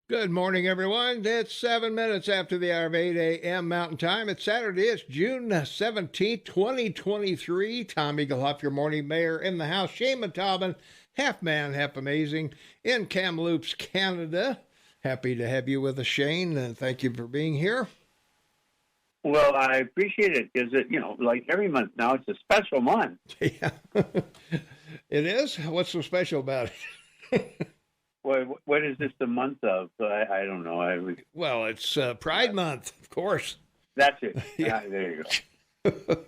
Good morning, everyone. It's 7 minutes after the hour of 8 a.m. Mountain Time. It's Saturday. It's June 17th, 2023. Tom Eaglehoff, your morning mayor in the house. Shane Taubman, half man, half amazing, in Kamloops, Canada. Happy to have you with us, Shane, and thank you for being here. Well, I appreciate it because, like every month now, it's a special month. Yeah, it is? What's so special about it? What is this the month of? I don't know. Well, it's Pride Month, of course. That's it. Yeah. There you go.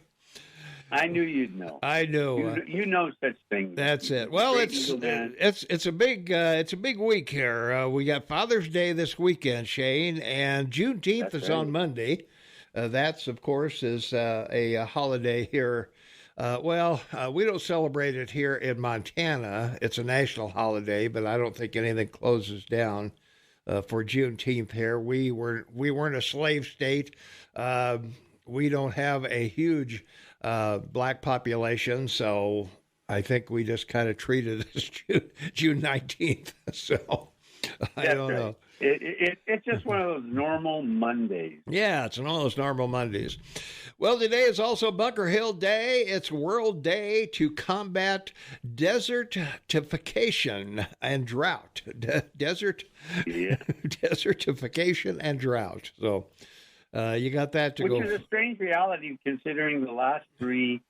I knew you'd know. I know. You know such things. That's it. Well, it's a big week here. We got Father's Day this weekend, Shane, and Juneteenth is on Monday. That's, of course, is a holiday here. We don't celebrate it here in Montana. It's a national holiday, but I don't think anything closes down for Juneteenth here. We weren't a slave state. We don't have a huge black population, so I think we just kind of treat it as June 19th. So I don't know. It's just one of those normal Mondays. Yeah, it's one of those normal Mondays. Well, today is also Bunker Hill Day. It's World Day to combat desertification and drought. Desertification and drought. So you got that to go. Which is a strange reality considering the last three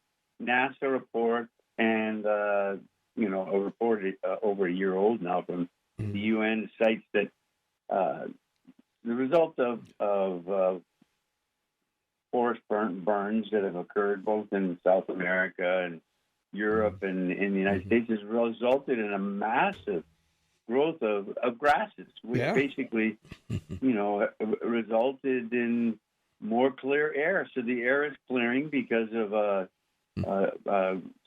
NASA reports and, a report over a year old now from the UN cites that the result of forest burns that have occurred both in South America and Europe and in the United States has resulted in a massive growth of grasses, which basically, resulted in more clear air. So the air is clearing because of a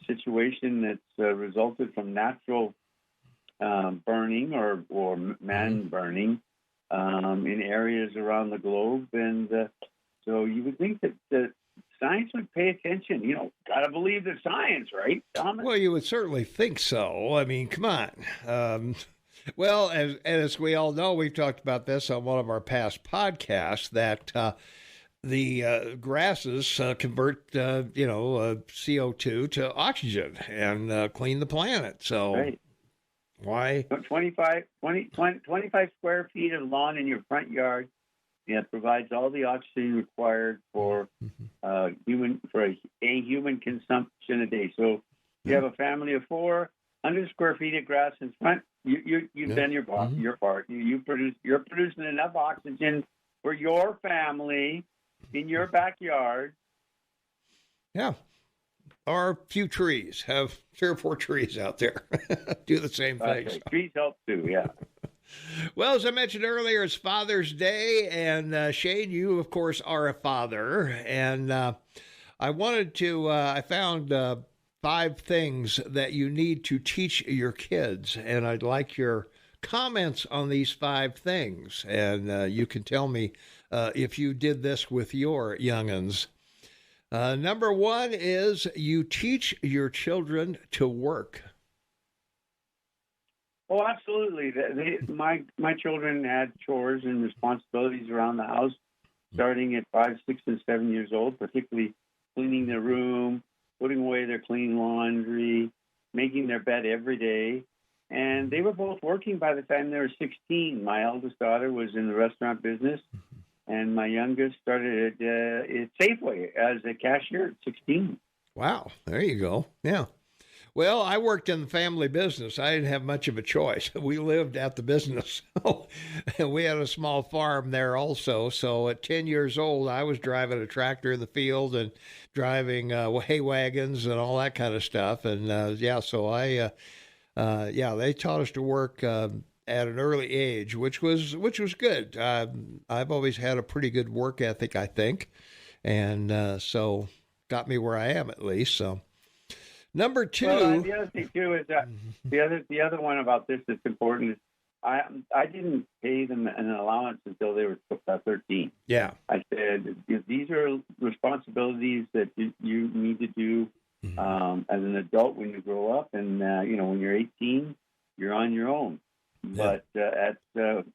situation that's resulted from natural burning or man burning in areas around the globe. And so you would think that science would pay attention. Got to believe the science, right, Thomas? Well, you would certainly think so. I mean, come on. Well, as we all know, we've talked about this on one of our past podcasts, that the grasses convert, CO2 to oxygen and clean the planet. So why? 25 square feet of lawn in your front yard provides all the oxygen required for human consumption a day. So you have a family of 400 square feet of grass in front. You've done your part. You're producing enough oxygen for your family in your backyard. Yeah. Or a few trees. Have 3 or 4 trees out there. Do the same thing. So. Trees help too, yeah. Well, as I mentioned earlier, it's Father's Day. And Shane, you, of course, are a father. And I found 5 things that you need to teach your kids. And I'd like your comments on these 5 things. And you can tell me if you did this with your young'uns. Number 1 is you teach your children to work. Oh, absolutely. My children had chores and responsibilities around the house, starting at 5, 6, and 7 years old, particularly cleaning their room, putting away their clean laundry, making their bed every day. And they were both working by the time they were 16. My eldest daughter was in the restaurant business, and my youngest started at Safeway as a cashier at 16. Wow. There you go. Yeah. Well, I worked in the family business. I didn't have much of a choice. We lived at the business. And we had a small farm there also. So at 10 years old, I was driving a tractor in the field and driving hay wagons and all that kind of stuff. And they taught us to work at an early age, which was good. I've always had a pretty good work ethic, I think. And so got me where I am at least. So. Number 2. Well, the other thing too is that the other one about this that's important is I didn't pay them an allowance until they were 13. Yeah. I said these are responsibilities that you need to do as an adult when you grow up, and when you're 18, you're on your own. But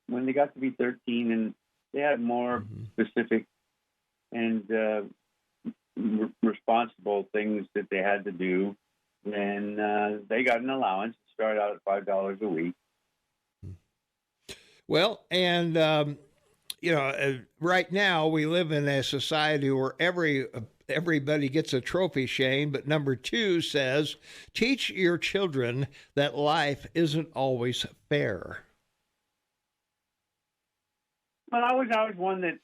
when they got to be 13 and they had more specific and responsible things that they had to do, then they got an allowance. It started out at $5 a week. Well, and right now we live in a society where everybody gets a trophy, Shane. But number 2 says, teach your children that life isn't always fair. Well, I was one that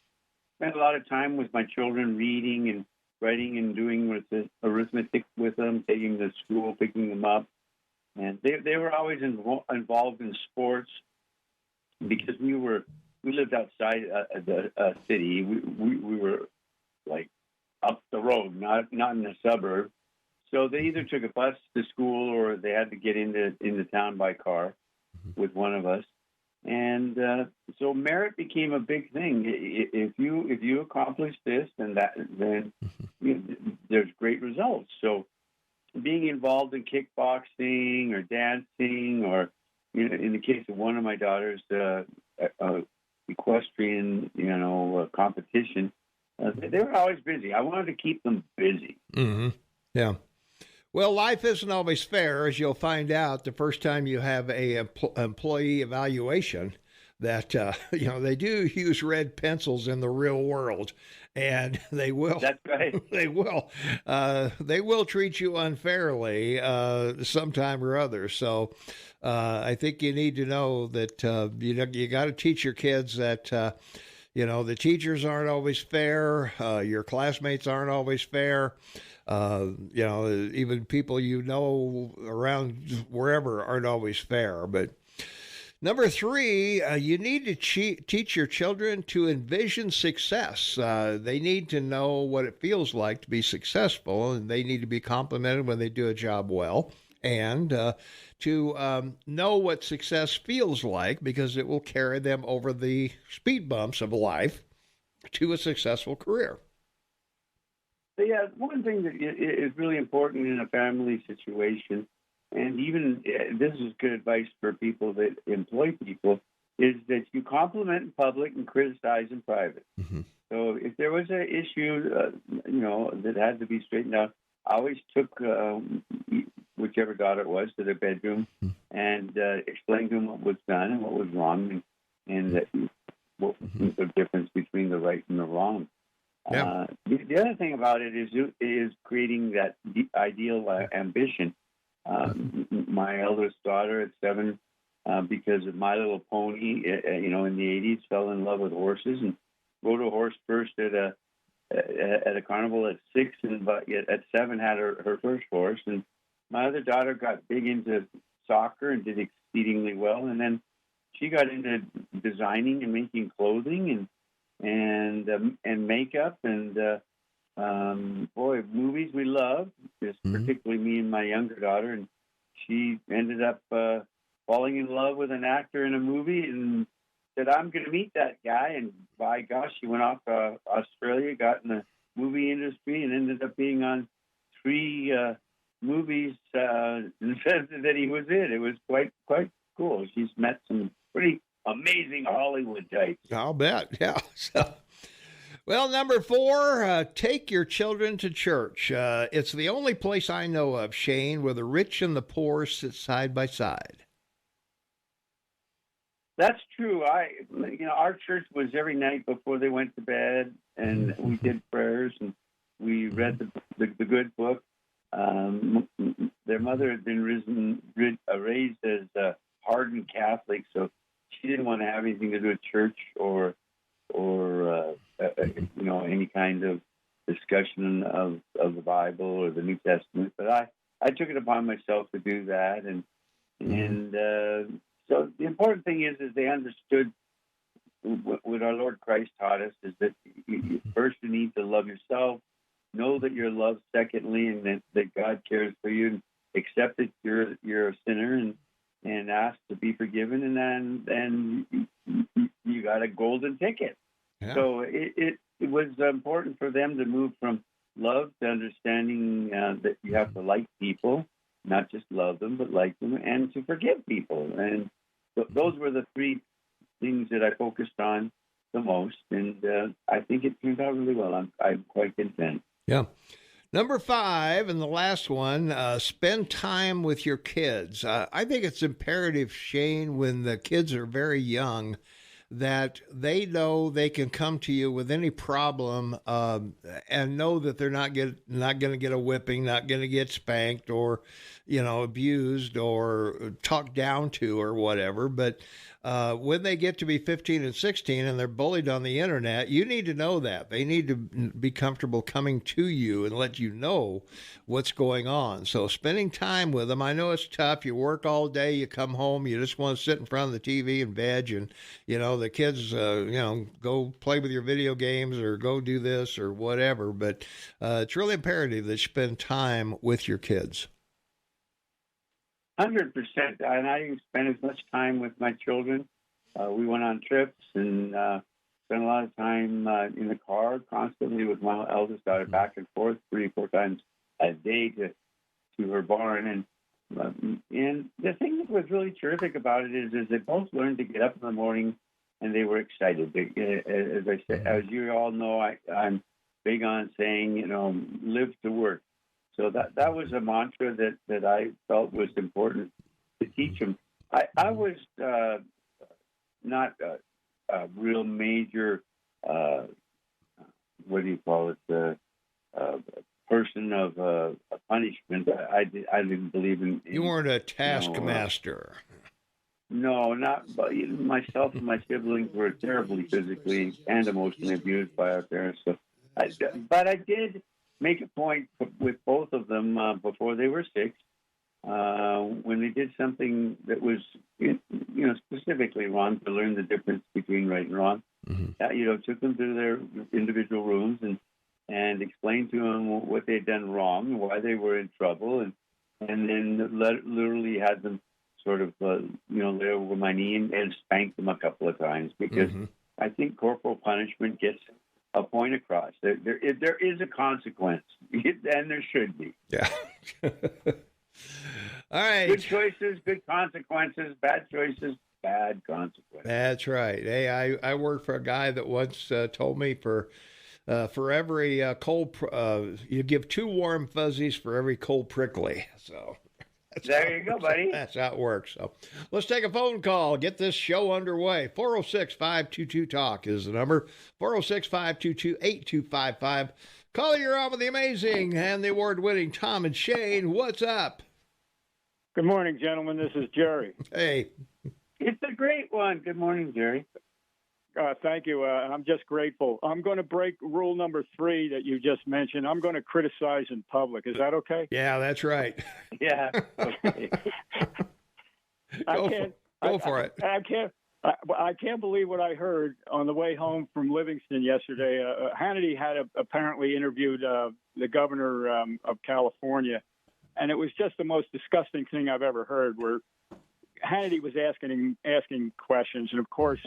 spent a lot of time with my children, reading and writing and doing arithmetic with them, taking them to school, picking them up, and they were always involved in sports because we lived outside the city. We were like up the road, not in the suburb. So they either took a bus to school or they had to get into town by car with one of us. And so merit became a big thing. If you accomplish this and that, then there's great results. So being involved in kickboxing or dancing, or in the case of one of my daughters, equestrian, competition, they were always busy. I wanted to keep them busy. Mm-hmm. Yeah. Well, life isn't always fair, as you'll find out the first time you have a employee evaluation, that they do use red pencils in the real world, and they will. That's right. They will. They will treat you unfairly sometime or other. So I think you need to know that you got to teach your kids that. The teachers aren't always fair. Your classmates aren't always fair. Even people around wherever aren't always fair. But number 3, you need to teach your children to envision success. They need to know what it feels like to be successful, and they need to be complimented when they do a job well, and to know what success feels like, because it will carry them over the speed bumps of life to a successful career. Yeah, one thing that is really important in a family situation, and even this is good advice for people that employ people, is that you compliment in public and criticize in private. Mm-hmm. So if there was an issue, that had to be straightened out, I always took whichever daughter it was to their bedroom and explained to them what was done and what was wrong, and what was the difference between the right and the wrong. Yeah. The other thing about it is creating that ideal ambition. My eldest daughter at 7, because of My Little Pony, in the 80s, fell in love with horses and rode a horse first at a carnival at 6, and at 7 had her first horse. And my other daughter got big into soccer and did exceedingly well, and then she got into designing and making clothing and makeup and movies we love, just particularly me and my younger daughter. And she ended up falling in love with an actor in a movie and said, I'm going to meet that guy. And by gosh, she went off to Australia, got in the movie industry, and ended up being on 3 movies and said that he was it. It was quite cool. She's met some pretty amazing Hollywood types. I'll bet, yeah. So, well, number 4, take your children to church. It's the only place I know of, Shane, where the rich and the poor sit side by side. That's true. Our church was every night before they went to bed, and we did prayers, and we read the good book. Their mother had been raised as a hardened Catholic, so she didn't want to have anything to do with church or any kind of discussion of the Bible or the New Testament. But I took it upon myself to do that, and so the important thing is they understood what our Lord Christ taught us, is that first you need to love yourself, know that you're loved secondly, and that God cares for you, and accept that you're a sinner and ask to be forgiven, and then you got a golden ticket. Yeah. So it was important for them to move from love to understanding that you have to like people, not just love them, but like them, and to forgive people. And those were the three things that I focused on the most, and I think it turned out really well. I'm quite content. Yeah. Number 5, and the last one, spend time with your kids. I think it's imperative, Shane, when the kids are very young, that they know they can come to you with any problem, and know that they're not going to get a whipping, not going to get spanked or, abused or talked down to or whatever. But when they get to be 15 and 16 and they're bullied on the internet, you need to know that. They need to be comfortable coming to you and let you know what's going on. So spending time with them, I know it's tough. You work all day, you come home, you just want to sit in front of the TV and veg, and, the kids, go play with your video games or go do this or whatever. But it's really imperative that you spend time with your kids. 100%. And I spent as much time with my children. We went on trips and spent a lot of time in the car constantly with my eldest daughter, back and forth 3-4 times a day to her barn. And the thing that was really terrific about it is they both learned to get up in the morning and they were excited. As I said, as you all know, I'm big on saying, live to work. So that was a mantra that I felt was important to teach them. I was not a real major, what do you call it, person of punishment. I didn't believe in. You weren't a taskmaster. No, not. But myself and my siblings were terribly physically and emotionally abused by our parents. So, but I did make a point with both of them before they were 6, when they did something that was, specifically wrong, to learn the difference between right and wrong. Mm-hmm. Took them to their individual rooms and explained to them what they'd done wrong and why they were in trouble, and then literally had them sort of, lay over my knee and spanked them a couple of times, because mm-hmm. I think corporal punishment gets a point across. There is a consequence, and there should be. Yeah. All right. Good choices, good consequences. Bad choices, bad consequences. That's right. Hey, I worked for a guy that once told me for every cold, you give 2 warm fuzzies for every cold prickly. So. There you go, buddy. That's how it works. So let's take a phone call. Get this show underway. 406-522-TALK is the number. 406-522-8255. Caller, you're on with the amazing and the award-winning Tom and Shane. What's up? Good morning, gentlemen. This is Jerry. Hey. It's a great one. Good morning, Jerry. Thank you. I'm just grateful. I'm going to break rule number 3 that you just mentioned. I'm going to criticize in public. Is that okay? Yeah, that's right. Yeah. Okay. Go for it. I can't believe what I heard on the way home from Livingston yesterday. Hannity had apparently interviewed the governor of California, and it was just the most disgusting thing I've ever heard, where Hannity was asking questions, and of course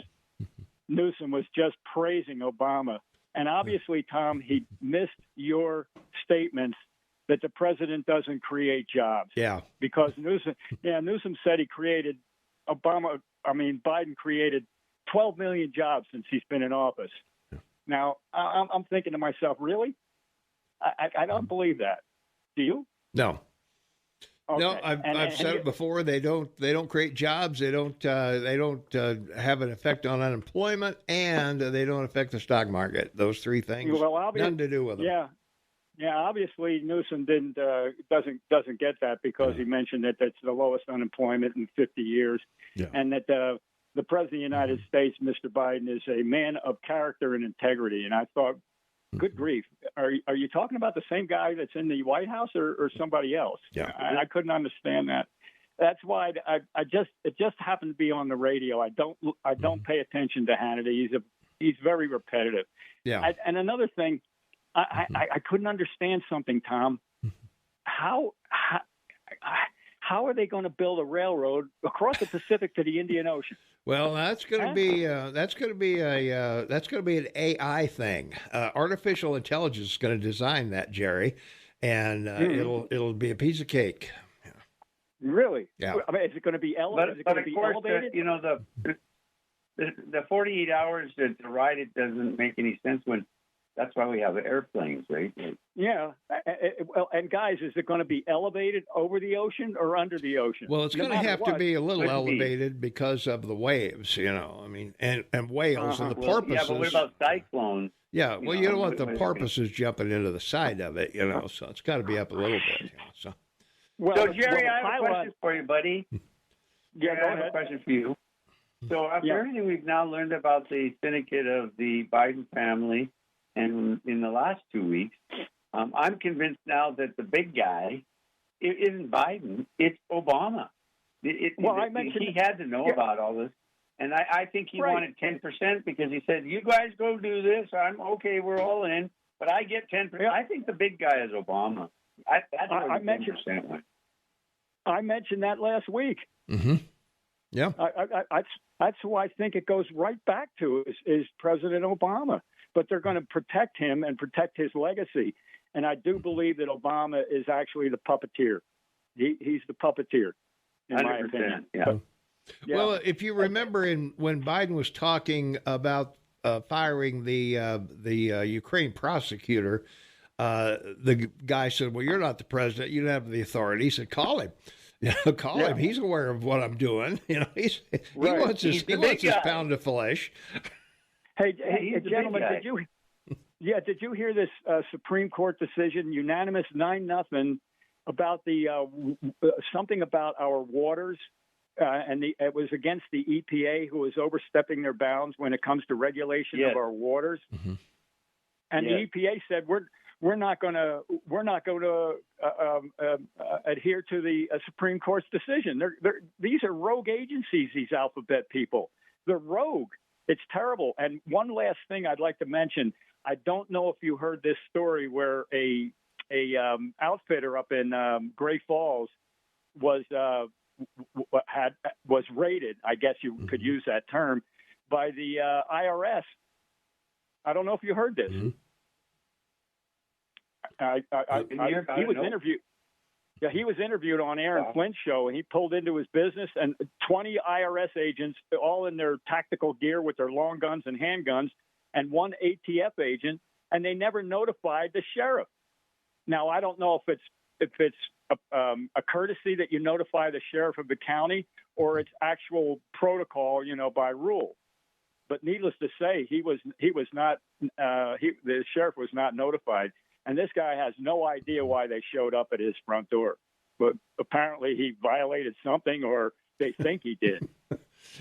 Newsom was just praising Obama. And obviously, Tom, he missed your statements that the president doesn't create jobs. Yeah. Because Newsom said Biden created 12 million jobs since he's been in office. Yeah. Now, I'm thinking to myself, really? I don't believe that. Do you? No. Okay. No, I've said it before. They don't create jobs. They don't have an effect on unemployment, and they don't affect the stock market. Those 3 things, nothing to do with them. Yeah. Obviously, Newsom doesn't get that, because he mentioned that that's the lowest unemployment in 50 years, and that the president of the United States, Mr. Biden, is a man of character and integrity. And I thought, good grief. Are you talking about the same guy that's in the White House or somebody else? Yeah. And I couldn't understand that. That's why it just happened to be on the radio. I don't pay attention to Hannity. He's very repetitive. Yeah. And another thing, I couldn't understand something, Tom. How are they going to build a railroad across the Pacific to the Indian Ocean? Well, that's going to be an AI thing. Artificial intelligence is going to design that, Jerry, and it'll be a piece of cake. Really? Yeah. I mean, is it going to be elevated? But of course, the 48 hours to ride it doesn't make any sense when. That's why we have airplanes, right? Yeah. Well, and guys, is it going to be elevated over the ocean or under the ocean? Well, it's going to have to be a little elevated because of the waves, I mean, and whales and the porpoises. Yeah, but what about cyclones? Yeah, well, you don't want the porpoises jumping into the side of it, so it's got to be up a little bit. So Jerry, I have a question for you, buddy. Yeah, I have a question for you. So after everything we've now learned about the syndicate of the Biden family, and in the last 2 weeks, I'm convinced now that the big guy isn't Biden, it's Obama. He had to know about all this. And I think he wanted 10% because he said, you guys go do this. I'm okay, we're all in. But I get 10%. Yeah. I think the big guy is Obama. I mentioned that last week. Mm-hmm. Yeah. That's who I think it goes right back to is President Obama. But they're going to protect him and protect his legacy. And I do believe that Obama is actually the puppeteer. He's the puppeteer, in 100%, my opinion. Yeah. But, well, if you remember when Biden was talking about firing the Ukraine prosecutor, the guy said, well, you're not the president. You don't have the authority. He said, call him. Call him. He's aware of what I'm doing. He wants his pound of flesh. Hey, gentlemen, did you hear this Supreme Court decision, unanimous 9-0, about the something about our waters, and it was against the EPA, who was overstepping their bounds when it comes to regulation of our waters. Mm-hmm. And the EPA said we're not going to adhere to the Supreme Court's decision. These are rogue agencies. These alphabet people, they're rogue. It's terrible. And one last thing I'd like to mention. I don't know if you heard this story where a outfitter up in Great Falls was raided. I guess you could use that term by the IRS. I don't know if you heard this. Mm-hmm. He was interviewed. Yeah, he was interviewed on Aaron Flint's show, and he pulled into his business, and 20 IRS agents, all in their tactical gear with their long guns and handguns, and one ATF agent, and they never notified the sheriff. Now, I don't know if it's a courtesy that you notify the sheriff of the county, or it's actual protocol, by rule. But needless to say, the sheriff was not notified. And this guy has no idea why they showed up at his front door. But apparently he violated something, or they think he did.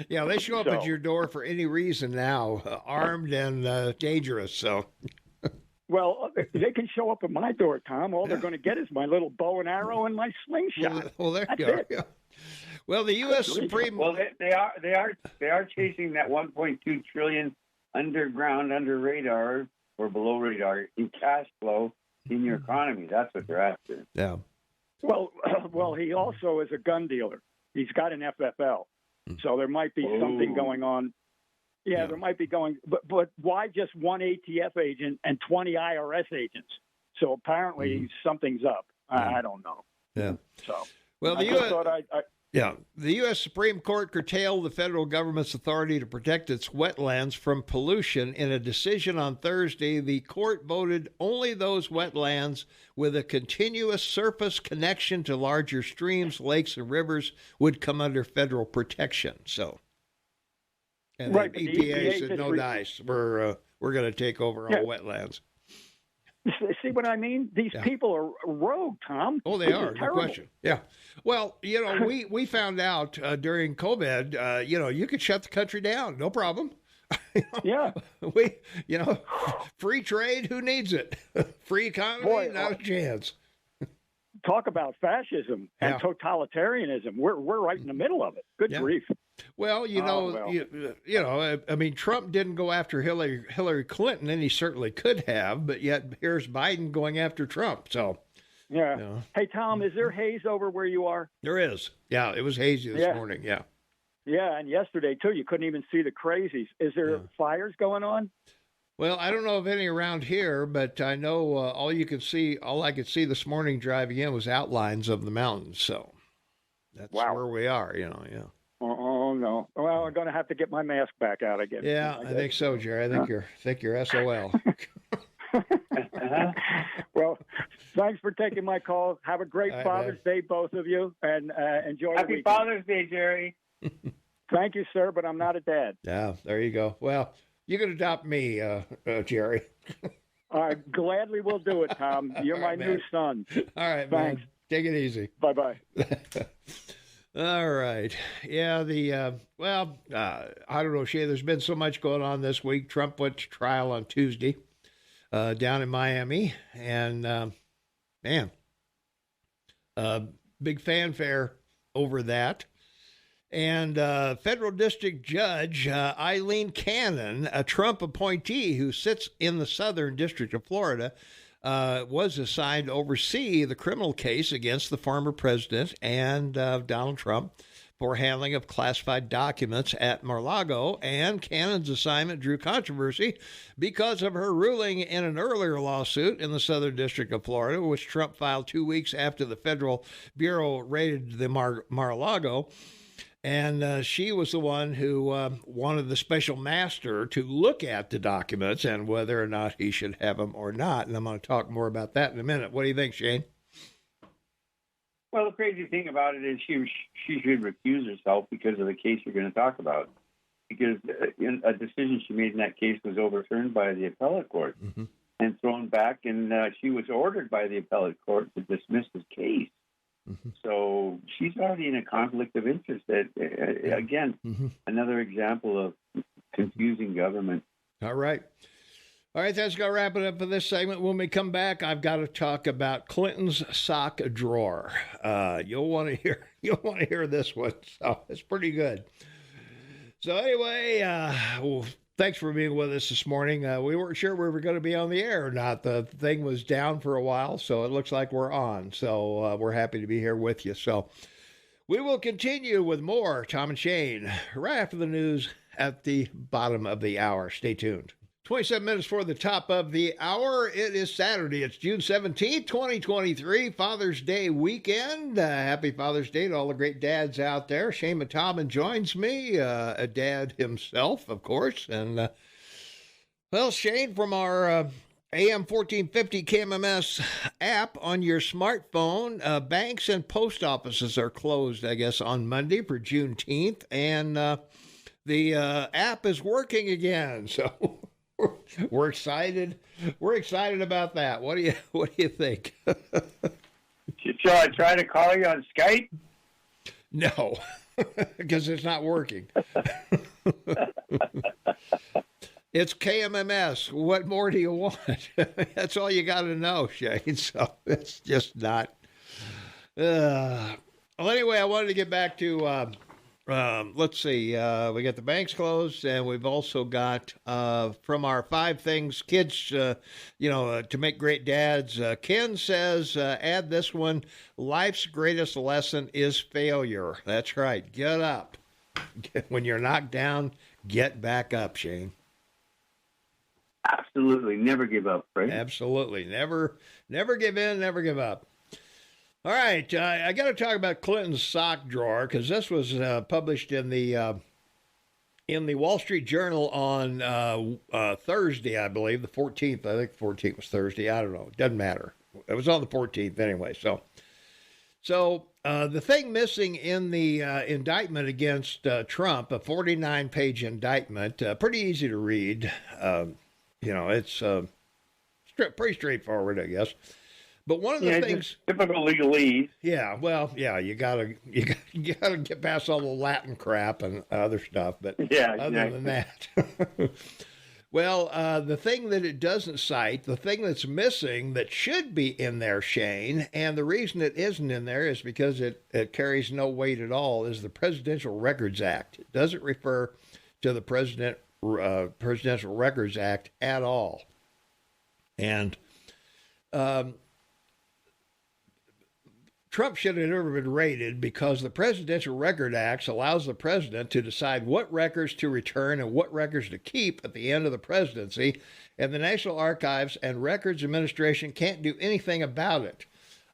Yeah, they show up at your door for any reason now, armed and dangerous. So, well, they can show up at my door, Tom. All they're going to get is my little bow and arrow and my slingshot. Yeah, well, there you go. Yeah. Well, the U.S. Supreme. Well, they are chasing that 1.2 trillion underground, under radar or below radar in cash flow in your economy. That's what they're after. Yeah. Well, he also is a gun dealer. He's got an FFL, so there might be something going on. Yeah, there might be going. But why just one ATF agent and 20 IRS agents? So apparently something's up. I don't know. Yeah. So well, the U.S. Supreme Court curtailed the federal government's authority to protect its wetlands from pollution. In a decision on Thursday, the court voted only those wetlands with a continuous surface connection to larger streams, lakes, and rivers would come under federal protection. So, and the EPA said, no dice. We're going to take over all wetlands. See what I mean? These people are rogue, Tom. Oh, they are. No question. Yeah. Well, we found out during COVID, you could shut the country down. No problem. Yeah. Free trade, who needs it? Free economy, not a chance. Talk about fascism and totalitarianism. We're right in the middle of it. Good grief. Well, I mean, Trump didn't go after Hillary Clinton, and he certainly could have, but yet here's Biden going after Trump. So, yeah. Hey, Tom, is there haze over where you are? There is. Yeah, it was hazy this morning. Yeah. Yeah, and yesterday too. You couldn't even see the crazies. Is there fires going on? Well, I don't know of any around here, but I know all I could see this morning driving in was outlines of the mountains. So. That's Wow. where we are, yeah. Oh no! Well, I'm going to have to get my mask back out again. Yeah, I think so, Jerry. I think you're SOL. Well, thanks for taking my call. Have a great All right, Father's Day, both of you, and enjoy the Happy weekend. Father's Day, Jerry. Thank you, sir, but I'm not a dad. Yeah, there you go. Well, you can adopt me, Jerry. I gladly will do it, Tom. You're All my right, new man. son. All right, Thanks. man. Take it easy. Bye-bye. All right. Yeah, I don't know, Shay, there's been so much going on this week. Trump went to trial on Tuesday down in Miami, and big fanfare over that. And federal district judge Eileen Cannon, a Trump appointee who sits in the Southern District of Florida, was assigned to oversee the criminal case against the former president and Donald Trump for handling of classified documents at Mar-a-Lago. And Cannon's assignment drew controversy because of her ruling in an earlier lawsuit in the Southern District of Florida, which Trump filed 2 weeks after the federal bureau raided the Mar-a-Lago. And she was the one who wanted the special master to look at the documents and whether or not he should have them or not. And I'm going to talk more about that in a minute. What do you think, Shane? Well, the crazy thing about it is she should recuse herself because of the case you're going to talk about. Because a decision she made in that case was overturned by the appellate court and thrown back, and she was ordered by the appellate court to dismiss the case. So she's already in a conflict of interest. Again, another example of confusing government. All right. That's going to wrap it up for this segment. When we come back, I've got to talk about Clinton's sock drawer. You'll want to hear this one. So it's pretty good. So anyway, thanks for being with us this morning. We weren't sure we were going to be on the air or not. The thing was down for a while, so it looks like we're on. So we're happy to be here with you. So we will continue with more Tom and Shane right after the news at the bottom of the hour. Stay tuned. 27 minutes for the top of the hour. It is Saturday. It's June 17th, 2023, Father's Day weekend. Happy Father's Day to all the great dads out there. Shane Mataman joins me, a dad himself, of course. And, well, Shane, from our AM 1450 KMMS app on your smartphone, banks and post offices are closed, I guess, on Monday for Juneteenth. And the app is working again, so... We're excited. We're excited about that. What do you think? Shall I try to call you on Skype? No, because it's not working. It's KMMS. What more do you want? That's all you got to know, Shane. So it's just not. Well, anyway, I wanted to get back to. Let's see, we got the banks closed, and we've also got, from our 5 things kids, to make great dads, Ken says, add this one, life's greatest lesson is failure. That's right. Get up. When you're knocked down, get back up, Shane. Absolutely. Never give up, right? Absolutely. Never give in, never give up. All right, I got to talk about Clinton's sock drawer because this was published in the Wall Street Journal on Thursday, I believe, the 14th. I think the 14th was Thursday. I don't know. It doesn't matter. It was on the 14th anyway. So the thing missing in the indictment against Trump, a 49-page indictment, pretty easy to read. It's pretty straightforward, I guess. But one of the things, typical legalese. Yeah, well, yeah, you gotta get past all the Latin crap and other stuff. But other than that, well, the thing that it doesn't cite, the thing that's missing that should be in there, Shane, and the reason it isn't in there is because it carries no weight at all, is the Presidential Records Act. It doesn't refer to the Presidential Records Act at all, and. Trump should have never been raided because the Presidential Record Act allows the president to decide what records to return and what records to keep at the end of the presidency, and the National Archives and Records Administration can't do anything about it.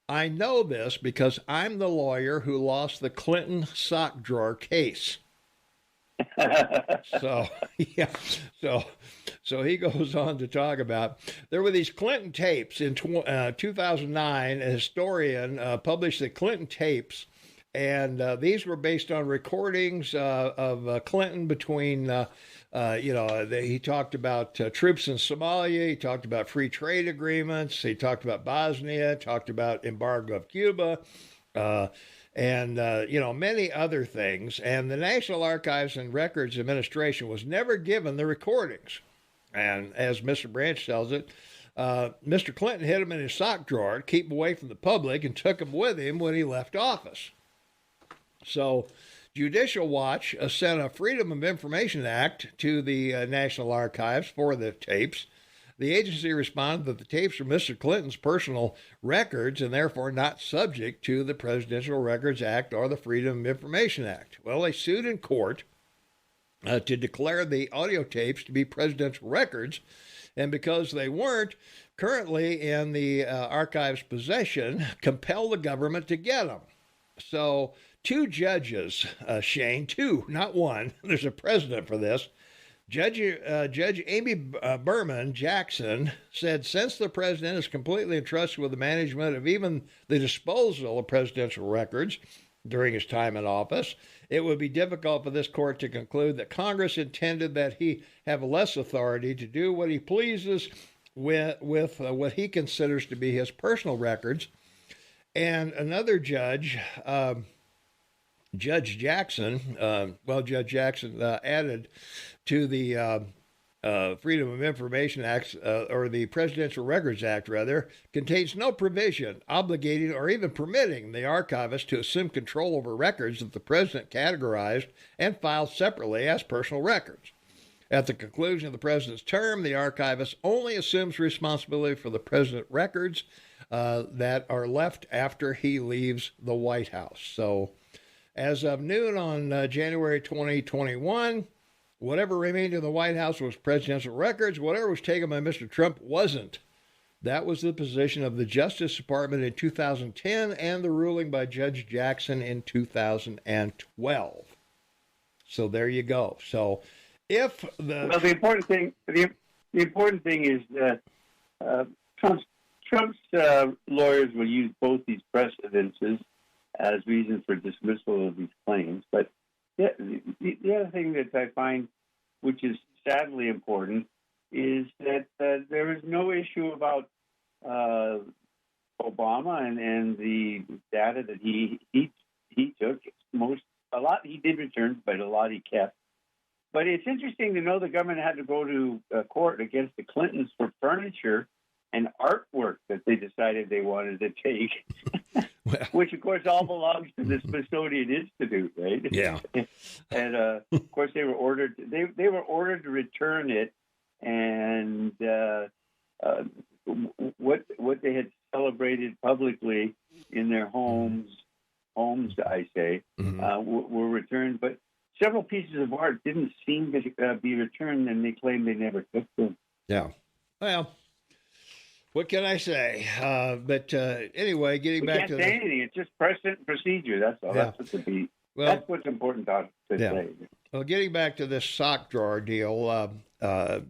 I know this because I'm the lawyer who lost the Clinton sock drawer case. So, yeah. So he goes on to talk about there were these Clinton tapes in 2009. A historian published the Clinton tapes, and these were based on recordings of Clinton between, he talked about troops in Somalia. He talked about free trade agreements. He talked about Bosnia, talked about embargo of Cuba. And many other things. And the National Archives and Records Administration was never given the recordings. And as Mr. Branch tells it, Mr. Clinton hid them in his sock drawer to keep them away from the public and took them with him when he left office. So Judicial Watch sent a Freedom of Information Act to the National Archives for the tapes. The agency responded that the tapes are Mr. Clinton's personal records and therefore not subject to the Presidential Records Act or the Freedom of Information Act. Well, they sued in court to declare the audio tapes to be presidential records, and because they weren't currently in the archive's possession, compel the government to get them. So two judges, Shane, two, not one, there's a precedent for this. Judge Amy Berman Jackson said, since the president is completely entrusted with the management of even the disposal of presidential records during his time in office, it would be difficult for this court to conclude that Congress intended that he have less authority to do what he pleases with what he considers to be his personal records. And another judge, Judge Jackson added to the Freedom of Information Act, or the Presidential Records Act, rather, contains no provision obligating or even permitting the archivist to assume control over records that the president categorized and filed separately as personal records. At the conclusion of the president's term, the archivist only assumes responsibility for the president records that are left after he leaves the White House. So, as of noon on January 2021, whatever remained in the White House was presidential records. Whatever was taken by Mr. Trump wasn't. That was the position of the Justice Department in 2010 and the ruling by Judge Jackson in 2012. So there you go. So if the... Well, the important thing is that Trump's lawyers will use both these precedences as reason for dismissal of these claims. But the other thing that I find, which is sadly important, is that there is no issue about Obama and the data that he took. A lot he did return, but a lot he kept. But it's interesting to know the government had to go to court against the Clintons for furniture and artwork that they decided they wanted to take. Well, which, of course, all belongs to the Smithsonian Institute, right? Yeah. And of course, they were ordered. They were ordered to return it, and what they had celebrated publicly in their homes, I say, were returned. But several pieces of art didn't seem to be returned, and they claimed they never took them. Yeah. Well. What can I say? But anyway, getting back to... We can't say anything. It's just precedent and procedure. That's all. Yeah. That's what's important to say. Well, getting back to this sock drawer deal, a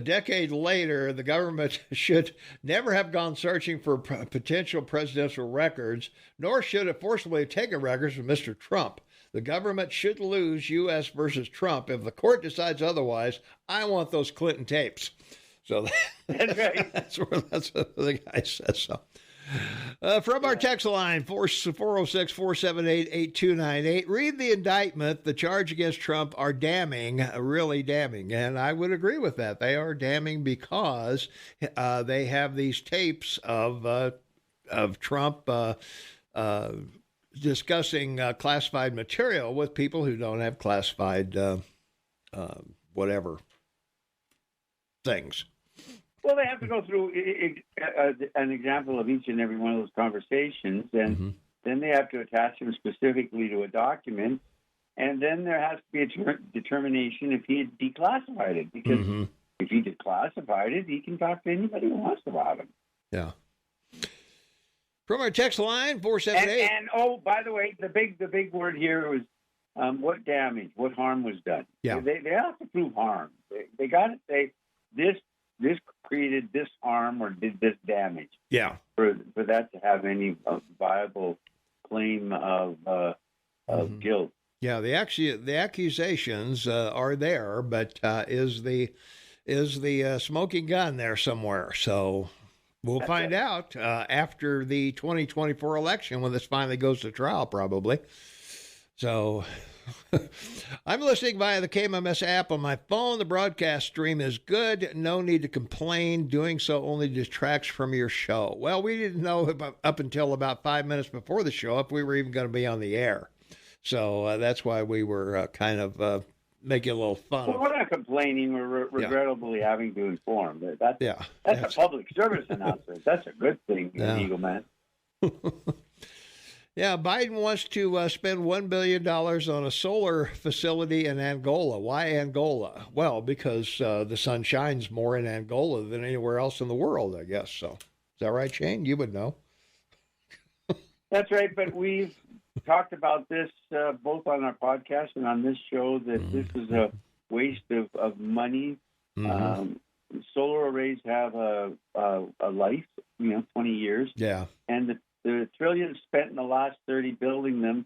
decade later, the government should never have gone searching for potential presidential records, nor should it forcibly have taken records from Mr. Trump. The government should lose U.S. versus Trump. If the court decides otherwise, I want those Clinton tapes. So that's right. That's what the guy says. So, from our text line, 406-478-8298, read the indictment. The charge against Trump are damning, really damning. And I would agree with that. They are damning because they have these tapes of Trump discussing classified material with people who don't have classified whatever things. Well, they have to go through an example of each and every one of those conversations, and then they have to attach them specifically to a document, and then there has to be a determination if he had declassified it, because if he declassified it, he can talk to anybody who wants about him. Yeah. From our text line, 478. And oh, by the way, the big word here was what damage, what harm was done. Yeah. They have to prove harm. They got to say this created this harm or did this damage. Yeah. For that to have any viable claim of guilt. Yeah, the accusations are there, but is the smoking gun there somewhere? So we'll find out after the 2024 election when this finally goes to trial, probably. So I'm listening via the KMMS app on my phone. The broadcast stream is good. No need to complain. Doing so only detracts from your show. Well, we didn't know up until about 5 minutes before the show if we were even going to be on the air. So that's why we were kind of making a little fun. Well, we're not complaining. We're regrettably having to inform. That's a public service announcement. That's a good thing, Eagle Man. Yeah, Biden wants to spend $1 billion on a solar facility in Angola. Why Angola? Well, because the sun shines more in Angola than anywhere else in the world, I guess. So, is that right, Shane? You would know. That's right, but we've talked about this both on our podcast and on this show that this is a waste of money. Solar arrays have a life, 20 years. Yeah. And the trillions spent in the last 30 building them,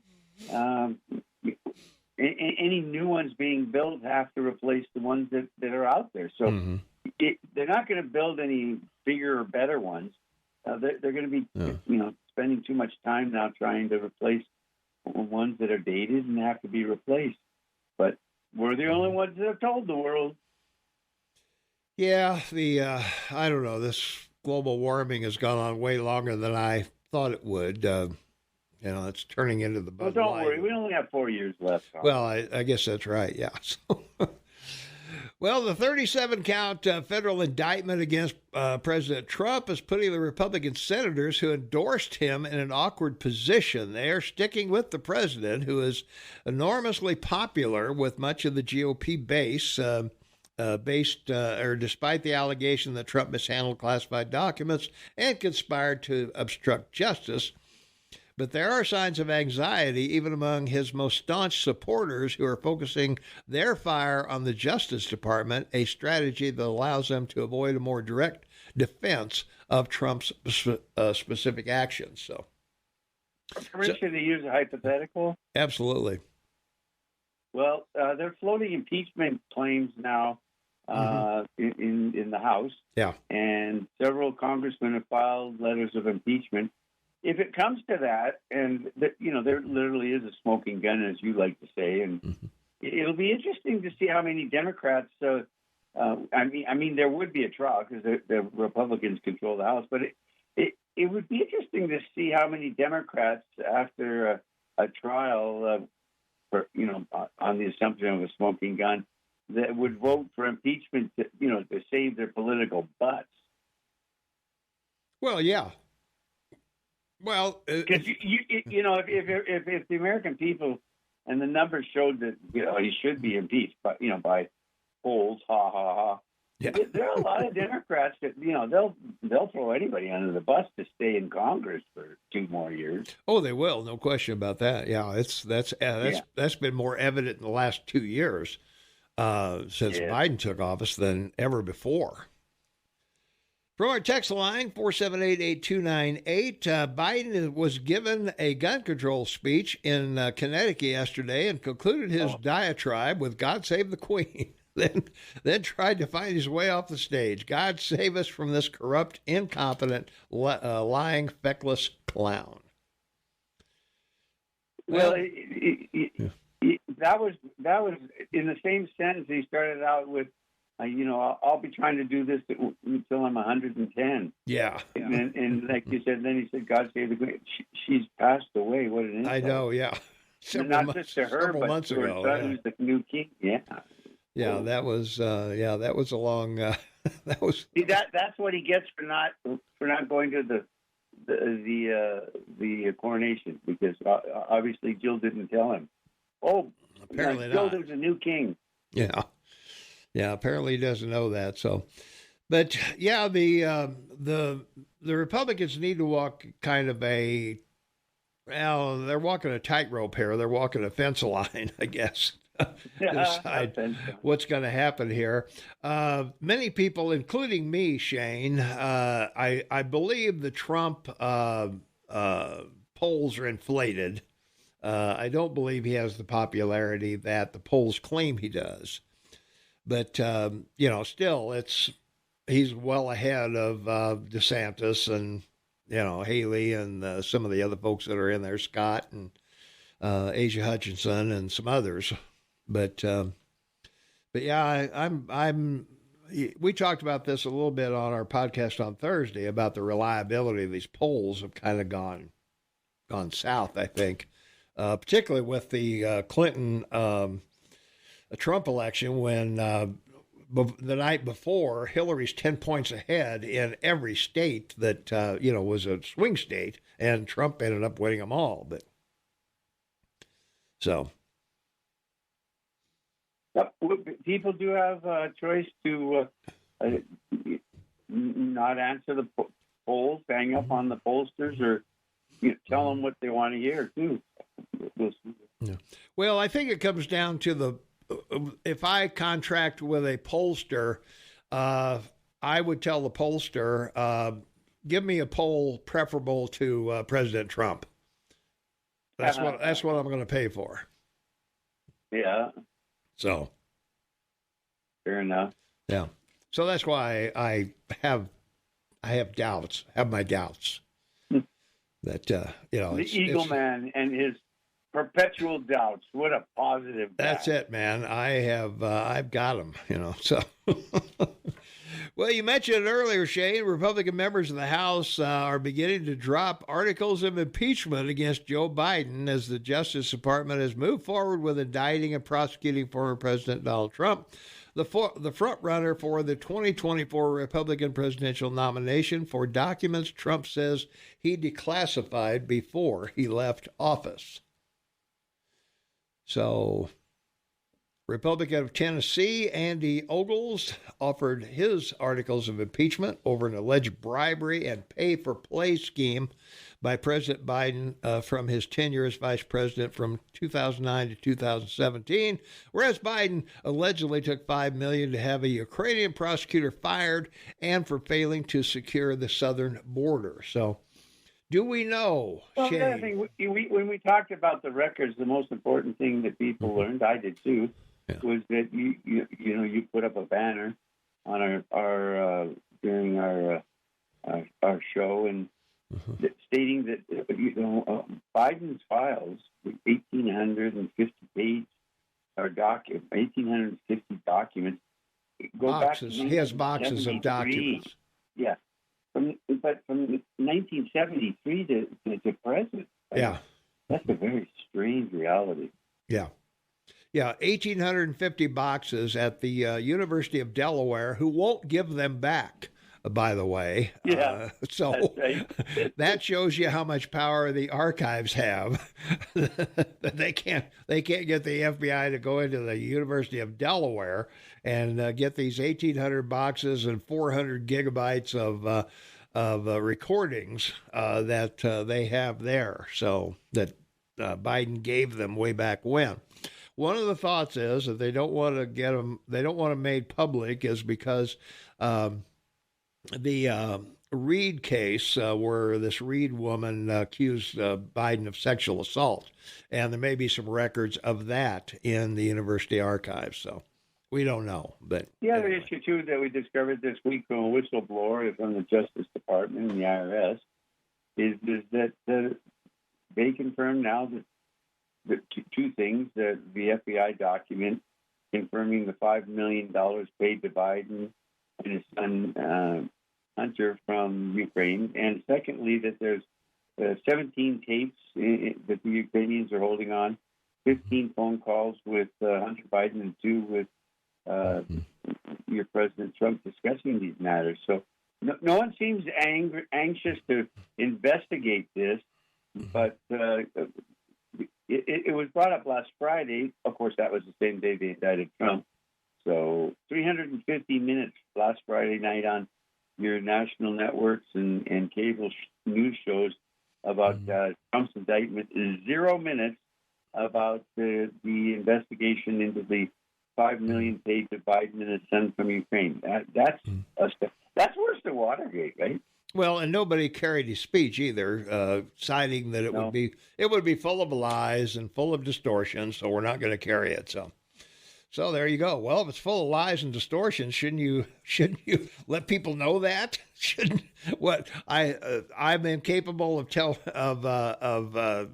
any new ones being built have to replace the ones that are out there. So they're not going to build any bigger or better ones. They're going to be, spending too much time now trying to replace ones that are dated and have to be replaced. But we're the only ones that have told the world. Yeah, I don't know, this global warming has gone on way longer than I thought it would. It's turning into the Bud Well, don't Light. worry. We only have 4 years left. Well, I guess that's right, yeah. So, well, the 37-count federal indictment against President Trump is putting the Republican senators who endorsed him in an awkward position. They are sticking with the president, who is enormously popular with much of the GOP base, despite the allegation that Trump mishandled classified documents and conspired to obstruct justice. But there are signs of anxiety even among his most staunch supporters, who are focusing their fire on the Justice Department, a strategy that allows them to avoid a more direct defense of Trump's specific actions. So, Permission to use a hypothetical? Absolutely. Well, they're floating impeachment claims now in the House. Yeah. And several congressmen have filed letters of impeachment. If it comes to that, and there literally is a smoking gun, as you like to say, and it'll be interesting to see how many Democrats. I mean, there would be a trial because the Republicans control the House, but it would be interesting to see how many Democrats, after a trial, on the assumption of a smoking gun, that would vote for impeachment to save their political butts. Well, yeah. Well, because if the American people and the numbers showed that he should be impeached, but by polls, ha ha ha. Yeah. There are a lot of Democrats that they'll throw anybody under the bus to stay in Congress for 2 more years. Oh, they will, no question about that. Yeah, that's been more evident in the last 2 years since Biden took office than ever before. From our text line, 478-8298, Biden was given a gun control speech in Connecticut yesterday and concluded his diatribe with "God Save the Queen." Then tried to find his way off the stage. God save us from this corrupt, incompetent, lying, feckless clown. Well, that was in the same sentence. He started out with, I'll be trying to do this until I'm 110. Yeah. And like you said, then he said, God save the Queen. She's passed away. What an insult. I know, yeah. Not just to her, but months to her ago, son, who's the new king. Yeah. Yeah, that was a long. That was. See, that's what he gets for not going to the coronation, because obviously Jill didn't tell him. Oh, apparently Jill not. was a new king. Yeah. Apparently he doesn't know that. So, But yeah, the Republicans need to walk kind of a well, they're walking a tightrope here. They're walking a fence line, I guess, to decide what's going to happen here. Many people, including me, Shane, I believe the Trump polls are inflated. I don't believe he has the popularity that the polls claim he does. But still, he's well ahead of DeSantis and Haley and some of the other folks that are in there, Scott and Asia Hutchinson and some others. But yeah, I'm. We talked about this a little bit on our podcast on Thursday about the reliability of these polls have kind of gone south. I think, particularly with the Clinton Trump election when. The night before, Hillary's 10 points ahead in every state that, was a swing state, and Trump ended up winning them all. But so. People do have a choice to not answer the polls, hang up on the pollsters, or tell them what they want to hear, too. Yeah. Well, I think it comes down to if I contract with a pollster, I would tell the pollster, give me a poll preferable to President Trump. That's what I'm going to pay for. Yeah. So. Fair enough. Yeah. So that's why I have doubts. Have my doubts that the Eagle Man and his perpetual doubts. What a positive guy. That's it, man. I've got them, so. Well, you mentioned earlier, Shane, Republican members of the House are beginning to drop articles of impeachment against Joe Biden as the Justice Department has moved forward with indicting and prosecuting former President Donald Trump, the front runner for the 2024 Republican presidential nomination, for documents Trump says he declassified before he left office. So, Republican of Tennessee, Andy Ogles, offered his articles of impeachment over an alleged bribery and pay-for-play scheme by President Biden from his tenure as vice president from 2009 to 2017, whereas Biden allegedly took $5 million to have a Ukrainian prosecutor fired and for failing to secure the southern border. So, do we know, Shane? I think when we talked about the records, the most important thing that people learned, I did too, was that you put up a banner on our during our show and stating that Biden's files, 1,850 page or 1,850 documents, go boxes. back. He has boxes of documents. Yeah. From 1973 to present. Yeah. That's a very strange reality. Yeah. Yeah, 1,850 boxes at the University of Delaware, who won't give them back, by the way. Yeah. So right. That shows you how much power the archives have. They can't get the FBI to go into the University of Delaware and get these 1,800 boxes and 400 gigabytes of recordings that they have there. So that Biden gave them way back when. One of the thoughts is that they don't want to get them. They don't want them made public, is because the Reed case, where this Reed woman accused Biden of sexual assault, and there may be some records of that in the university archives. So we don't know. But the other issue too that we discovered this week from a whistleblower from the Justice Department and the IRS is that they confirm now that. Two things: the FBI document confirming the $5 million paid to Biden and his son Hunter from Ukraine, and secondly that there's 17 tapes that the Ukrainians are holding on, 15 phone calls with Hunter Biden and 2 with your President Trump discussing these matters. So no one seems anxious to investigate this, but. It was brought up last Friday. Of course, that was the same day they indicted Trump. So 350 minutes last Friday night on your national networks and cable news shows about Trump's indictment. 0 minutes about the investigation into the 5 million paid to Biden and his son from Ukraine. That's worse than Watergate, right? Well, and nobody carried his speech either, citing that it would be full of lies and full of distortion, so we're not going to carry it. So there you go. Well, if it's full of lies and distortion, shouldn't you let people know that? I'm incapable of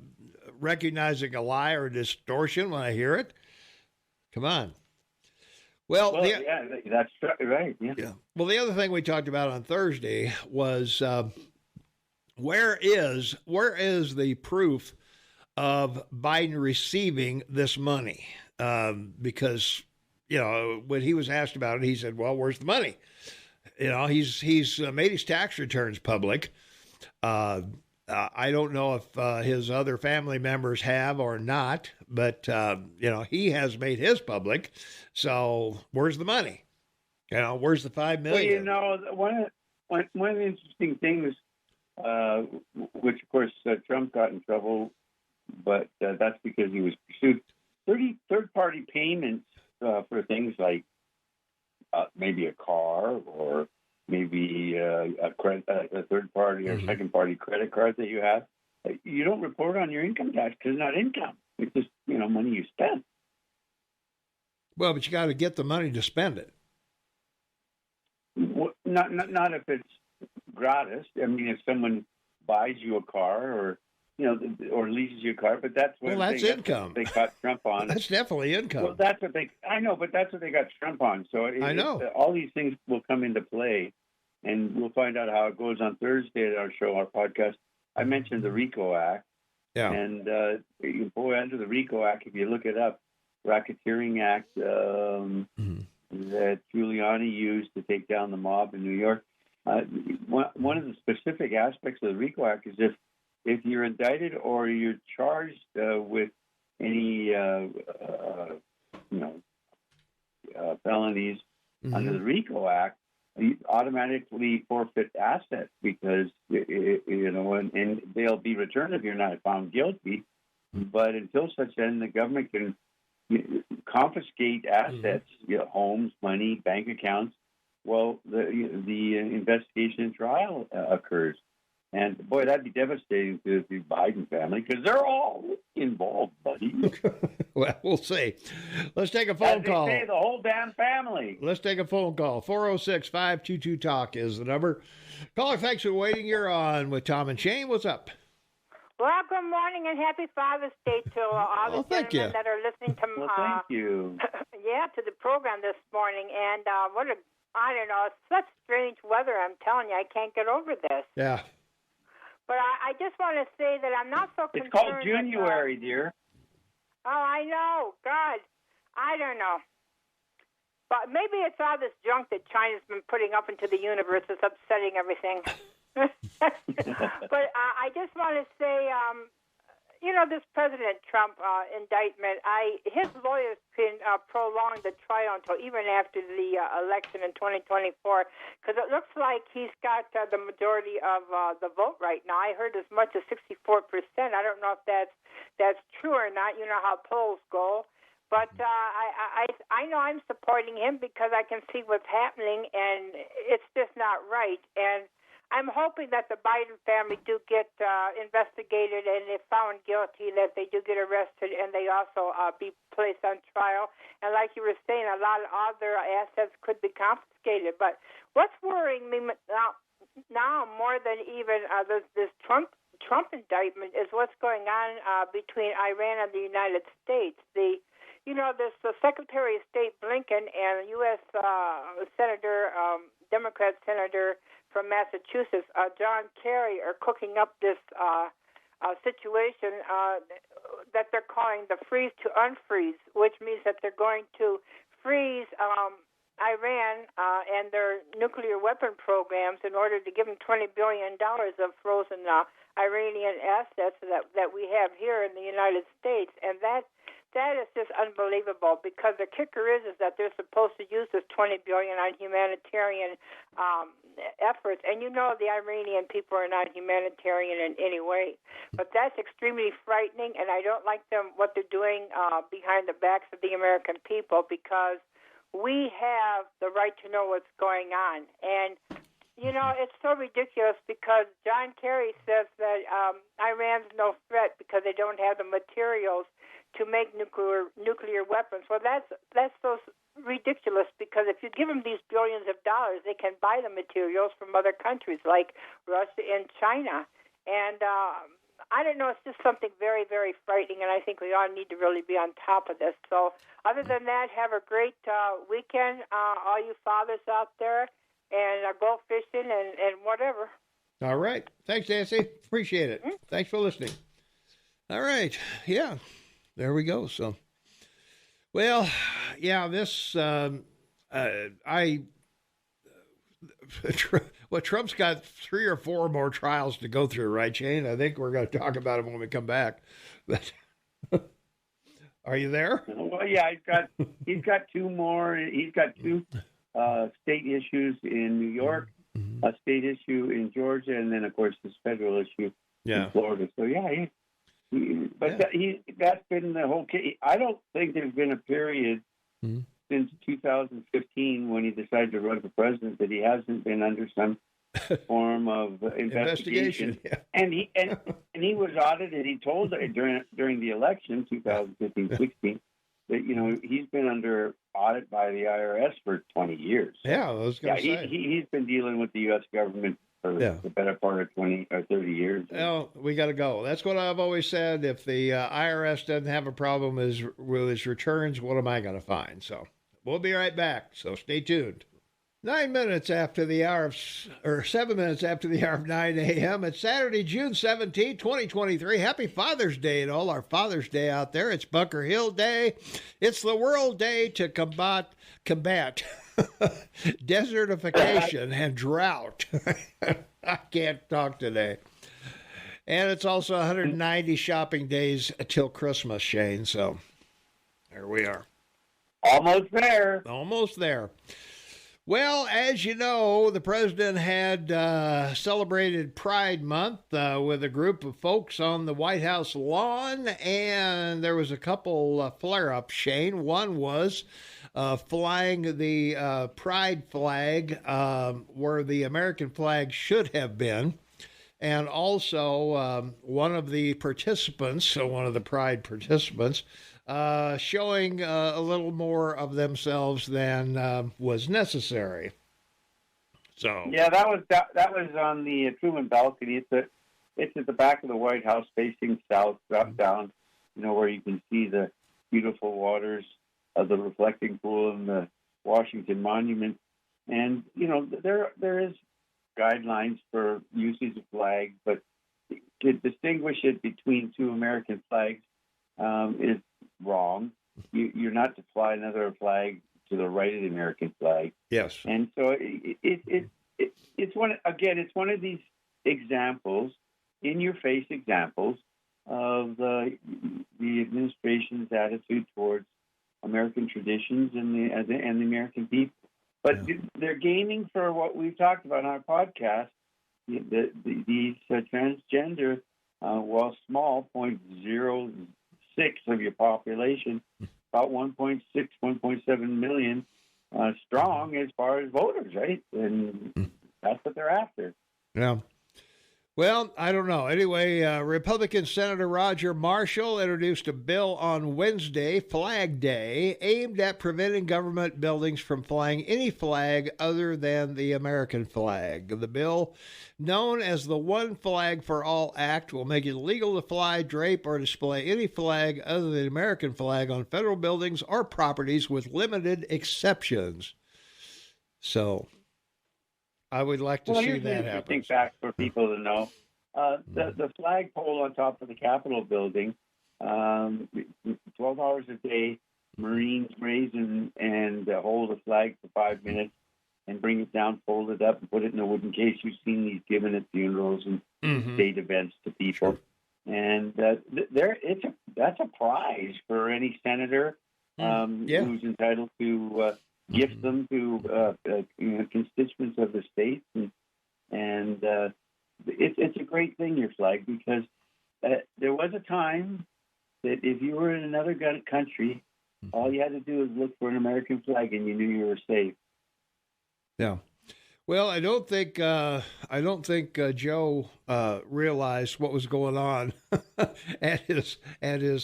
recognizing a lie or a distortion when I hear it. Come on. Well, that's right. Yeah. Well, the other thing we talked about on Thursday was where is the proof of Biden receiving this money? Because when he was asked about it, he said, "Well, where's the money?" He's made his tax returns public. I don't know if his other family members have or not, but he has made his public. So where's the money? Where's the $5 million? Well, one of the interesting things, which of course Trump got in trouble, but that's because he was pursued. 30 third-party payments for things like maybe a car or maybe a third-party or second-party credit card that you have. You don't report on your income tax because it's not income. It's just money you spend. Well, but you got to get the money to spend it. Not if it's gratis. I mean, if someone buys you a car or leases you a car, but that's what that's income. They got Trump on. That's definitely income. Well, I know, but that's what they got Trump on. So I know all these things will come into play, and we'll find out how it goes on Thursday at our show, our podcast. I mentioned the RICO Act, and under the RICO Act, if you look it up, Racketeering Act that Giuliani used to take down the mob in New York. One of the specific aspects of the RICO Act is if you're indicted or you're charged with any felonies under the RICO Act, you automatically forfeit assets because and they'll be returned if you're not found guilty. But until such then, the government can confiscate assets, homes, money, bank accounts. Well, the investigation and trial occurs. And, boy, that'd be devastating to the Biden family because they're all involved, buddy. Well, we'll see. Let's take a phone call. They say the whole damn family. Let's take a phone call. 406-522-TALK is the number. Caller, thanks for waiting. You're on with Tom and Shane. What's up? Well, good morning and happy Father's Day to all the gentlemen that are listening to thank you. To the program this morning. And I don't know, it's such strange weather. I'm telling you, I can't get over this. Yeah. But I just want to say that I'm not so concerned. It's called January, dear. Oh, I know. God, I don't know. But maybe it's all this junk that China's been putting up into the universe that's upsetting everything. But I just want to say, this President Trump indictment, his lawyers can prolong the trial until even after the election in 2024, because it looks like he's got the majority of the vote right now. I heard as much as 64%. I don't know if that's true or not. You know how polls go. But I know I'm supporting him because I can see what's happening, and it's just not right. And I'm hoping that the Biden family do get investigated, and if found guilty, that they do get arrested, and they also be placed on trial. And like you were saying, a lot of other assets could be confiscated. But what's worrying me now more than even this Trump indictment is what's going on between Iran and the United States. The Secretary of State Blinken and U.S. Democrat Senator from Massachusetts, John Kerry, are cooking up this situation that they're calling the freeze to unfreeze, which means that they're going to freeze Iran and their nuclear weapon programs in order to give them $20 billion of frozen Iranian assets that we have here in the United States. And That is just unbelievable, because the kicker is that they're supposed to use this $20 billion on humanitarian efforts, and the Iranian people are not humanitarian in any way. But that's extremely frightening, and I don't like what they're doing behind the backs of the American people, because we have the right to know what's going on. And it's so ridiculous, because John Kerry says that Iran's no threat because they don't have the materials to make nuclear weapons. Well, that's so ridiculous, because if you give them these billions of dollars, they can buy the materials from other countries like Russia and China. And I don't know, it's just something very, very frightening, and I think we all need to really be on top of this. So other than that, have a great weekend, all you fathers out there. And go fishing and whatever. All right. Thanks, Nancy. Appreciate it. Mm-hmm. Thanks for listening. All right. Yeah. There we go. So, well, yeah, this, Trump's got 3 or 4 more trials to go through, right, Shane? I think we're going to talk about it when we come back. But are you there? Well, yeah, he's got 2 more. He's got 2 state issues in New York, a state issue in Georgia, and then, of course, this federal issue in Florida. So, yeah, that's been the whole case. I don't think there's been a period since 2015 when he decided to run for president that he hasn't been under some form of investigation. Yeah. And he was audited. He told during the election, 2015-16, that, he's been under audit by the IRS for 20 years. Yeah, I was going to say. He's been dealing with the U.S. government for the better part of 20 or 30 years. Well, we got to go. That's what I've always said. If the IRS doesn't have a problem with his returns, what am I going to find? So we'll be right back. So stay tuned. 7 minutes after the hour of 9 a.m. It's Saturday, June 17, 2023. Happy Father's Day to all our Father's Day out there. It's Bunker Hill Day. It's the World Day to combat desertification and drought. I can't talk today. And it's also 190 shopping days till Christmas, Shane. So there we are. Almost there. Almost there. Well, as you know, the president had celebrated Pride Month with a group of folks on the White House lawn, and there was a couple flare-ups, Shane. One was flying the Pride flag where the American flag should have been, and also one of the Pride participants, showing a little more of themselves than was necessary. So yeah, that was on the Truman balcony. It's at the back of the White House, facing south, drop down. Where you can see the beautiful waters of the reflecting pool and the Washington Monument. And there is guidelines for usage of flags, but to distinguish it between 2 American flags is wrong. You're not to fly another flag to the right of the American flag. Yes. And so it's one of these examples, in-your-face examples of the administration's attitude towards American traditions and the American people. But they're gaming for what we've talked about on our podcast. These transgender, while small, 0.06 of your population, about 1.6, 1.7 million strong as far as voters, right? And that's what they're after. Yeah. Well, I don't know. Anyway, Republican Senator Roger Marshall introduced a bill on Wednesday, Flag Day, aimed at preventing government buildings from flying any flag other than the American flag. The bill, known as the One Flag for All Act, will make it illegal to fly, drape, or display any flag other than the American flag on federal buildings or properties with limited exceptions. So I would like to see that happen. Interesting fact for people to know. The flagpole on top of the Capitol building, 12 hours a day, Marines raise and hold a flag for 5 minutes and bring it down, fold it up, and put it in a wooden case. You've seen these given at funerals and state events to people. and that's a prize for any senator who's entitled to gift them to constituents of the state, and it's a great thing, your flag, because there was a time that if you were in another country, all you had to do was look for an American flag, and you knew you were safe. Yeah. Well, I don't think Joe realized what was going on at his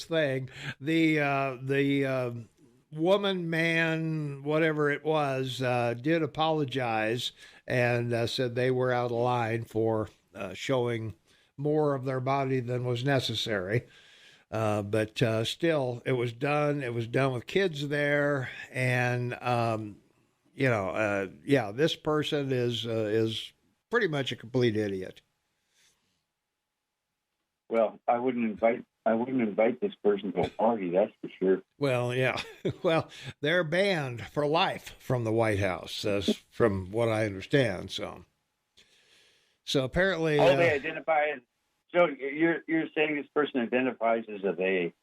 thing. The woman, man, whatever it was, did apologize and said they were out of line for showing more of their body than was necessary. But still, it was done. It was done with kids there, and this person is pretty much a complete idiot. Well, I wouldn't invite this person to a party, that's for sure. Well, yeah. Well, they're banned for life from the White House, from what I understand. So apparently, they identify as. So you're saying this person identifies as a they?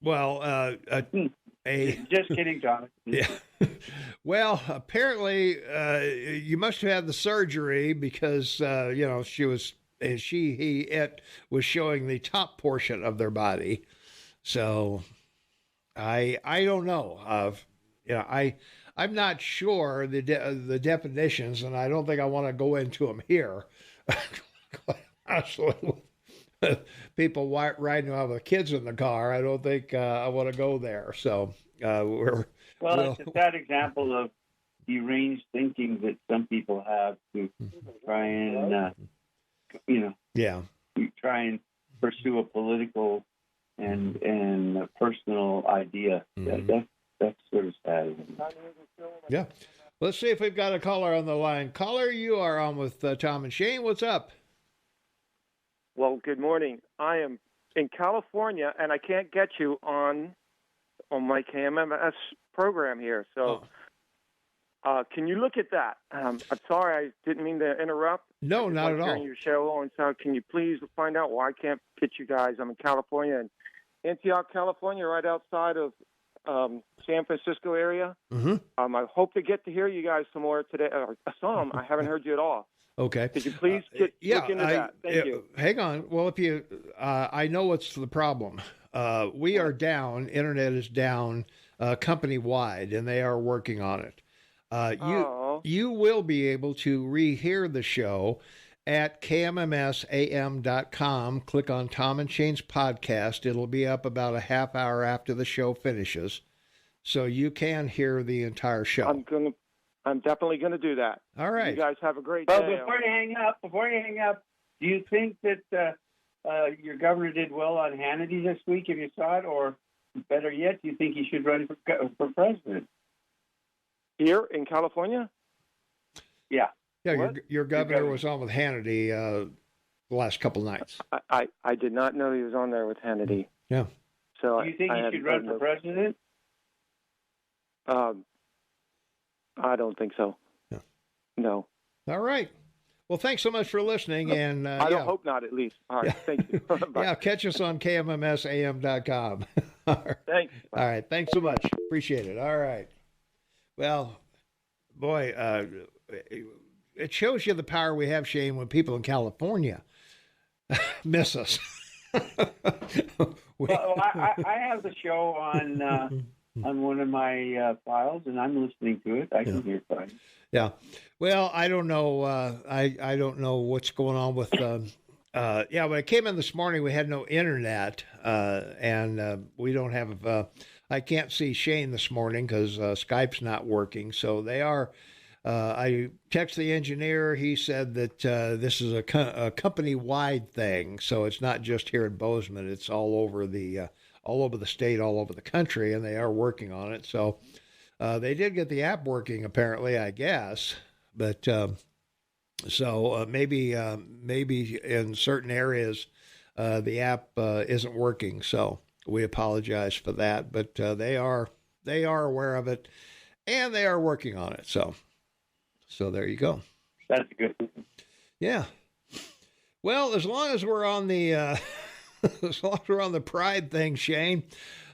Well, just kidding, Thomas. Yeah. Well, apparently, you must have had the surgery because it was showing the top portion of their body. So I don't know. I'm not sure the definitions, and I don't think I want to go into them here. Honestly, people riding around with kids in the car, I don't think I want to go there. So it's a sad example of deranged thinking that some people have to try and try and pursue a political and a personal idea. That's sort of sad. Yeah. Let's see if we've got a caller on the line. Caller, you are on with Tom and Shane. What's up? Well, good morning. I am in California, and I can't get you on my KMMS program here. So can you look at that? I'm sorry, I didn't mean to interrupt. No, not at all. Your show, and so can you please find out why I can't get you guys? I'm in California, in Antioch, California, right outside of San Francisco area. Mm-hmm. I hope to get to hear you guys some more today. Some. I haven't heard you at all. Okay. Could you please look into that? Thank you. Hang on. Well, if you, I know what's the problem. We are down. Internet is down company wide, and they are working on it. You will be able to rehear the show at KMMSAM.com. Click on Tom and Shane's podcast. It'll be up about a half hour after the show finishes, so you can hear the entire show. I'm definitely going to do that. All right. You guys have a great day. Before you hang up, do you think that your governor did well on Hannity this week, if you saw it? Or better yet, do you think he should run for president? Here in California? Yeah. Yeah, your governor was on with Hannity the last couple nights. I did not know he was on there with Hannity. Yeah. So do you think he should run for president? I don't think so. Yeah. No. All right. Well, thanks so much for listening. And I don't hope not, at least. All right. Thank you. Yeah, catch us on KMMSAM.com. Thanks. All right. Thanks so much. Appreciate it. All right. Well, boy, it shows you the power we have, Shane, when people in California miss us. Well, I have the show on one of my files, and I'm listening to it. I can hear fine. Yeah. Well, I don't know. I don't know what's going on with. When I came in this morning, we had no internet, and we don't have. I can't see Shane this morning because Skype's not working. So they are. I texted the engineer. He said that this is a company-wide thing, so it's not just here in Bozeman. It's all over the state, all over the country, and they are working on it. So they did get the app working, apparently, I guess. But maybe in certain areas the app isn't working. So we apologize for that. But they are aware of it, and they are working on it. So there you go. That's good. Yeah. Well, as long as we're on the as long as we're on the pride thing, Shane,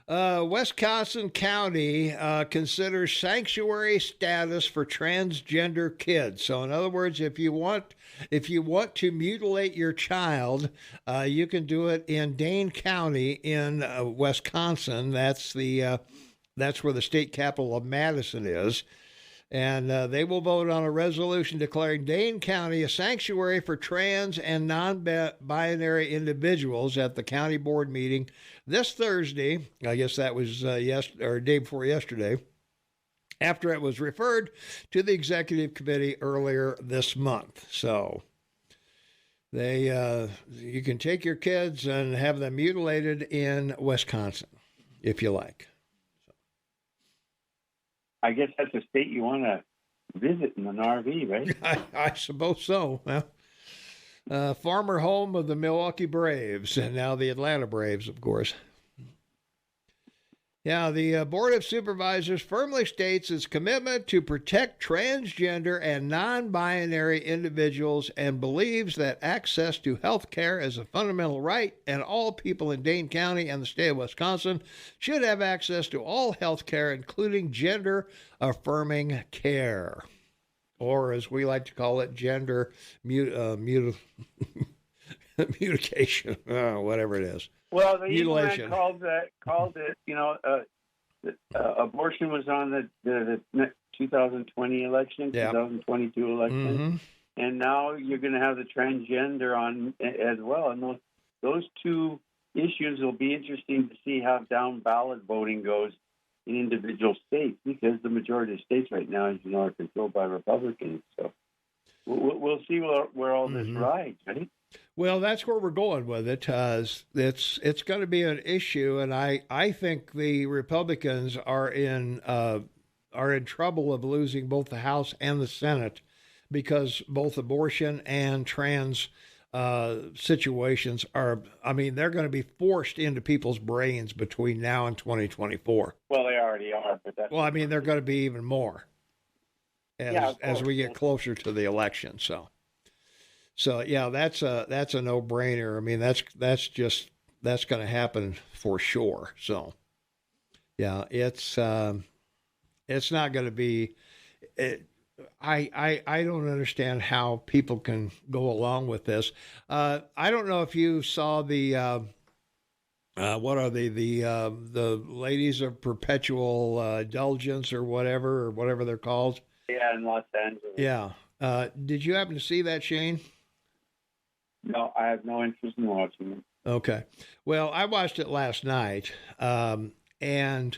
Wisconsin County considers sanctuary status for transgender kids. So, in other words, if you want to mutilate your child, you can do it in Dane County in Wisconsin. That's where the state capital of Madison is. And they will vote on a resolution declaring Dane County a sanctuary for trans and non-binary individuals at the county board meeting this Thursday. I guess that was day before yesterday, after it was referred to the executive committee earlier this month. So you can take your kids and have them mutilated in Wisconsin if you like. I guess that's a state you want to visit in an RV, right? I suppose so. Well, former home of the Milwaukee Braves and now the Atlanta Braves, of course. Yeah, the Board of Supervisors firmly states its commitment to protect transgender and non-binary individuals and believes that access to health care is a fundamental right, and all people in Dane County and the state of Wisconsin should have access to all health care, including gender-affirming care, or as we like to call it, gender mutation, whatever it is. Well, the mutilation. called it, abortion was on the 2020 election, 2022 election, and now you're going to have the transgender on as well. And those two issues will be interesting to see how down ballot voting goes in individual states, because the majority of states right now, as you know, are controlled by Republicans. So we'll see where all this rides, right? Well, that's where we're going with it. It's going to be an issue, and I think the Republicans are in trouble of losing both the House and the Senate, because both abortion and trans situations are, they're going to be forced into people's brains between now and 2024. Well, they already are, but that's... Well, they're going to be even more as we get closer to the election. So yeah, that's a no-brainer. That's going to happen for sure. So yeah, it's not going to be. I don't understand how people can go along with this. I don't know if you saw the what are they, the ladies of perpetual indulgence or whatever they're called. Yeah, in Los Angeles. Yeah. Did you happen to see that, Shane? No, I have no interest in watching it. Okay. Well, I watched it last night, and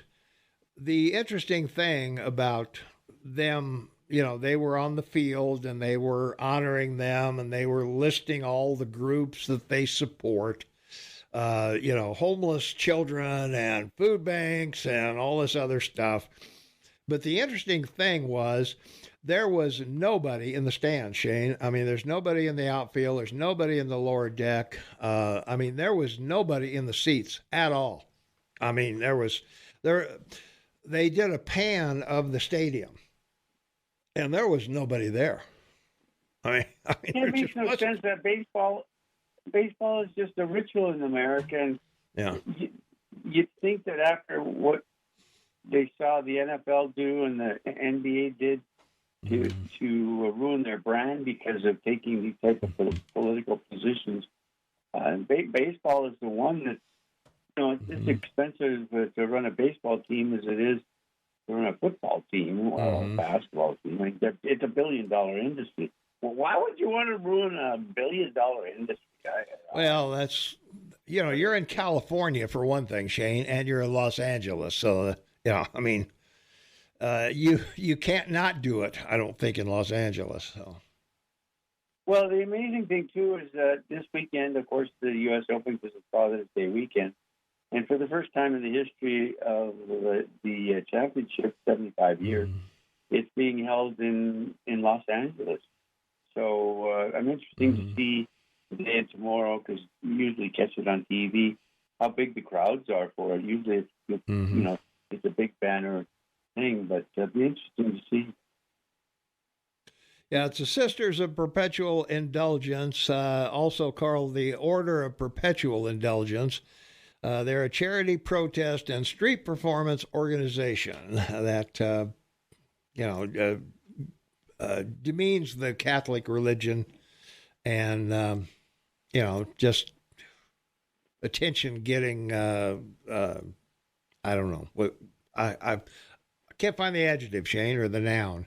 the interesting thing about them, they were on the field and they were honoring them and they were listing all the groups that they support, homeless children and food banks and all this other stuff. But the interesting thing was, there was nobody in the stands, Shane. There's nobody in the outfield. There's nobody in the lower deck. There was nobody in the seats at all. They did a pan of the stadium, and there was nobody there. It makes no sense that baseball is just a ritual in America, and yeah, you'd think that after what they saw the NFL do and the NBA did to ruin their brand because of taking these type of political positions. Baseball is the one that, it's expensive to run a baseball team as it is to run a football team or a basketball team. It's $1 billion industry. Well, why would you want to ruin $1 billion industry? Well, that's, you're in California for one thing, Shane, and you're in Los Angeles. So, you can't not do it, I don't think, in Los Angeles. So. Well, the amazing thing, too, is that this weekend, of course, the U.S. Open is a Father's Day weekend. And for the first time in the history of the championship, 75 years, it's being held in Los Angeles. So I'm interested to see today and tomorrow, because you usually catch it on TV, how big the crowds are for it. Usually it's a big banner thing, but it'll be interesting to see. Yeah, it's the Sisters of Perpetual Indulgence, also called the Order of Perpetual Indulgence. They're a charity, protest, and street performance organization that, demeans the Catholic religion and, just attention getting, I don't know. I can't find the adjective, Shane, or the noun.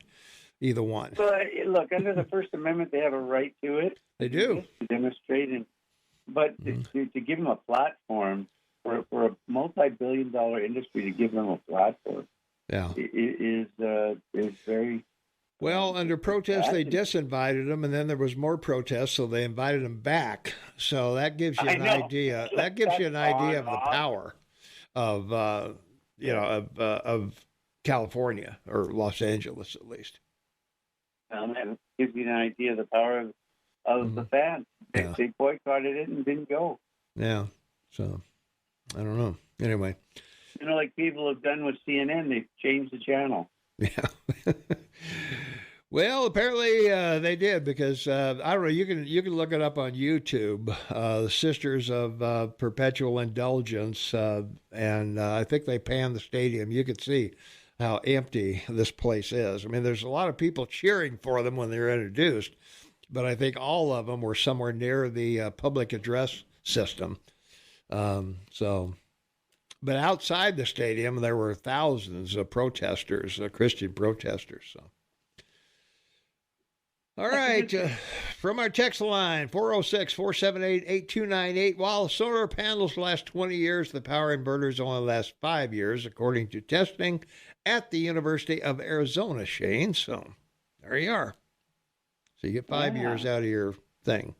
Either one. But look, under the First Amendment, they have a right to it. They do. To demonstrate, but to give them a platform for a multi-billion-dollar industry, to give them a platform, is very. Well, under protest, they disinvited them, and then there was more protests, so they invited them back. So that gives you an idea. That gives you an idea of the power of of California or Los Angeles, at least. And it gives you an idea of the power of the fans. They boycotted it and didn't go. Yeah. So, I don't know. Anyway. Like people have done with CNN, they've changed the channel. Yeah. Well, apparently they did because, I don't know, you can look it up on YouTube, the Sisters of Perpetual Indulgence, and I think they panned the stadium. You could see how empty this place is. I mean, there's a lot of people cheering for them when they're introduced, but I think all of them were somewhere near the public address system. But outside the stadium, there were thousands of protesters, Christian protesters. So, all right, from our text line, 406-478-8298. While solar panels last 20 years, the power inverters only last 5 years, according to testing at the University of Arizona, Shane. So there you are. So you get 5 years out of your thing.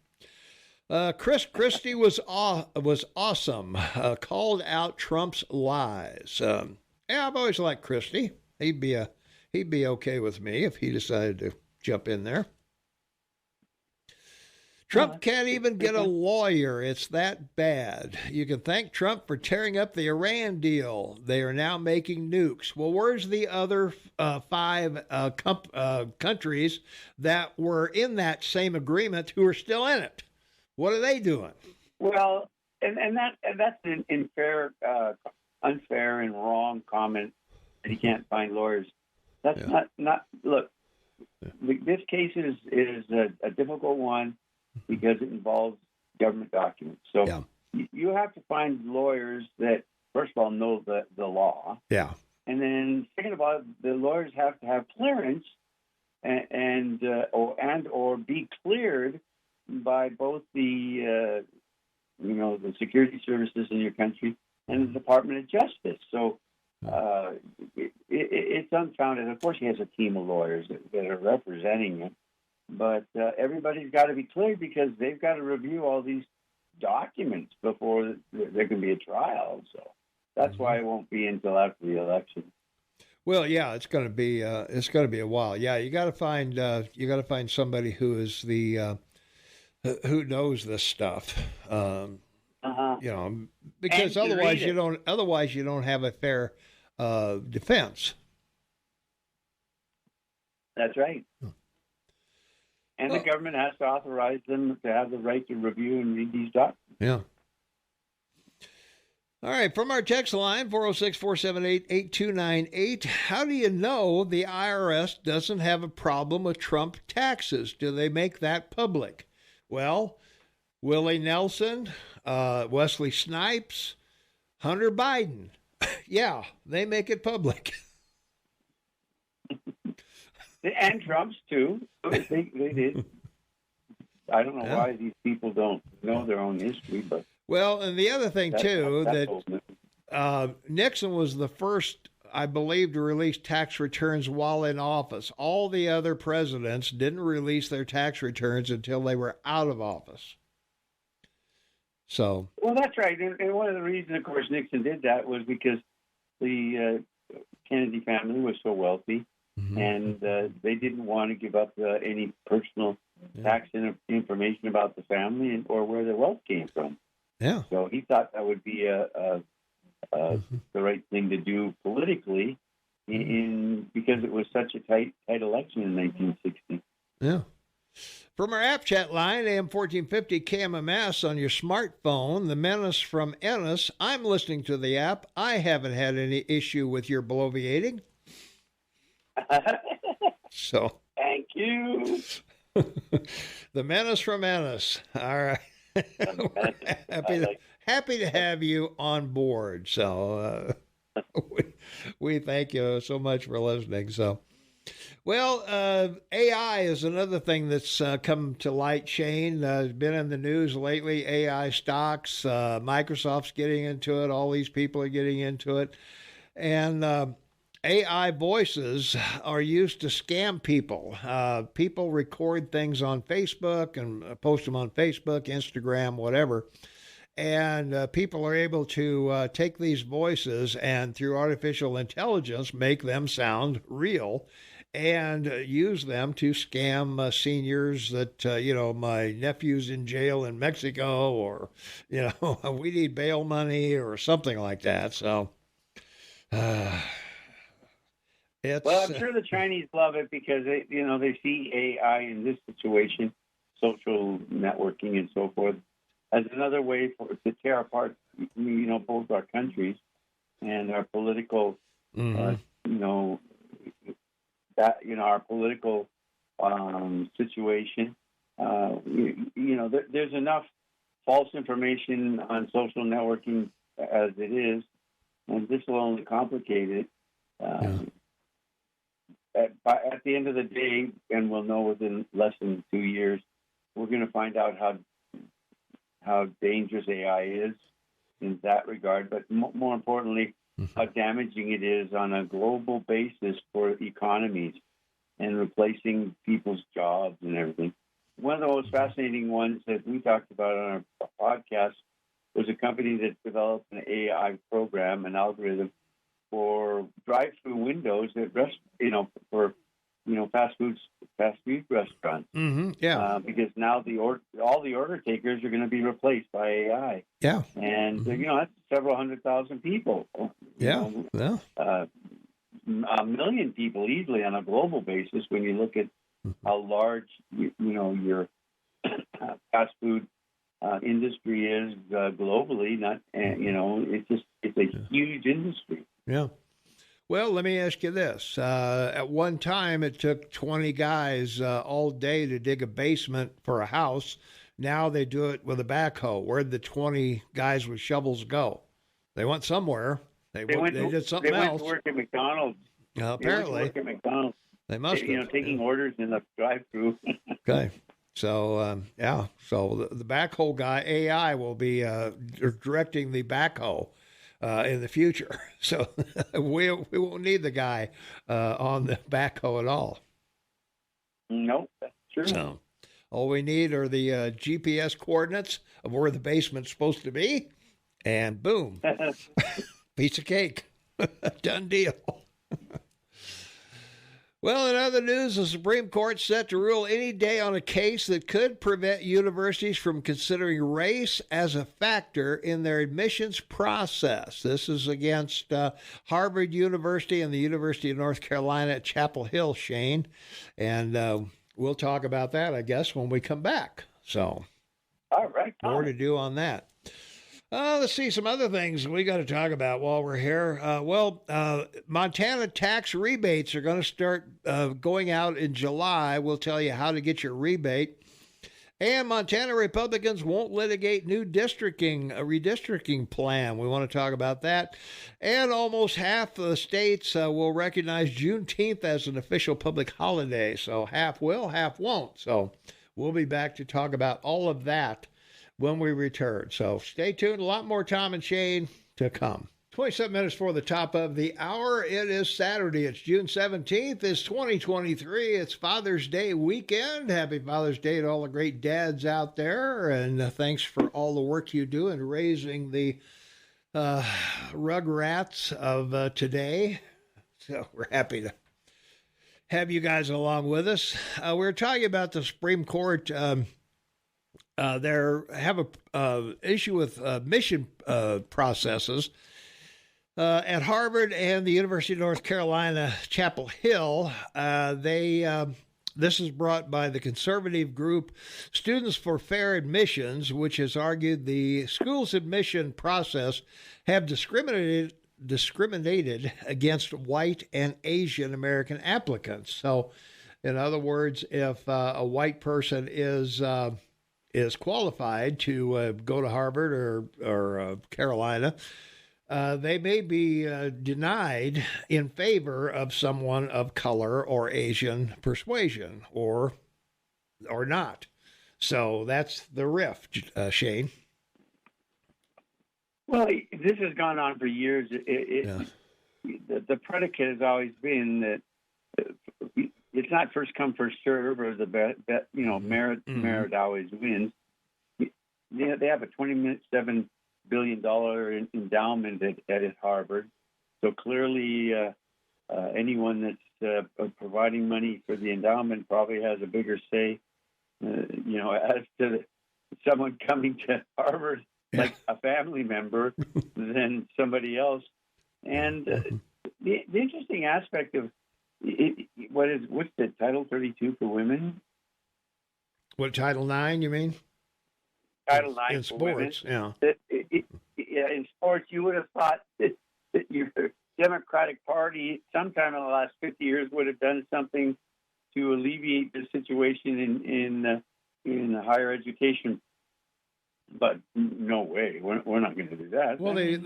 Chris Christie was awesome. Called out Trump's lies. I've always liked Christie. He'd be okay with me if he decided to jump in there. Trump can't even get a lawyer. It's that bad. You can thank Trump for tearing up the Iran deal. They are now making nukes. Well, where's the other 5 countries that were in that same agreement who are still in it? What are they doing? Well, and that's an unfair and wrong comment that he can't find lawyers. That's not. Look, this case is a difficult one because it involves government documents. So you have to find lawyers that, first of all, know the law. Yeah. And then, second of all, the lawyers have to have clearance or be cleared by both the security services in your country and the Department of Justice. So it's unfounded. Of course, he has a team of lawyers that are representing him, but everybody's got to be cleared because they've got to review all these documents before there can be a trial. So that's why it won't be until after the election. Well, yeah, it's going to be a while. Yeah, you got to find somebody who is the who knows this stuff. Because otherwise you don't have a fair defense. That's right. And the government has to authorize them to have the right to review and read these documents. Yeah. All right, from our text line, 406-478-8298, how do you know the IRS doesn't have a problem with Trump taxes? Do they make that public? Well, Willie Nelson, Wesley Snipes, Hunter Biden. Yeah, they make it public. And Trump's, too. They did. I don't know why these people don't know their own history, but... Well, and the other thing, too, that Nixon was the first, I believe, to release tax returns while in office. All the other presidents didn't release their tax returns until they were out of office. So... Well, that's right. And one of the reasons, of course, Nixon did that was because the Kennedy family was so wealthy, and they didn't want to give up any personal tax information about the family or where their wealth came from. Yeah. So he thought that would be the right thing to do politically, because it was such a tight election in 1960. Yeah. From our app chat line, AM 1450 KMMS on your smartphone, the menace from Ennis. I'm listening to the app. I haven't had any issue with your bloviating. So. Thank you. The menace from Ennis. All right. Happy to have you on board. So we thank you so much for listening. So, well, AI is another thing that's come to light, Shane. It's been in the news lately. AI stocks, Microsoft's getting into it. All these people are getting into it. And AI voices are used to scam people. People record things on Facebook and post them on Facebook, Instagram, whatever. And people are able to take these voices and through artificial intelligence make them sound real and use them to scam seniors that, my nephew's in jail in Mexico, or, we need bail money or something like that. So, well, I'm sure the Chinese love it because they see AI in this situation, social networking and so forth, as another way to tear apart, both our countries and our political, our political situation. There's enough false information on social networking as it is, and this will only complicate it. At the end of the day, and we'll know within less than 2 years, we're going to find out how dangerous AI is in that regard, but more importantly, how damaging it is on a global basis for economies and replacing people's jobs and everything. One of the most fascinating ones that we talked about on our podcast was a company that developed an AI program, an algorithm for drive-through windows at fast food restaurants. Mm-hmm. Yeah. Because now all the order takers are going to be replaced by AI. Yeah. And that's several 100,000 people. Yeah. A million people easily on a global basis when you look at how large your fast food industry is globally. It's a huge industry. Yeah. Well, let me ask you this. At one time, it took 20 guys all day to dig a basement for a house. Now they do it with a backhoe. Where'd the 20 guys with shovels go? They went somewhere. They did something else. They went to work at McDonald's. Apparently. They must have. taking orders in the drive-through. Okay. So, So the backhoe guy, AI, will be directing the backhoe in the future. So we won't need the guy on the backhoe at all. Nope, that's true. So all we need are the GPS coordinates of where the basement's supposed to be, and boom, piece of cake. Done deal. Well, in other news, the Supreme Court set to rule any day on a case that could prevent universities from considering race as a factor in their admissions process. This is against Harvard University and the University of North Carolina at Chapel Hill, Shane. And we'll talk about that, I guess, when we come back. So, all right, more to do on that. Let's see some other things we got to talk about while we're here. Montana tax rebates are going to start going out in July. We'll tell you how to get your rebate. And Montana Republicans won't litigate new redistricting plan. We want to talk about that. And almost half of the states will recognize Juneteenth as an official public holiday. So half will, half won't. So we'll be back to talk about all of that when we return. So stay tuned. A lot more Tom and Shane to come. 27 minutes for the top of the hour. It is Saturday. It's June 17th. It's 2023. It's Father's Day weekend. Happy Father's Day to all the great dads out there. And thanks for all the work you do in raising the rugrats of today. So we're happy to have you guys along with us. We're talking about the Supreme Court. They have a issue with admission processes at Harvard and the University of North Carolina, Chapel Hill. They This is brought by the conservative group Students for Fair Admissions, which has argued the school's admission process have discriminated against white and Asian American applicants. So, in other words, if a white person is qualified to go to Harvard or Carolina, they may be denied in favor of someone of color or Asian persuasion, or not. So that's the rift, Shane. Well, this has gone on for years. The predicate has always been that it's not first come, first serve, or merit always wins. They have a $27 billion endowment at Harvard, so clearly anyone that's providing money for the endowment probably has a bigger say, as to someone coming to Harvard like a family member than somebody else. And the interesting aspect of what's the Title 32 for women? What, Title 9, you mean? Title 9 in for sports, women. Yeah. In sports, you would have thought that your Democratic Party, sometime in the last 50 years, would have done something to alleviate the situation in higher education. But no way, we're not going to do that. Well, they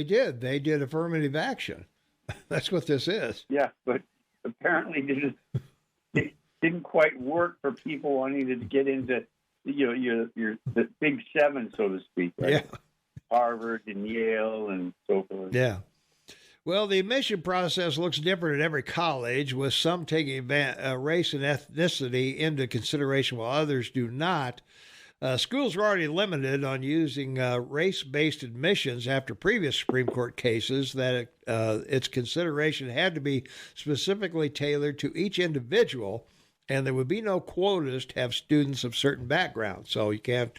did. They did affirmative action. That's what this is. Yeah, but apparently didn't quite work for people wanting to get into your the big seven, so to speak. Right? Yeah, Harvard and Yale and so forth. Yeah. Well, the admission process looks different at every college, with some taking race and ethnicity into consideration while others do not. Schools are already limited on using race-based admissions after previous Supreme Court cases that its consideration had to be specifically tailored to each individual, and there would be no quotas to have students of certain backgrounds. So you can't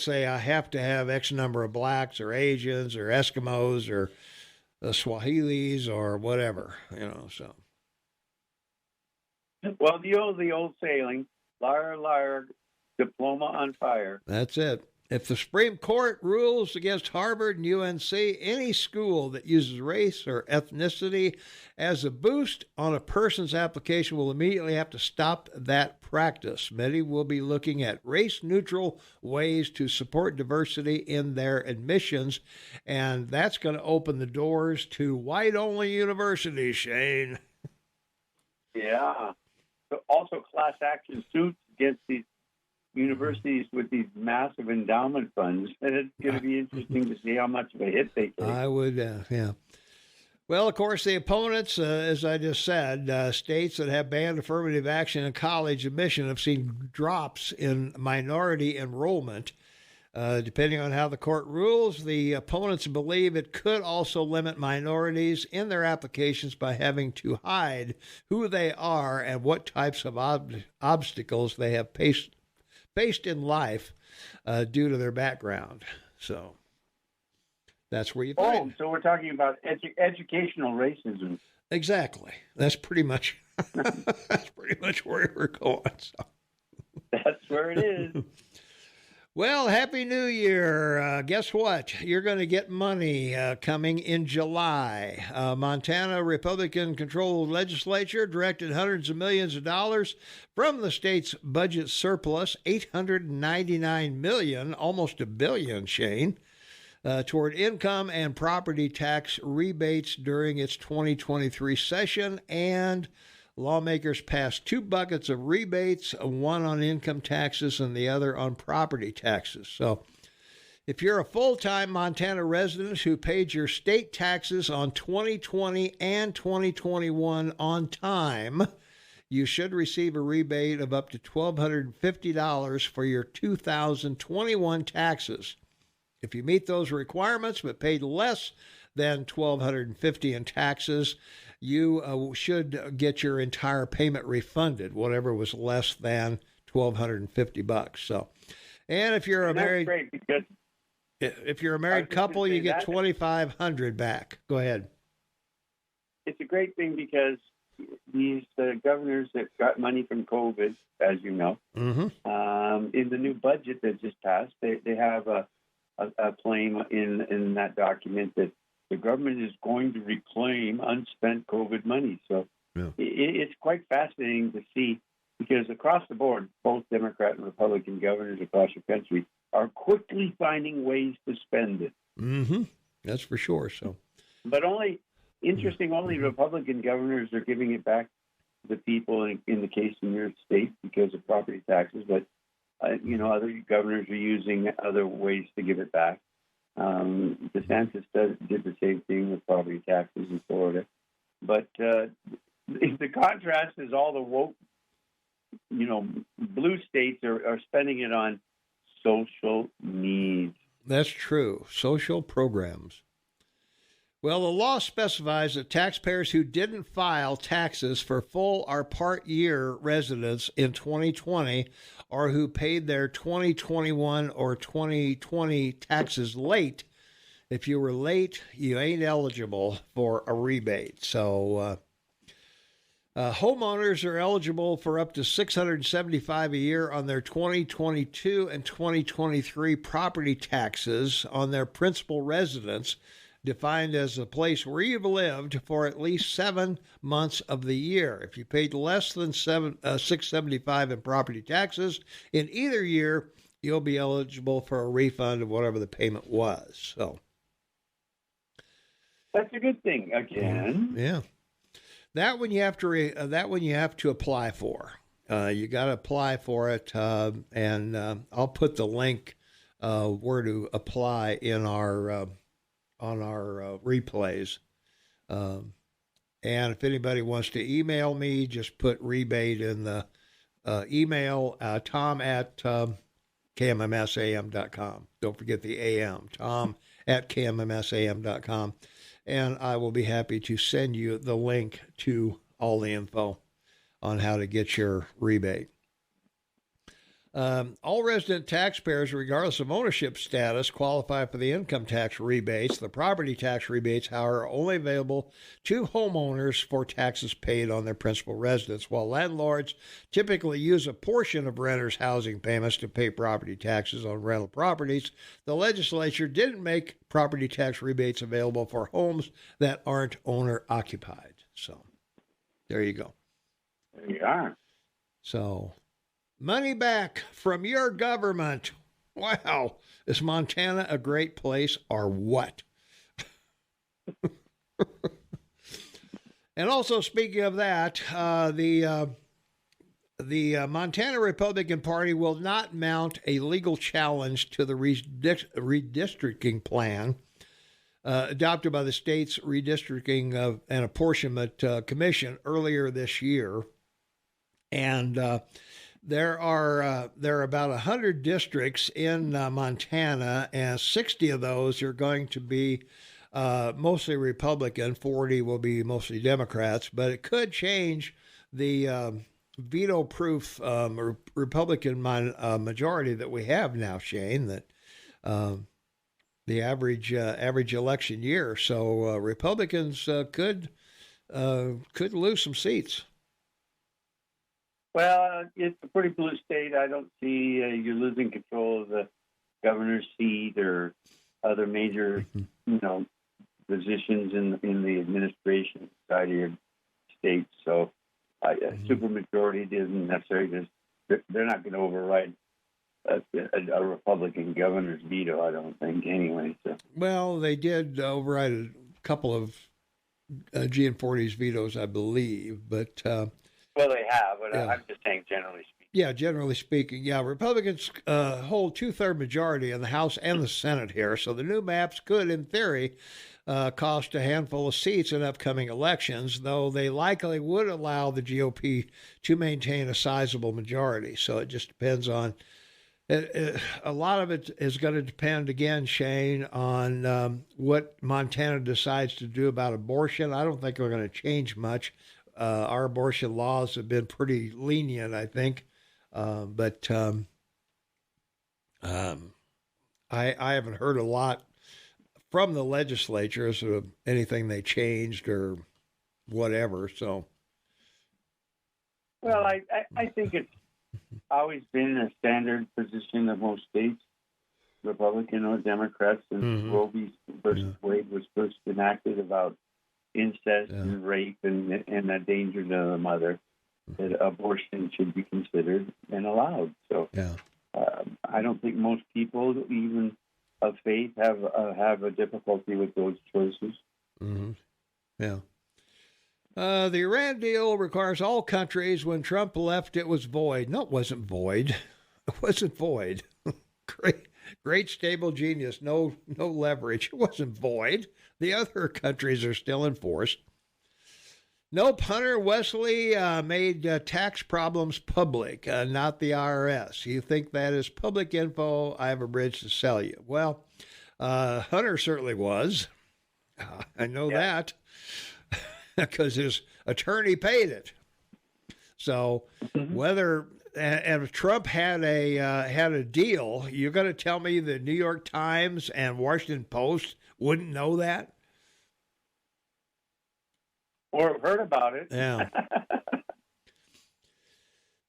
say I have to have X number of blacks or Asians or Eskimos or Swahilis or whatever, So. Well, the old saying, liar, liar, diploma on fire. That's it. If the Supreme Court rules against Harvard and UNC, any school that uses race or ethnicity as a boost on a person's application will immediately have to stop that practice. Many will be looking at race-neutral ways to support diversity in their admissions, and that's going to open the doors to white-only universities, Shane. Yeah. But also class action suits against these universities with these massive endowment funds. And it's going to be interesting to see how much of a hit they take. I would, yeah. Well, of course, the opponents, as I just said, states that have banned affirmative action in college admission have seen drops in minority enrollment. Depending on how the court rules, the opponents believe it could also limit minorities in their applications by having to hide who they are and what types of obstacles they have faced in life due to their background. So that's where you find it. So we're talking about educational racism. Exactly. That's pretty much where we're going. So. That's where it is. Well, Happy New Year. Guess what? You're going to get money coming in July. Montana Republican-controlled legislature directed hundreds of millions of dollars from the state's budget surplus, $899 million, almost $1 billion, Shane, toward income and property tax rebates during its 2023 session, and lawmakers passed 2 buckets of rebates, one on income taxes and the other on property taxes. So if you're a full-time Montana resident who paid your state taxes on 2020 and 2021 on time, you should receive a rebate of up to $1,250 for your 2021 taxes. If you meet those requirements but paid less than $1,250 in taxes, you should get your entire payment refunded, whatever was less than $1,250. So, and if you're a married, if you're a married couple, you get $2,500 back. Go ahead. It's a great thing because these governors that got money from COVID, as you know, in the new budget that just passed, they have a claim in that document that the government is going to reclaim unspent COVID money. So it's quite fascinating to see, because across the board, both Democrat and Republican governors across the country are quickly finding ways to spend it. That's for sure. So, but only Republican governors are giving it back to the people. In the case in your state, because of property taxes, but other governors are using other ways to give it back. DeSantis did the same thing with property taxes in Florida. But the contrast is all the woke, blue states are spending it on social needs. That's true. Social programs. Well, the law specifies that taxpayers who didn't file taxes for full or part year residents in 2020, or who paid their 2021 or 2020 taxes late, if you were late, you ain't eligible for a rebate. So homeowners are eligible for up to $675 a year on their 2022 and 2023 property taxes on their principal residence, defined as a place where you've lived for at least 7 months of the year. If you paid less than $675 in property taxes in either year, you'll be eligible for a refund of whatever the payment was. So that's a good thing. Again, yeah. That one you have to apply for. You got to apply for it, and I'll put the link where to apply in our on our replays. And if anybody wants to email me, just put rebate in the email, Tom at KMMSAM.com. Don't forget the AM, Tom at KMMSAM.com. And I will be happy to send you the link to all the info on how to get your rebate. All resident taxpayers, regardless of ownership status, qualify for the income tax rebates. The property tax rebates, however, are only available to homeowners for taxes paid on their principal residence, while landlords typically use a portion of renters' housing payments to pay property taxes on rental properties. The legislature didn't make property tax rebates available for homes that aren't owner-occupied. So there you go. There you are. So money back from your government. Wow. Is Montana a great place or what? And also, speaking of that, the Montana Republican Party will not mount a legal challenge to the redistricting plan adopted by the state's Redistricting and Apportionment Commission earlier this year. And there are about 100 districts in Montana, and 60 of those are going to be mostly Republican. 40 will be mostly Democrats, but it could change the veto-proof Republican majority that we have now, Shane. That the average election year, so Republicans could lose some seats. Well, it's a pretty blue state. I don't see you losing control of the governor's seat or other major, positions in the administration side of your state. So, a supermajority doesn't necessarily they're not going to override a Republican governor's veto. I don't think, anyway. So, well, they did override a couple of Gianforte's vetoes, I believe, but. Well, they have, but yeah. I'm just saying generally speaking. Yeah, generally speaking. Yeah, Republicans hold 2/3 majority in the House and the Senate here, so the new maps could, in theory, cost a handful of seats in upcoming elections, though they likely would allow the GOP to maintain a sizable majority. So it just depends on a lot of it is going to depend, again, Shane, on what Montana decides to do about abortion. I don't think we're going to change much. Our abortion laws have been pretty lenient, I think, but I haven't heard a lot from the legislature as to anything they changed or whatever. So Well, I think it's always been a standard position of most states, Republican or Democrats, since Roe v. versus Wade was first enacted about incest and rape and the danger to the mother, that abortion should be considered and allowed. So I don't think most people, even of faith, have a difficulty with those choices. Yeah. The Iran deal requires all countries. When Trump left, it was void. No, it wasn't void. It wasn't void. Great stable genius. No leverage. It wasn't void. The other countries are still in force. Nope, Hunter Wesley made tax problems public, not the IRS. You think that is public info? I have a bridge to sell you. Well, Hunter certainly was. I know that because his attorney paid it. So whether and if Trump had a deal, you're going to tell me the New York Times and Washington Post wouldn't know that? Or have heard about it. Yeah.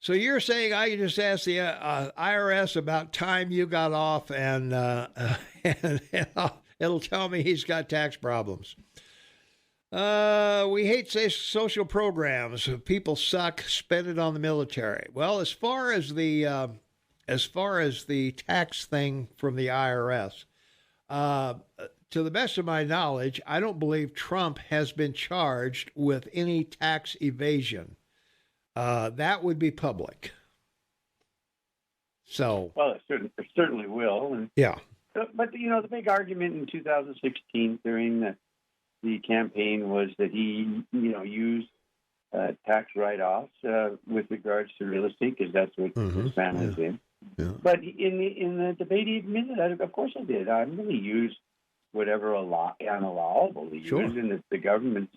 So you're saying I can just ask the IRS about time you got off, and it'll tell me he's got tax problems. We hate social programs. People suck. Spend it on the military. Well, as far as the tax thing from the IRS, to the best of my knowledge, I don't believe Trump has been charged with any tax evasion. That would be public. So, well, it certainly will. And, yeah. But the big argument in 2016 during the campaign was that he, used tax write-offs with regards to real estate, because that's what his family's in. Yeah. But in the debate, he admitted that, of course I did. I'm going to use whatever I'm allowable to use, and that the government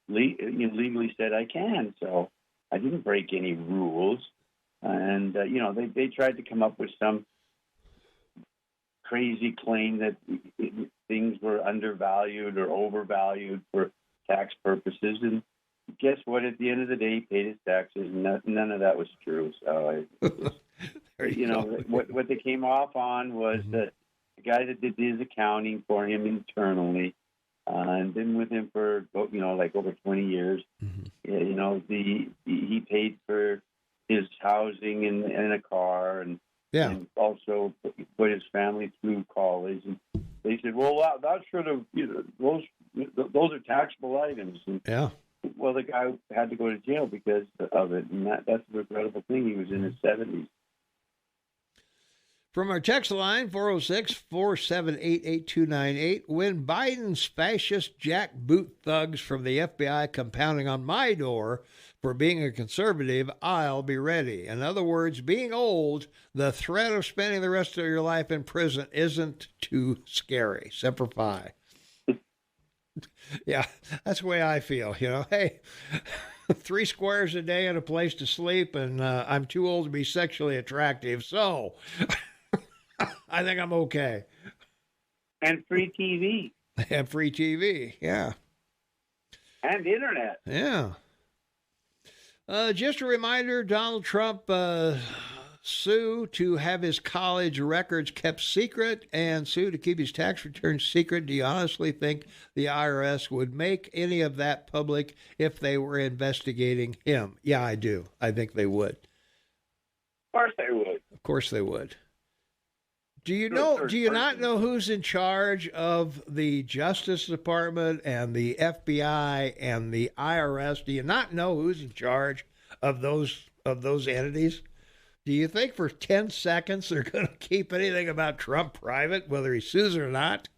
legally said I can. So I didn't break any rules. And, they tried to come up with some crazy claim that things were undervalued or overvalued for tax purposes. And guess what? At the end of the day, he paid his taxes, and none of that was true. So, what they came off on was that the guy that did his accounting for him internally, and been with him for, over 20 years, he paid for his housing and a car, and also put his family through college. And they said, well, that should have, those are taxable items. And, well, the guy had to go to jail because of it, and that's a regrettable thing. He was in his 70s. From our text line, 406-478-8298, when Biden's fascist jackboot thugs from the FBI come pounding on my door for being a conservative, I'll be ready. In other words, being old, the threat of spending the rest of your life in prison isn't too scary. Semper Fi. Yeah, that's the way I feel. Hey, 3 squares a day and a place to sleep, and I'm too old to be sexually attractive, so I think I'm okay. And free TV. And free TV, yeah. And internet. Yeah. Just a reminder, Donald Trump sued to have his college records kept secret and sued to keep his tax returns secret. Do you honestly think the IRS would make any of that public if they were investigating him? Yeah, I do. I think they would. Of course they would. Of course they would. Do you not know who's in charge of the Justice Department and the FBI and the IRS? Do you not know who's in charge of those entities? Do you think for 10 seconds they're going to keep anything about Trump private, whether he sues or not?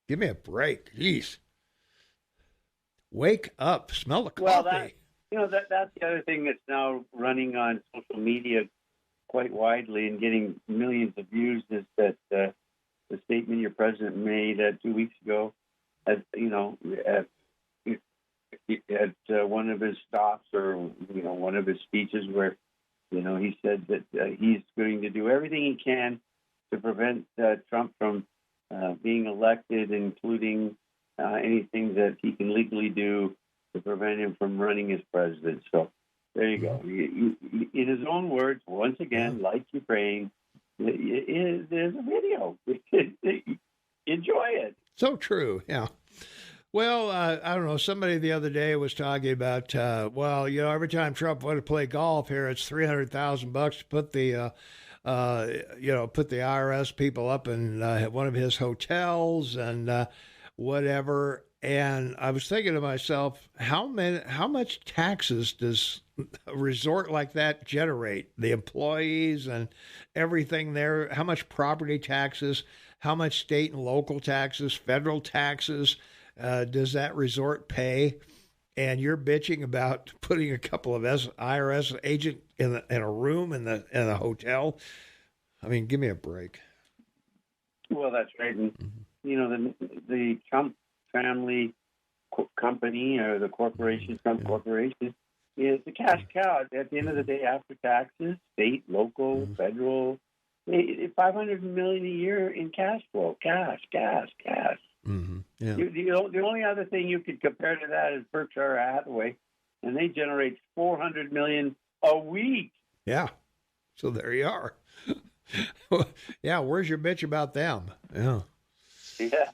Give me a break. Jeez. Wake up. Smell the coffee. Well, that's the other thing that's now running on social media quite widely and getting millions of views is that the statement your president made 2 weeks ago, at one of his stops or one of his speeches, where he said that he's going to do everything he can to prevent Trump from being elected, including anything that he can legally do to prevent him from running as president. So There you go. In his own words, once again, like Ukraine, there's a video. Enjoy it. So true. Yeah. Well, I don't know. Somebody the other day was talking about, every time Trump went to play golf here, it's $300,000 to put the, put the IRS people up in one of his hotels and whatever. And I was thinking to myself, how much taxes does a resort like that generate? The employees and everything there. How much property taxes? How much state and local taxes? Federal taxes? Does that resort pay? And you're bitching about putting a couple of IRS agent in a room in a hotel. I mean, give me a break. Well, that's right. And, the Trump family company or the corporation, Trump Corporation, is the cash cow. At the end of the day, after taxes, state, local, federal, $500 million a year in cash flow. Cash. Mm-hmm. Yeah. The only other thing you could compare to that is Berkshire Hathaway, and they generate $400 million a week. Yeah. So there you are. Yeah. Where's your bitch about them? Yeah. Yeah.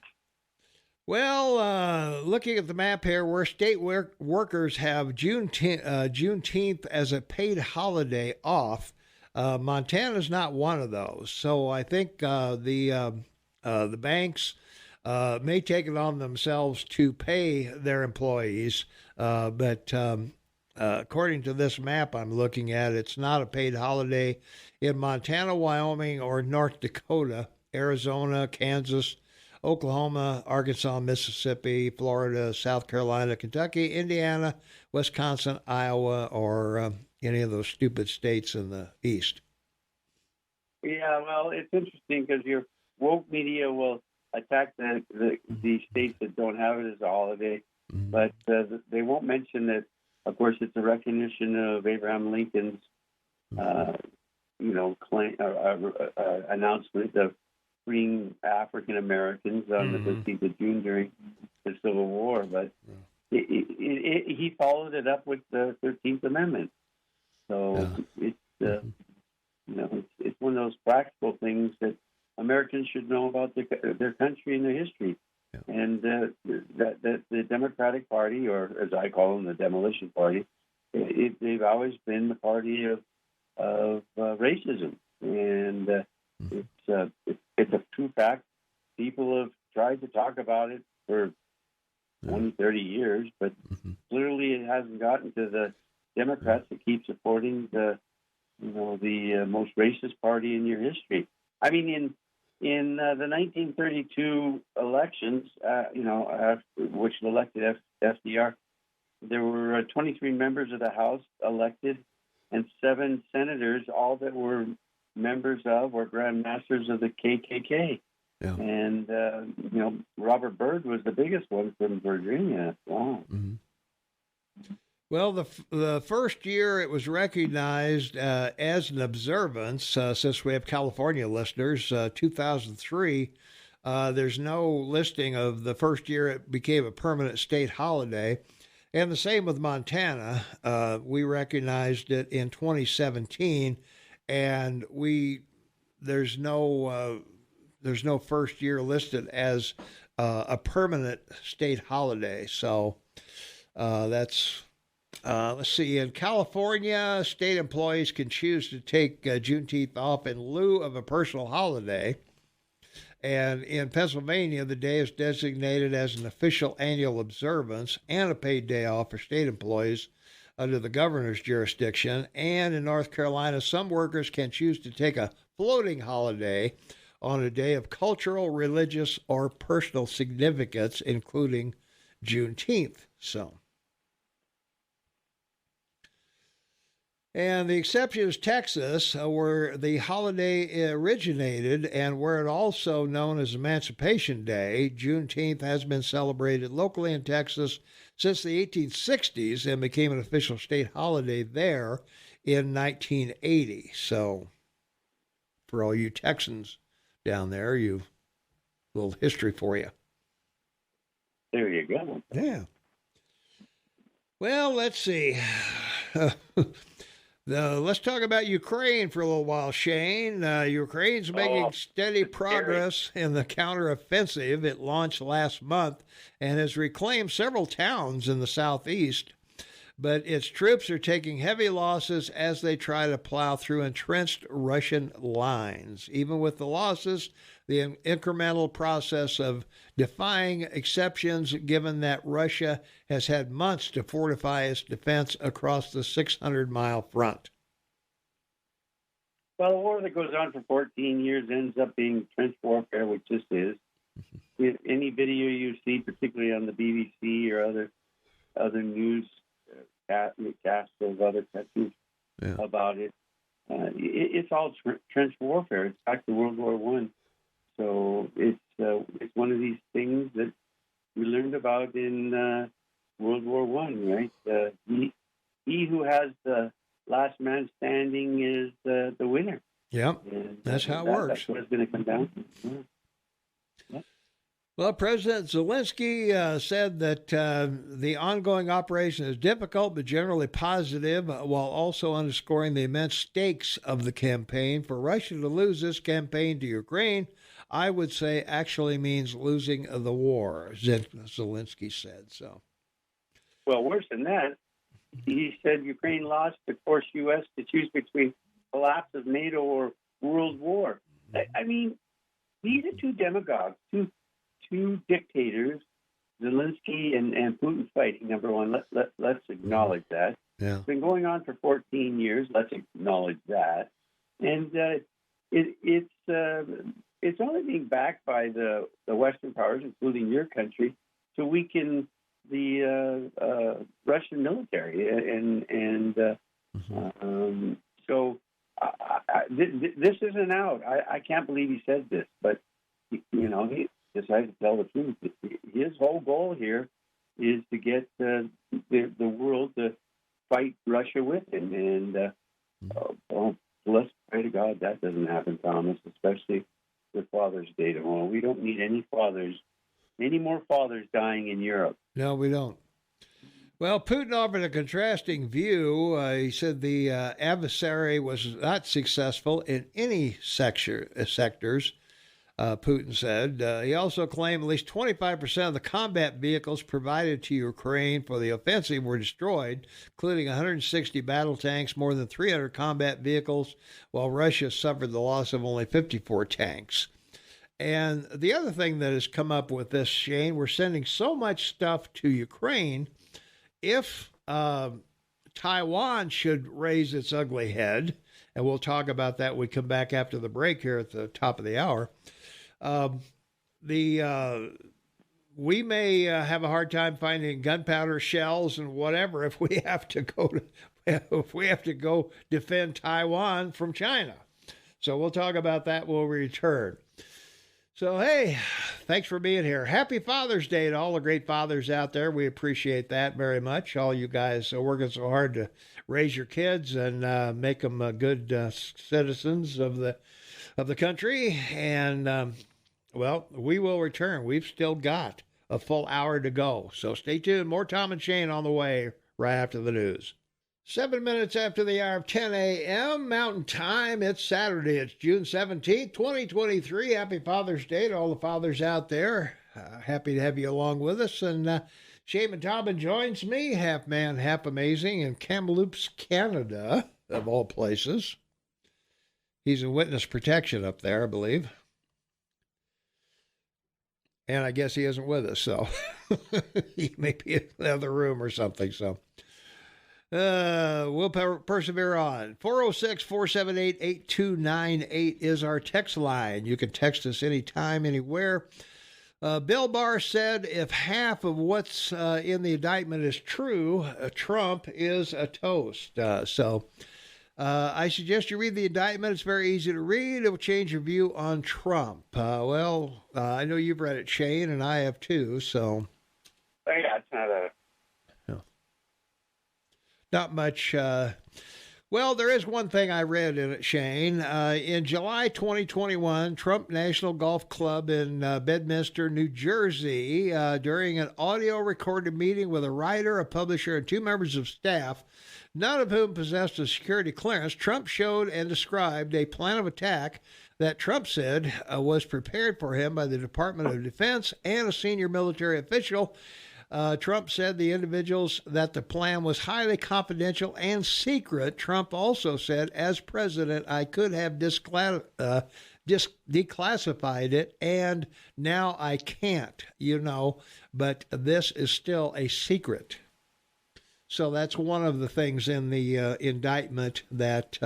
Well, looking at the map here, where state workers have Juneteenth as a paid holiday off, Montana's not one of those. So I think the banks may take it on themselves to pay their employees, but according to this map I'm looking at, it's not a paid holiday in Montana, Wyoming, or North Dakota, Arizona, Kansas, Oklahoma, Arkansas, Mississippi, Florida, South Carolina, Kentucky, Indiana, Wisconsin, Iowa, or any of those stupid states in the East. Yeah, well, it's interesting because your woke media will attack the states that don't have it as a holiday, but they won't mention that, of course, it's a recognition of Abraham Lincoln's, announcement of freeing African Americans on the 15th of June during the Civil War. But he followed it up with the 13th Amendment. So it's one of those practical things that Americans should know about their country and their history. Yeah. And that the Democratic Party, or as I call them, the Demolition Party, they've always been the party of racism. And it's a true fact. People have tried to talk about it for 20, 30 years, but clearly it hasn't gotten to the Democrats that keep supporting the most racist party in your history. I mean, in the 1932 elections, which elected FDR, there were 23 members of the House elected and 7 senators, all that were members of or Grand Masters of the KKK. Yeah. And, Robert Byrd was the biggest one from Virginia. Wow. Mm-hmm. Well, the first year it was recognized as an observance, since we have California listeners, 2003, there's no listing of the first year it became a permanent state holiday. And the same with Montana. We recognized it in 2017, and there's no first year listed as a permanent state holiday. So that's... let's see. In California, state employees can choose to take Juneteenth off in lieu of a personal holiday. And in Pennsylvania, the day is designated as an official annual observance and a paid day off for state employees under the governor's jurisdiction. And in North Carolina, some workers can choose to take a floating holiday on a day of cultural, religious, or personal significance, including Juneteenth. So... And the exception is Texas, where the holiday originated and where it also known as Emancipation Day. Juneteenth has been celebrated locally in Texas since the 1860s and became an official state holiday there in 1980. So for all you Texans down there, a little history for you. There you go. Yeah. Well, let's see. Let's talk about Ukraine for a little while, Shane. Ukraine's making steady progress in the counteroffensive it launched last month and has reclaimed several towns in the southeast. But its troops are taking heavy losses as they try to plow through entrenched Russian lines. Even with the losses, the incremental process of defying exceptions, given that Russia has had months to fortify its defense across the 600-mile front. Well, a war that goes on for 14 years ends up being trench warfare, which this is. Any video you see, particularly on the BBC or other news casts of other countries about it, it's all trench warfare. It's back to World War One. So it's one of these things that we learned about in World War One, right? He who has the last man standing is the winner. Yeah, that's how it works. That's what it's going to come down to. Yeah. Well, President Zelensky said that the ongoing operation is difficult but generally positive, while also underscoring the immense stakes of the campaign. For Russia to lose this campaign to Ukraine, I would say actually means losing the war, Zelensky said. So, well, worse than that, he said Ukraine lost to force U.S. to choose between collapse of NATO or world war. I mean, these are two demagogues, two dictators, Zelensky and Putin fighting. Number one, let's acknowledge that. Yeah. It's been going on for 14 years. Let's acknowledge that. And it's only being backed by the Western powers, including your country, to weaken the Russian military. So this isn't out. I can't believe he said this, but he decided to tell the truth. His whole goal here is to get the world to fight Russia with him. And let's pray to God that doesn't happen, Thomas, especially with Father's Day tomorrow. We don't need any more fathers dying in Europe. No, we don't. Well, Putin offered a contrasting view. He said the adversary was not successful in any sectors, Putin said. He also claimed at least 25% of the combat vehicles provided to Ukraine for the offensive were destroyed, including 160 battle tanks, more than 300 combat vehicles, while Russia suffered the loss of only 54 tanks. And the other thing that has come up with this, Shane, we're sending so much stuff to Ukraine. If Taiwan should raise its ugly head, and we'll talk about that when we come back after the break here at the top of the hour, we may have a hard time finding gunpowder shells and whatever if we have to go defend Taiwan from China. So we'll talk about that when we return. So, hey, thanks for being here. Happy Father's Day to all the great fathers out there. We appreciate that very much. All you guys working so hard to raise your kids and make them good citizens of the country. And, well, we will return. We've still got a full hour to go. So stay tuned. More Tom and Shane on the way right after the news. 7 minutes after the hour of 10 a.m. Mountain Time. It's Saturday. It's June 17th, 2023. Happy Father's Day to all the fathers out there. Happy to have you along with us. And Shane Tobin joins me, half man, half amazing, in Kamloops, Canada, of all places. He's in witness protection up there, I believe. And I guess he isn't with us, so he may be in the other room or something, so... we'll persevere on. 406-478-8298 is our text line. You can text us anytime, anywhere. Bill Barr said if half of what's in the indictment is true, Trump is a toast. So I suggest you read the indictment. It's very easy to read. It will change your view on Trump. I know you've read it, Shane, and I have too. So, yeah, it's not a... Not much. Well, there is one thing I read in it, Shane. In July 2021, Trump National Golf Club in Bedminster, New Jersey, during an audio recorded meeting with a writer, a publisher, and two members of staff, none of whom possessed a security clearance, Trump showed and described a plan of attack that Trump said was prepared for him by the Department of Defense and a senior military official. Trump said that the plan was highly confidential and secret. Trump also said, as president, I could have declassified it, and now I can't, but this is still a secret. So that's one of the things in the indictment that,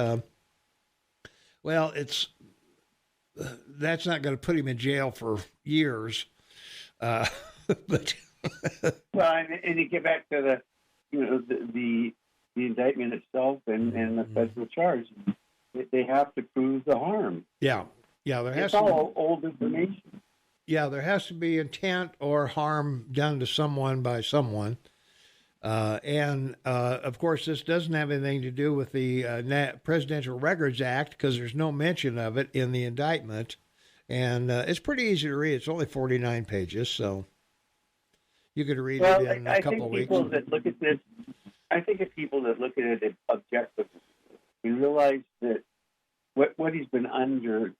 that's not going to put him in jail for years. But well, and you get back to the indictment itself and the federal charge. They have to prove the harm. Yeah, there has it's all old information. Yeah, there has to be intent or harm done to someone by someone. And of course, this doesn't have anything to do with the Presidential Records Act because there's no mention of it in the indictment. And it's pretty easy to read. It's only 49 pages, so you could read it in a couple of weeks. I think if people that look at it objectively, you realize that what he's been under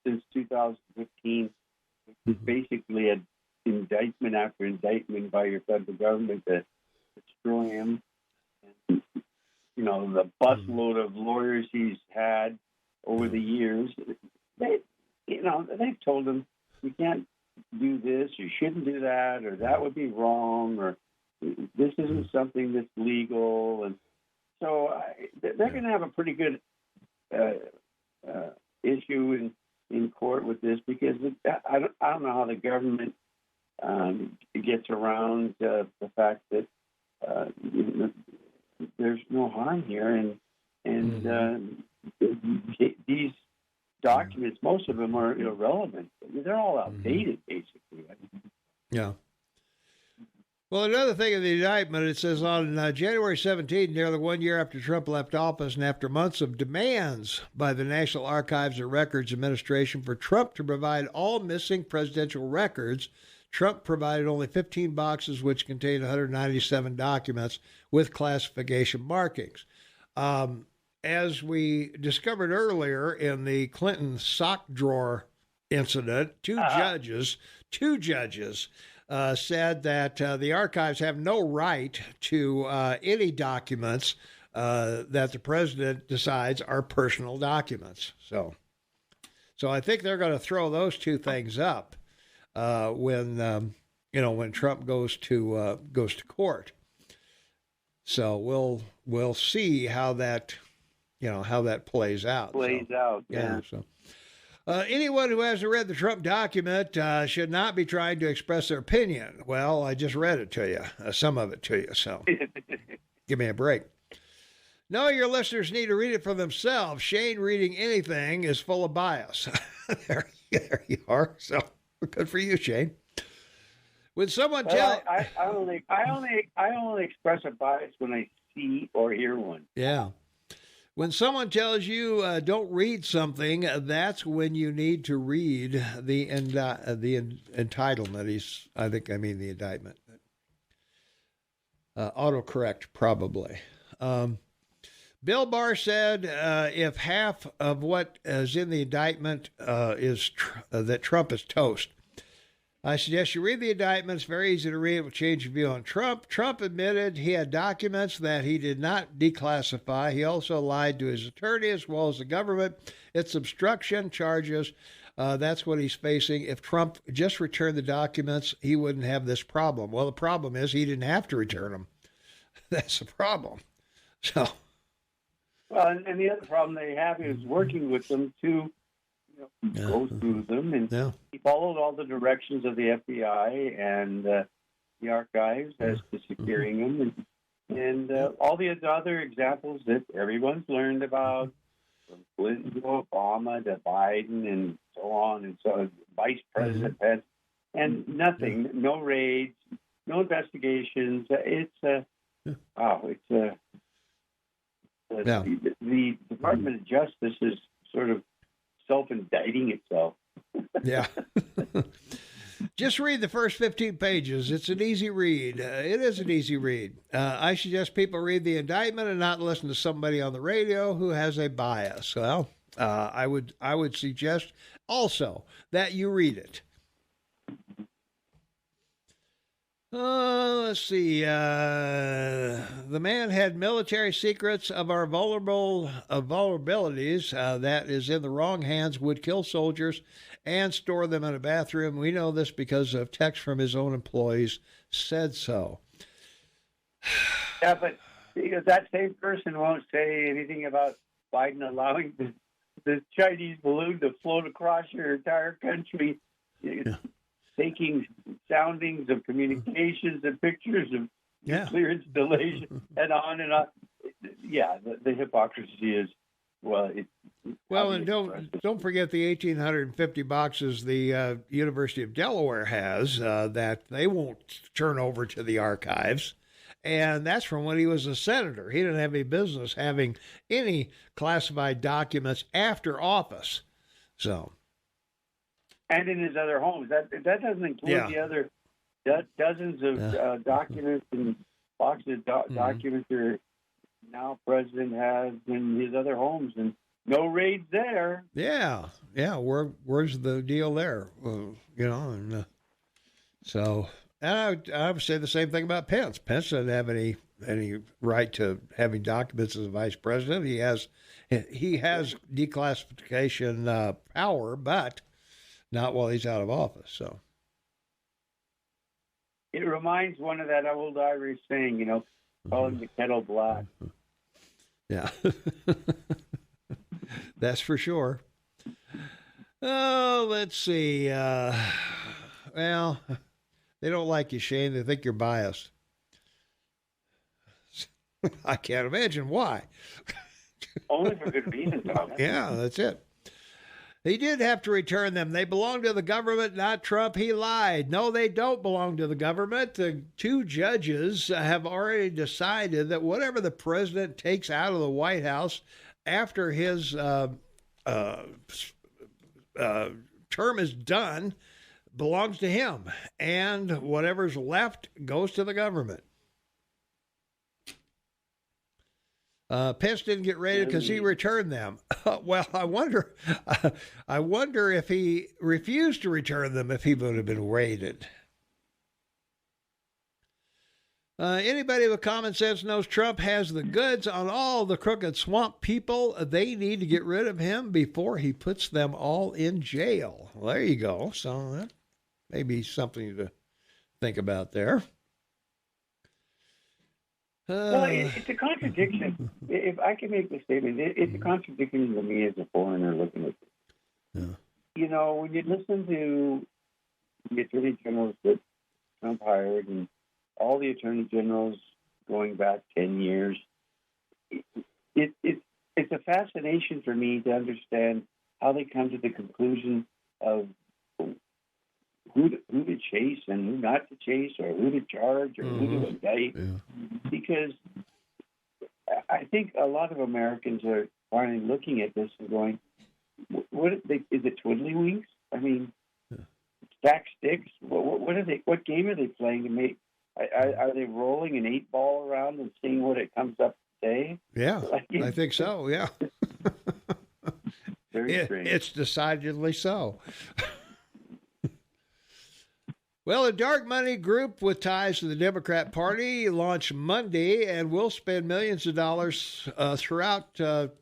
since 2015 is basically an indictment after indictment by your federal government to destroy him. And, the busload of lawyers he's had over the years, they've told him you can't do this, you shouldn't do that, or that would be wrong, or this isn't something that's legal. And so they're going to have a pretty good issue in court with this because I don't know how the government gets around the fact that there's no harm here, and these documents, most of them are irrelevant. They're all outdated, basically. Yeah. Well, another thing in the indictment, it says on January 17, nearly 1 year after Trump left office and after months of demands by the National Archives and Records Administration for Trump to provide all missing presidential records, Trump provided only 15 boxes, which contained 197 documents with classification markings. As we discovered earlier in the Clinton sock drawer incident, two judges said that the archives have no right to any documents that the president decides are personal documents. So I think they're going to throw those two things up when Trump goes to court. So we'll see how that plays out. Yeah. So. Anyone who hasn't read the Trump document should not be trying to express their opinion. Well, I just read it to you, some of it to you, so give me a break. No, your listeners need to read it for themselves. Shane reading anything is full of bias. There you are. So good for you, Shane. When someone tells, I only express a bias when I see or hear one. Yeah. When someone tells you don't read something, that's when you need to read the entitlement. The indictment. Autocorrect, probably. Bill Barr said if half of what is in the indictment is that Trump is toast. I suggest you read the indictment. It's very easy to read. It will change your view on Trump. Trump admitted he had documents that he did not declassify. He also lied to his attorney as well as the government. It's obstruction charges. That's what he's facing. If Trump just returned the documents, he wouldn't have this problem. Well, the problem is he didn't have to return them. That's the problem. So. Well, and the other problem they have is working with them to go through them, and he followed all the directions of the FBI and the archives as to securing them, and all the other examples that everyone's learned about, from Clinton to Obama to Biden and so on, and so Vice President Pence, and nothing, no raids, no investigations. The Department of Justice is sort of self-indicting itself. Yeah. Just read the first 15 pages. It's an easy read. It is an easy read. I suggest people read the indictment and not listen to somebody on the radio who has a bias. Well, I would suggest also that you read it. Let's see. The man had military secrets of our vulnerabilities that is in the wrong hands, would kill soldiers and store them in a bathroom. We know this because of text from his own employees said so. Yeah, but that same person won't say anything about Biden allowing the Chinese balloon to float across your entire country, taking soundings of communications and pictures of nuclear installation, and on and on. Yeah, the hypocrisy is, and don't forget the 1,850 boxes the University of Delaware has that they won't turn over to the archives. And that's from when he was a senator. He didn't have any business having any classified documents after office. So, and in his other homes. That doesn't include the other dozens of documents and boxes of documents that now president has in his other homes, and no raids there. Yeah. Where's the deal there? So. And I would say the same thing about Pence. Pence doesn't have any right to having documents as a vice president. He has declassification power, but not while he's out of office. So it reminds one of that old Irish saying, calling the kettle black. Yeah, that's for sure. Oh, let's see. They don't like you, Shane. They think you're biased. I can't imagine why. Only for good reason, Thomas. Yeah, that's it. He did have to return them. They belong to the government, not Trump. He lied. No, they don't belong to the government. The two judges have already decided that whatever the president takes out of the White House after his term is done belongs to him, and whatever's left goes to the government. Pence didn't get raided because he returned them. Well, I wonder if he refused to return them if he would have been raided. Anybody with common sense knows Trump has the goods on all the crooked swamp people. They need to get rid of him before he puts them all in jail. Well, there you go. So maybe something to think about there. It's a contradiction. If I can make the statement, it's a contradiction to me as a foreigner looking at this. Yeah. When you listen to the attorney generals that Trump hired and all the attorney generals going back 10 years, it's a fascination for me to understand how they come to the conclusion of who to chase and who not to chase, or who to charge, or who to indict. Yeah. Because I think a lot of Americans are finally looking at this and going, "What is it? Twiddlywinks? I mean, stack sticks? What are they? What game are they playing to make? Are they rolling an 8-ball around and seeing what it comes up to say?" Yeah, I think so. Yeah, very strange. It's decidedly so. Well, a dark money group with ties to the Democrat Party launched Monday and will spend millions of dollars throughout the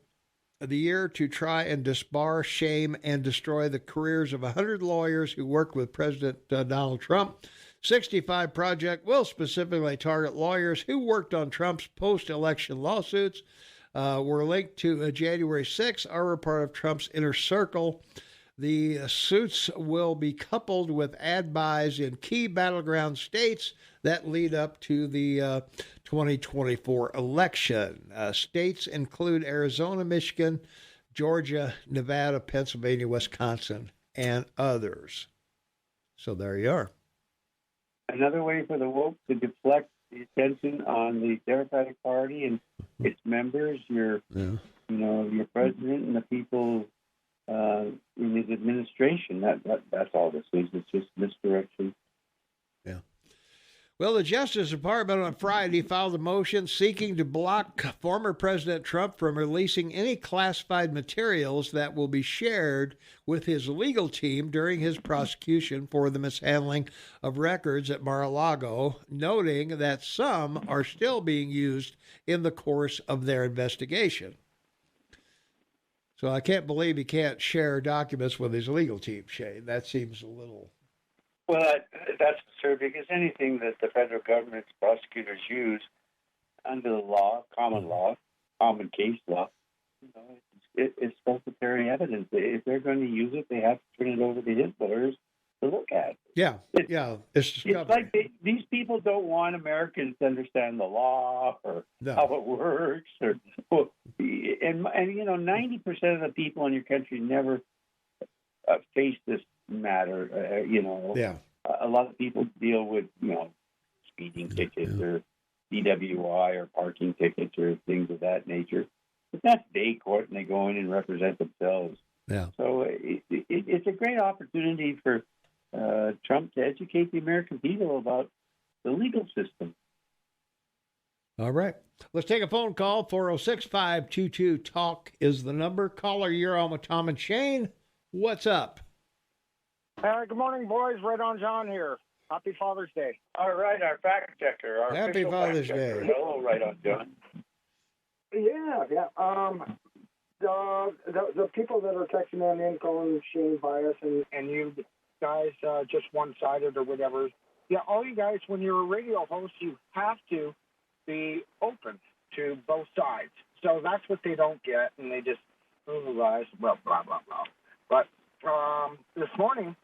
year to try and disbar, shame, and destroy the careers of 100 lawyers who worked with President Donald Trump. 65 Project will specifically target lawyers who worked on Trump's post-election lawsuits. Were linked to January 6th, are part of Trump's inner circle. The suits will be coupled with ad buys in key battleground states that lead up to the 2024 election. States include Arizona, Michigan, Georgia, Nevada, Pennsylvania, Wisconsin, and others. So there you are. Another way for the woke to deflect the attention on the Democratic Party and its members, your president and the people in his administration administration. That's all this is. It's just misdirection. Yeah. Well, the Justice Department on Friday filed a motion seeking to block former President Trump from releasing any classified materials that will be shared with his legal team during his prosecution for the mishandling of records at Mar-a-Lago, noting that some are still being used in the course of their investigation. So I can't believe he can't share documents with his legal team, Shane. That seems a little... Well, that's absurd, because anything that the federal government's prosecutors use under the law, common case law, it's statutory evidence. If they're going to use it, they have to turn it over to his lawyers to look at. It's like these people don't want Americans to understand the law or how it works, and 90% of the people in your country never face this matter. A lot of people deal with speeding tickets or DWI or parking tickets or things of that nature. But that's day court, and they go in and represent themselves. Yeah. So it's a great opportunity for Trump to educate the American people about the legal system. All right. Let's take a phone call. 406-522-TALK is the number. Caller, you're on with Tom and Shane. What's up? Good morning, boys. Right on John here. Happy Father's Day. All right, our fact checker. Happy Father's Day. Hello, right on John. Yeah. The people that are texting in calling Shane bias and you guys just one-sided or whatever. Yeah, all you guys, when you're a radio host, you have to be open to both sides. So that's what they don't get, and they just blah, blah, blah, blah. But this morning,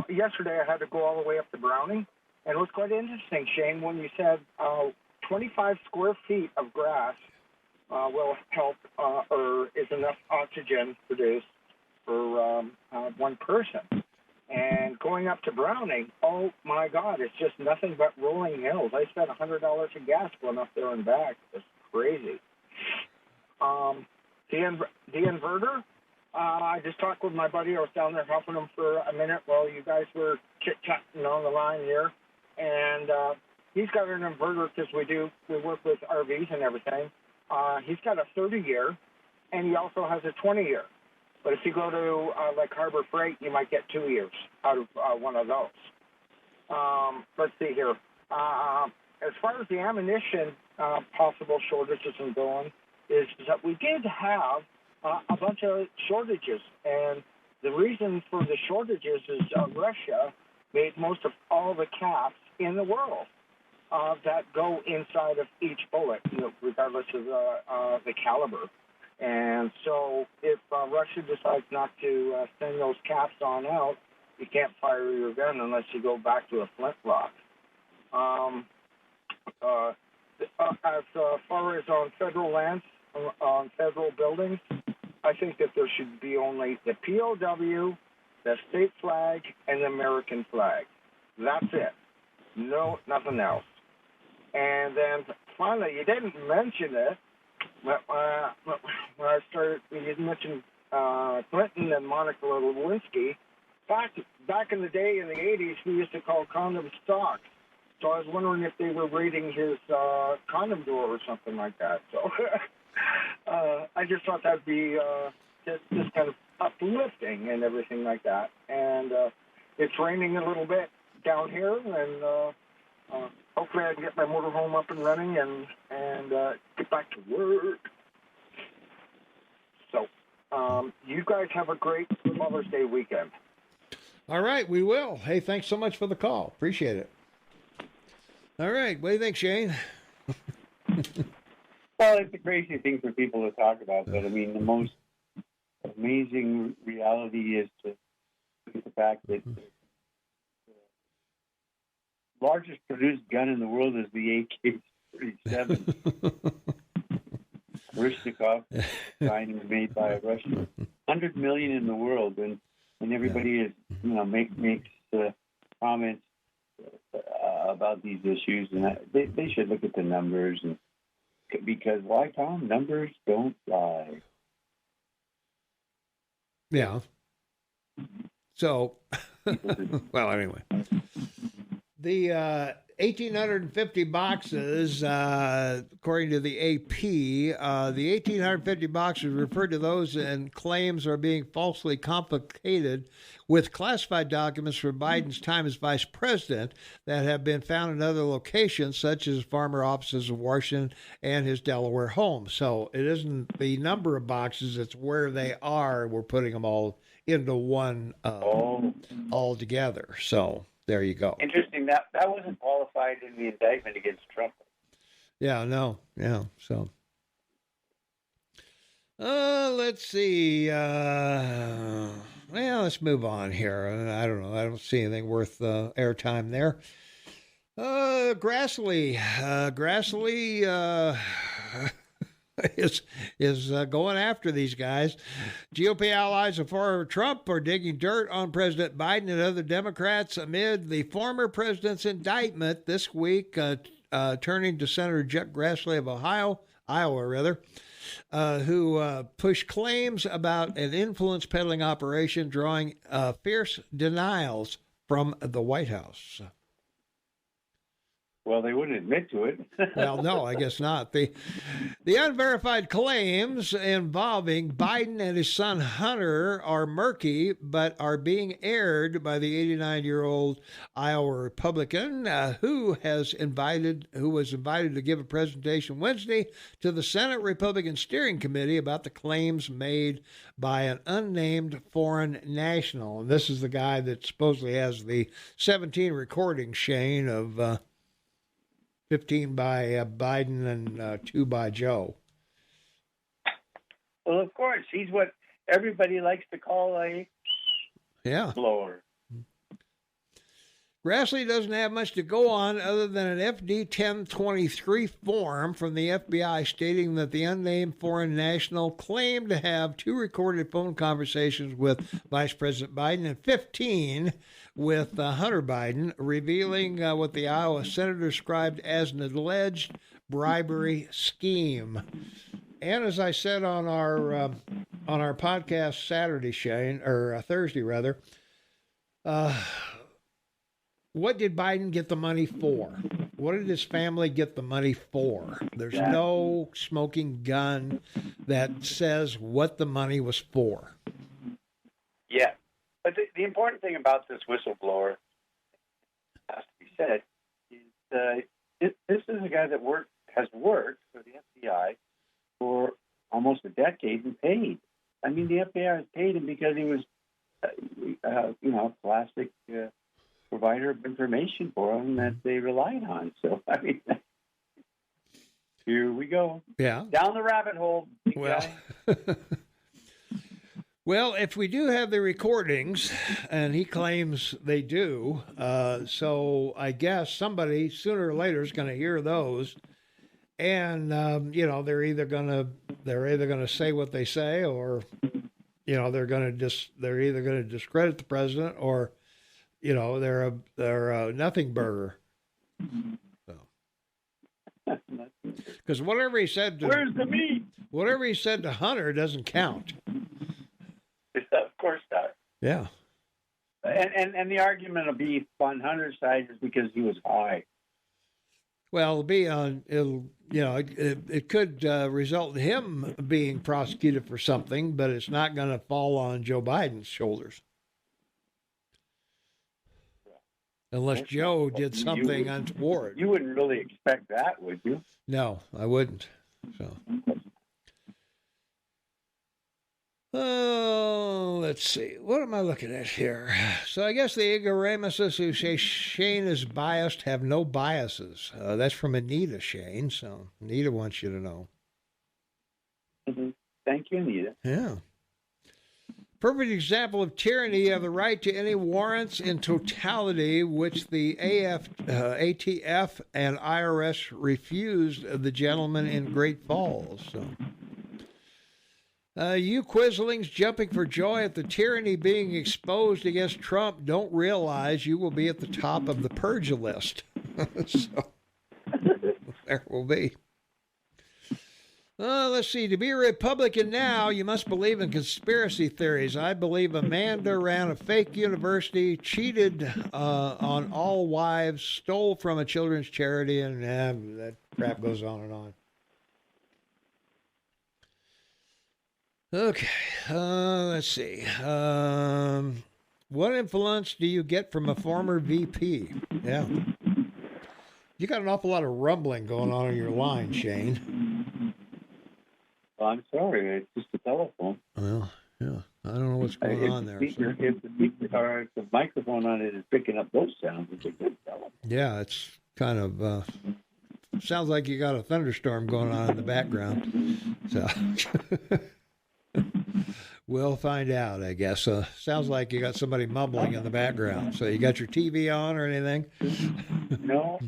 yesterday I had to go all the way up to Browning, and it was quite interesting, Shane, when you said 25 square feet of grass will help or is enough oxygen produced for one person. And going up to Browning, oh my God, it's just nothing but rolling hills. I spent $100 in gas going up there and back. It's crazy. The inverter, I just talked with my buddy. I was down there helping him for a minute while you guys were chit-chatting on the line here. And he's got an inverter because we work with RVs and everything. He's got a 30-year, and he also has a 20-year. But if you go to like Harbor Freight, you might get 2 years out of one of those. Let's see here. As far as the ammunition possible shortages and going, is that we did have a bunch of shortages. And the reason for the shortages is Russia made most of all the caps in the world that go inside of each bullet, regardless of the caliber. And so if Russia decides not to send those caps on out, you can't fire your gun unless you go back to a flintlock. As far as on federal lands, on federal buildings, I think that there should be only the POW, the state flag, and the American flag. That's it. No, nothing else. And then finally, you didn't mention it, when I started, you mentioned Clinton and Monica Lewinsky. Back in the day, in the 80s, we used to call condoms stocks. So I was wondering if they were raiding his condom door or something like that. So I just thought that'd be just kind of uplifting and everything like that. And it's raining a little bit down here, and hopefully I can get my motorhome up and running and get back to work. So you guys have a great Mother's Day weekend. All right, we will. Hey, thanks so much for the call. Appreciate it. All right, what do you think, Shane? Well, it's a crazy thing for people to talk about, but I mean, the most amazing reality is to look at the fact that the largest produced gun in the world is the AK-47. Rishnikov, design made by a Russian. 100 million in the world, and everybody is, makes comments about these issues, and they should look at the numbers, and because why, Tom? Numbers don't lie. Yeah. So, well, anyway, the 1,850 boxes, according to the AP, the 1,850 boxes refer to those and claims are being falsely complicated with classified documents from Biden's time as vice president that have been found in other locations, such as former offices of Washington and his Delaware home. So it isn't the number of boxes, it's where they are. We're putting them all into one all together. So there you go. Interesting. That wasn't qualified in the indictment against Trump. Yeah, no. Yeah, so. Let's see. Well, let's move on here. I don't know. I don't see anything worth airtime there. Grassley is going after these guys. GOP allies of former Trump are digging dirt on President Biden and other Democrats amid the former president's indictment this week, turning to Senator Chuck Grassley of Iowa, who pushed claims about an influence peddling operation, drawing fierce denials from the White House. Well, they wouldn't admit to it. Well, no, I guess not. The unverified claims involving Biden and his son Hunter are murky, but are being aired by the 89-year-old Iowa Republican who was invited to give a presentation Wednesday to the Senate Republican Steering Committee about the claims made by an unnamed foreign national. And this is the guy that supposedly has the 17 recordings, Shane, of 15 by Biden and 2 by Joe. Well, of course, he's what everybody likes to call a blower. Grassley doesn't have much to go on other than an FD 1023 form from the FBI stating that the unnamed foreign national claimed to have 2 recorded phone conversations with Vice President Biden and 15 with Hunter Biden, revealing what the Iowa senator described as an alleged bribery scheme. And as I said on our podcast Saturday, Shane, or Thursday rather, what did Biden get the money for? What did his family get the money for? There's no smoking gun that says what the money was for. Yeah. But the important thing about this whistleblower, has to be said, is this is a guy that has worked for the FBI for almost a decade and paid. I mean, the FBI has paid him because he was, a classic provider of information for them that they relied on. So, I mean, here we go. Yeah. Down the rabbit hole, big guy. Well, if we do have the recordings, and he claims they do, so I guess somebody sooner or later is going to hear those, and they're either going to say what they say, or they're either going to discredit the president, or they're a nothing burger. Because whatever he said to where's the meat? Whatever he said to Hunter doesn't count. Of course not. Yeah. And the argument will be on Hunter's side is because he was high. Well, it could result in him being prosecuted for something, but it's not going to fall on Joe Biden's shoulders. Unless Joe did something untoward. You wouldn't really expect that, would you? No, I wouldn't. So. Oh, let's see. What am I looking at here? So I guess the ignoramuses who say Shane is biased have no biases. That's from Anita, Shane. So Anita wants you to know. Mm-hmm. Thank you, Anita. Yeah. Perfect example of tyranny. You have the right to any warrants in totality, which the ATF and IRS refused the gentleman in Great Falls. So. You Quislings jumping for joy at the tyranny being exposed against Trump don't realize you will be at the top of the purge list. So there will be. Let's see. To be a Republican now, you must believe in conspiracy theories. I believe Amanda ran a fake university, cheated on all wives, stole from a children's charity, and that crap goes on and on. Okay. Let's see. What influence do you get from a former VP? Yeah. You got an awful lot of rumbling going on your line, Shane. Well, I'm sorry, it's just a telephone. Well, yeah, I don't know what's going on there. If the microphone on it is picking up those sounds, it's a good telephone. Yeah, it's kind of sounds like you got a thunderstorm going on in the background. So we'll find out, I guess. Sounds like you got somebody mumbling in the background. So you got your TV on or anything? No.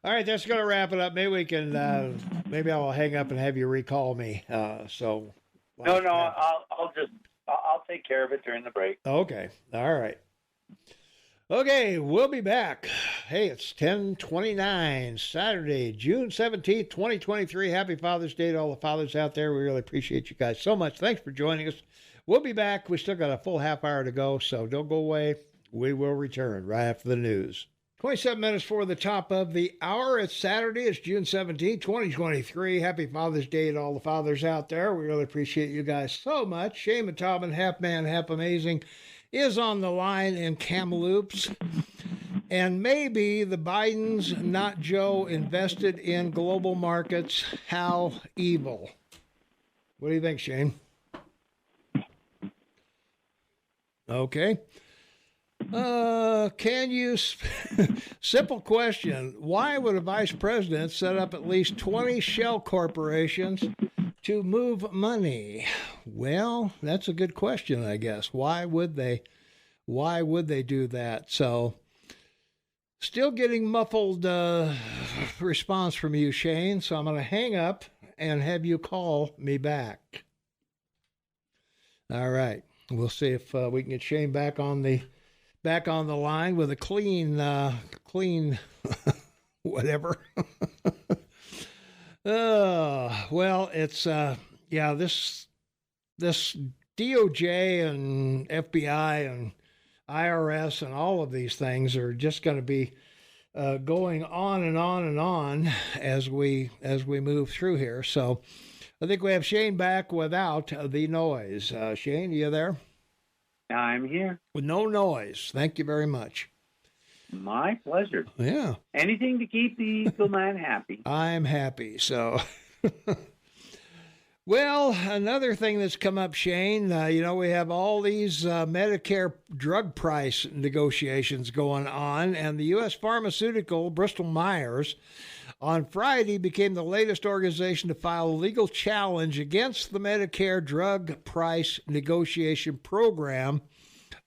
All right, that's going to wrap it up. Maybe we can, maybe I'll hang up and have you recall me. No, I'll take care of it during the break. Okay. All right. Okay, we'll be back. Hey, it's 10:29, Saturday, June 17th, 2023. Happy Father's Day to all the fathers out there. We really appreciate you guys so much. Thanks for joining us. We'll be back. We still got a full half hour to go, so don't go away. We will return right after the news. 27 minutes for the top of the hour. It's Saturday. It's June 17th, 2023. Happy Father's Day to all the fathers out there. We really appreciate you guys so much. Shane Taubman, half man, half amazing, is on the line in Kamloops. And maybe the Bidens, not Joe, invested in global markets. How evil. What do you think, Shane? Okay. Can you, simple question, why would a vice president set up at least 20 shell corporations to move money? Well, that's a good question, I guess. Why would they do that? So, still getting muffled response from you, Shane, so I'm going to hang up and have you call me back. All right. We'll see if we can get Shane back on the line with a clean whatever. Well, it's this DOJ and FBI and IRS and all of these things are just going to be going on and on and on as we move through here. So I think we have Shane back without the noise. Shane, you there? I'm here. With no noise. Thank you very much. My pleasure. Yeah. Anything to keep the eagle man happy. I'm happy. So, well, another thing that's come up, Shane, we have all these Medicare drug price negotiations going on, and the U.S. pharmaceutical, Bristol Myers, on Friday became the latest organization to file a legal challenge against the Medicare drug price negotiation program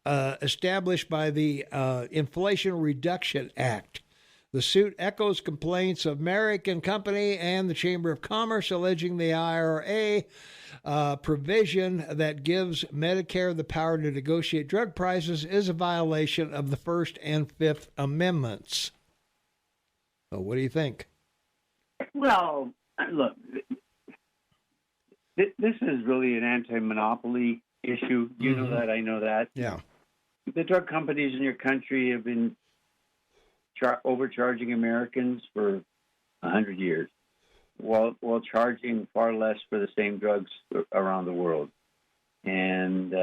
established by the Inflation Reduction Act. The suit echoes complaints of Merrick and Company and the Chamber of Commerce alleging the IRA provision that gives Medicare the power to negotiate drug prices is a violation of the First and Fifth Amendments. So what do you think? Well, look, this is really an anti-monopoly issue. You know that, I know that. Yeah. The drug companies in your country have been overcharging Americans for 100 years, while charging far less for the same drugs around the world. And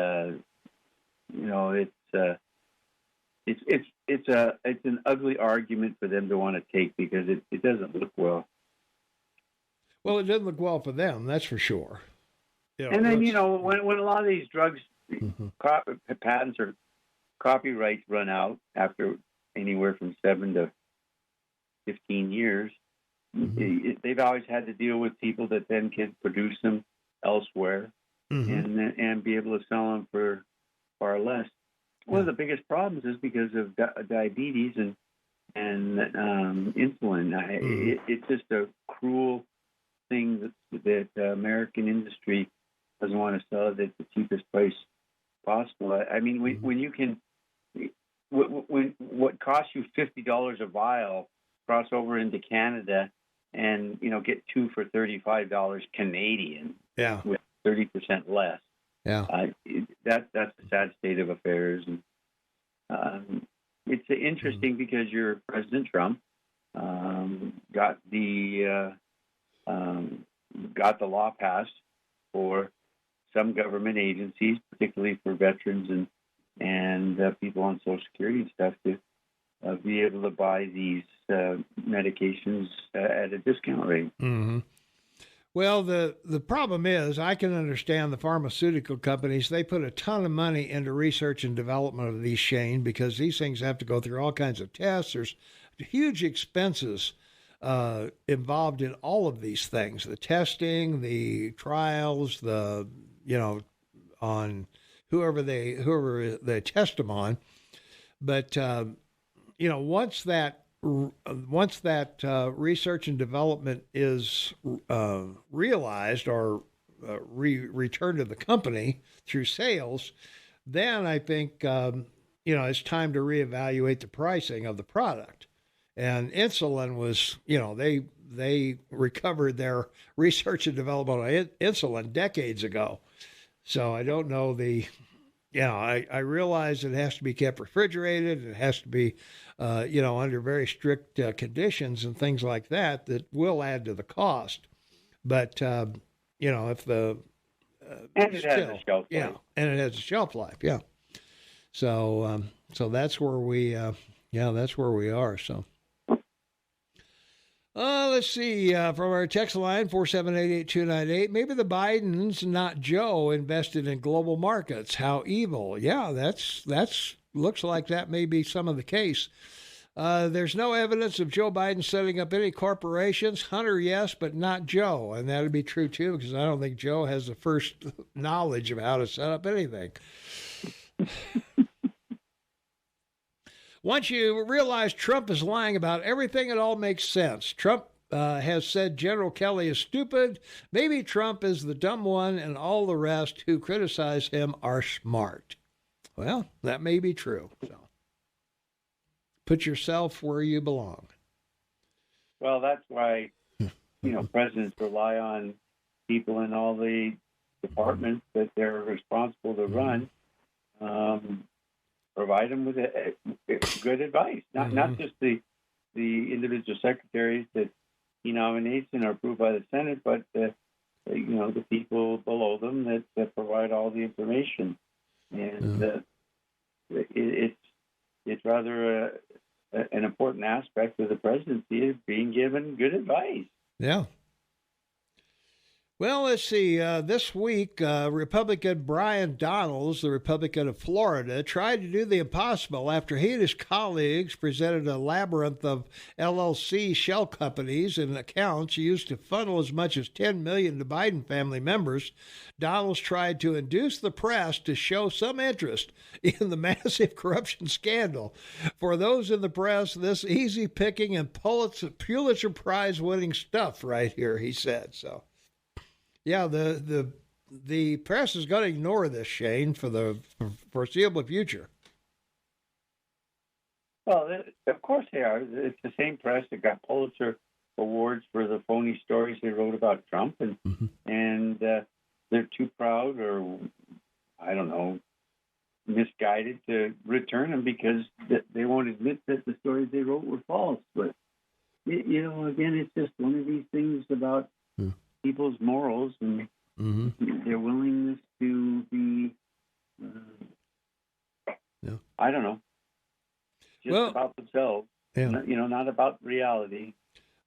it's an ugly argument for them to want to take because it doesn't look well. Well, it doesn't look well for them, that's for sure. Yeah, and then, when a lot of these drugs, patents or copyrights run out after anywhere from 7 to 15 years, they've always had to deal with people that then can produce them elsewhere and be able to sell them for far less. One of the biggest problems is because of diabetes and insulin. It's just a cruel thing that American industry doesn't want to sell it at the cheapest price possible. I mean, when you can, when what costs you $50 a vial cross over into Canada and get 2 for $35 Canadian. Yeah. With 30% less. Yeah. That's a sad state of affairs, and it's interesting because your President Trump got the law passed for some government agencies, particularly for veterans and people on Social Security and stuff, to be able to buy these medications at a discount rate. Mm-hmm. Well, the problem is, I can understand the pharmaceutical companies. They put a ton of money into research and development of these, Shane, because these things have to go through all kinds of tests. There's huge expenses involved in all of these things: the testing, the trials, on whoever they test them on. But once that research and development is realized or returned to the company through sales, then I think it's time to reevaluate the pricing of the product. And insulin was, they recovered their research and development on insulin decades ago. So I don't know I realize it has to be kept refrigerated. It has to be, under very strict conditions and things like that will add to the cost. But, if the... and it has a shelf life. Yeah, and it has a shelf life, yeah. So that's where we are, so... let's see, from our text line, 4788298, maybe the Bidens, not Joe, invested in global markets. How evil. Yeah, that's looks like that may be some of the case. There's no evidence of Joe Biden setting up any corporations. Hunter, yes, but not Joe. And that would be true, too, because I don't think Joe has the first knowledge of how to set up anything. Once you realize Trump is lying about everything, it all makes sense. Trump has said General Kelly is stupid. Maybe Trump is the dumb one, and all the rest who criticize him are smart. Well, that may be true. So, put yourself where you belong. Well, that's why, presidents rely on people in all the departments that they're responsible to run. Provide them with good advice, not just the individual secretaries that he nominates and are approved by the Senate, but the people below them that provide all the information. And it's rather an important aspect of the presidency of being given good advice. Yeah. Well, let's see. This week, Republican Brian Donalds, the Republican of Florida, tried to do the impossible after he and his colleagues presented a labyrinth of LLC shell companies and accounts used to funnel as much as $10 million to Biden family members. Donalds tried to induce the press to show some interest in the massive corruption scandal. For those in the press, this easy picking and Pulitzer Prize winning stuff right here, he said. So. Yeah, the press is going to ignore this, Shane, for the foreseeable future. Well, of course they are. It's the same press that got Pulitzer awards for the phony stories they wrote about Trump, and they're too proud, or I don't know, misguided to return them because they won't admit that the stories they wrote were false. But again, it's just one of these things about people's morals and their willingness to be, I don't know, just about themselves, not about reality.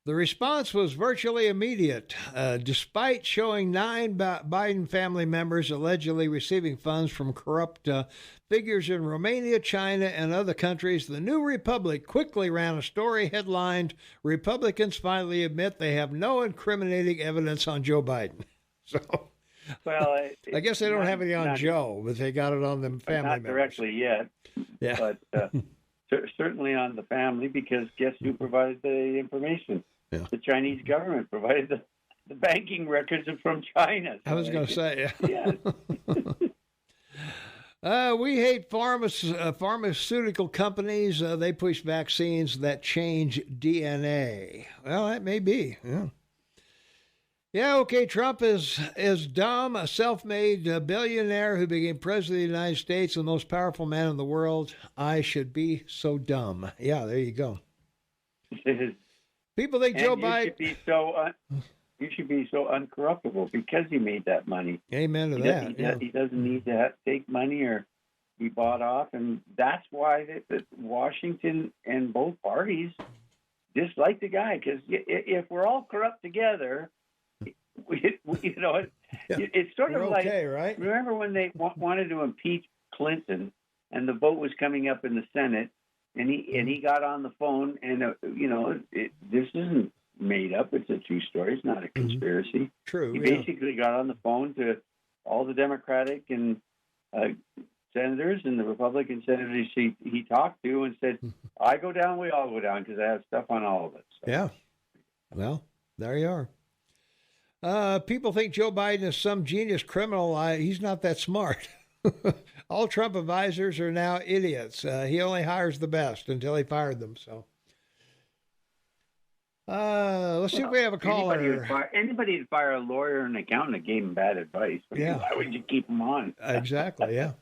The response was virtually immediate. Despite showing 9 Biden family members allegedly receiving funds from corrupt figures in Romania, China, and other countries, the New Republic quickly ran a story headlined, "Republicans finally admit they have no incriminating evidence on Joe Biden." So, well, I guess they don't have any on Joe, but they got it on them family members. Not directly yet, but certainly on the family, because guess who provided the information? Yeah. The Chinese government provided the banking records are from China. So I was going to say, yeah. We hate pharmaceutical companies. They push vaccines that change DNA. Well, that may be. Yeah. Yeah, okay, Trump is dumb, a self-made billionaire who became president of the United States, the most powerful man in the world. I should be so dumb. Yeah, there you go. People think Joe Biden... You should be so uncorruptible because he made that money. Amen to that. He doesn't need to take money or be bought off, and that's why Washington and both parties dislike the guy, because if we're all corrupt together... it's sort of like, right? Remember when they wanted to impeach Clinton and the vote was coming up in the Senate, and he got on the phone, and this isn't made up, it's a true story, it's not a conspiracy. True. He basically got on the phone to all the Democratic and senators and the Republican senators he talked to and said, I go down, we all go down, because I have stuff on all of us. So. Yeah. Well, there you are. People think Joe Biden is some genius criminal. He's not that smart. All Trump advisors are now idiots. He only hires the best until he fired them. So, let's see if we have a caller. Anybody would fire a lawyer and an accountant that gave him bad advice. Yeah. Why would you keep him on? Exactly. Yeah.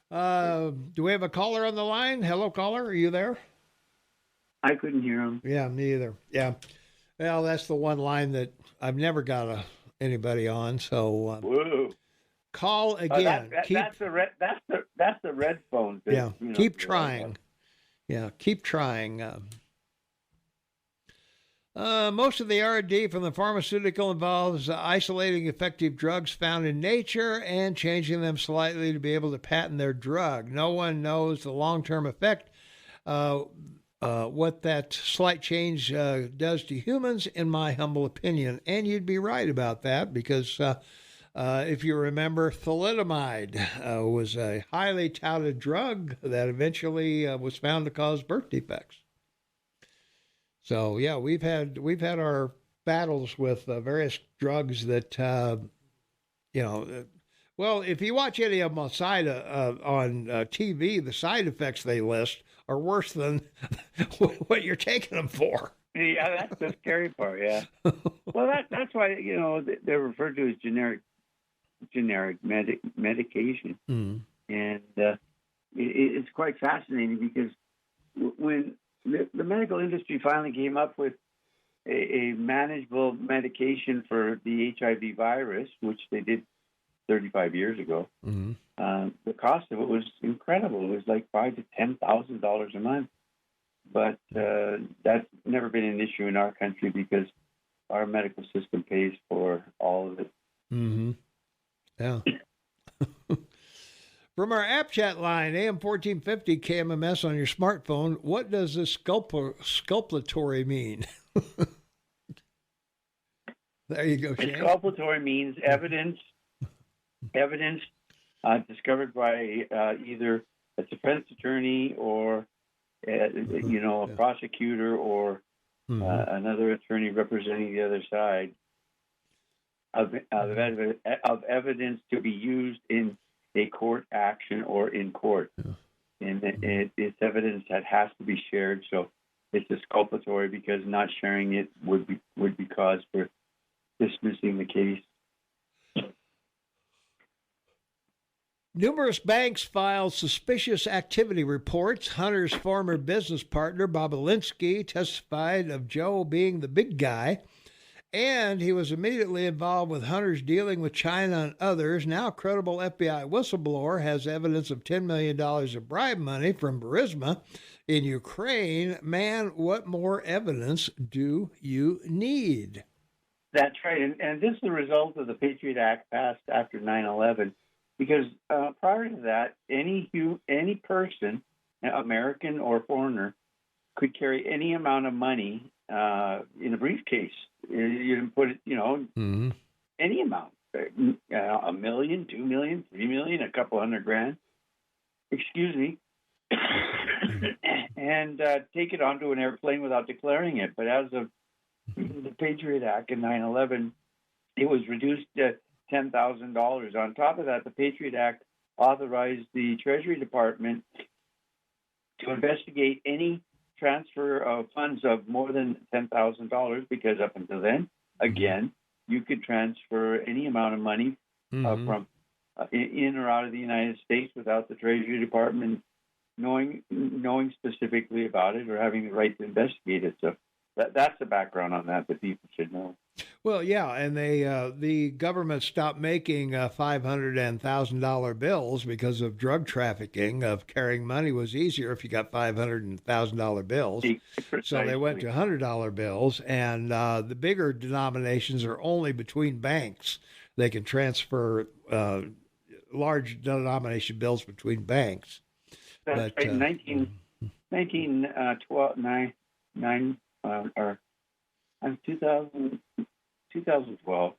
Do we have a caller on the line? Hello, caller. Are you there? I couldn't hear him. Yeah, me either. Yeah. Well, that's the one line that I've never got anybody on. So call again. That's the red phone. Keep trying. Yeah, keep trying. Most of the R&D from the pharmaceutical involves isolating effective drugs found in nature and changing them slightly to be able to patent their drug. No one knows the long-term effect. What that slight change does to humans, in my humble opinion. And you'd be right about that, because if you remember, thalidomide was a highly touted drug that eventually was found to cause birth defects. So yeah, we've had our battles with various drugs that well, if you watch any of them on TV, the side effects they list are worse than what you're taking them for. Yeah, that's the scary part. Yeah. Well, that's why they're referred to as generic medication, and it's quite fascinating because when the medical industry finally came up with a manageable medication for the HIV virus, which they did 35 years ago, the cost of it was incredible. It was like $5,000 to $10,000 a month. But that's never been an issue in our country because our medical system pays for all of it. Mm-hmm. Yeah. From our app chat line, AM 1450 KMMS on your smartphone, what does this sculpatory mean? There you go, Shane. Exculpatory means evidence discovered by either a defense attorney or a prosecutor or another attorney representing the other side of evidence to be used in a court action or in court. Yeah. And it's evidence that has to be shared. So it's exculpatory because not sharing it would be cause for dismissing the case. Numerous banks filed suspicious activity reports. Hunter's former business partner, Bob Alinsky, testified of Joe being the big guy, and he was immediately involved with Hunter's dealing with China and others. Now, a credible FBI whistleblower has evidence of $10 million of bribe money from Burisma in Ukraine. Man, what more evidence do you need? That's right, and this is the result of the Patriot Act passed after 9/11. Because prior to that, any person, American or foreigner, could carry any amount of money in a briefcase. You didn't put it, any amount, $1 million, $2 million, $3 million, a couple $100,000. Excuse me, and take it onto an airplane without declaring it. But as of the Patriot Act in 9/11, it was reduced to $10,000. On top of that, the Patriot Act authorized the Treasury Department to investigate any transfer of funds of more than $10,000, because up until then, again, you could transfer any amount of money from in or out of the United States without the Treasury Department knowing specifically about it or having the right to investigate it. So that's the background on that people should know. Well, yeah, and the government stopped making $500 and $1,000 bills because of drug trafficking. Of carrying money was easier if you got $500 and $1,000 bills. So they went to $100 bills, and the bigger denominations are only between banks. They can transfer large denomination bills between banks. That's right. 2012,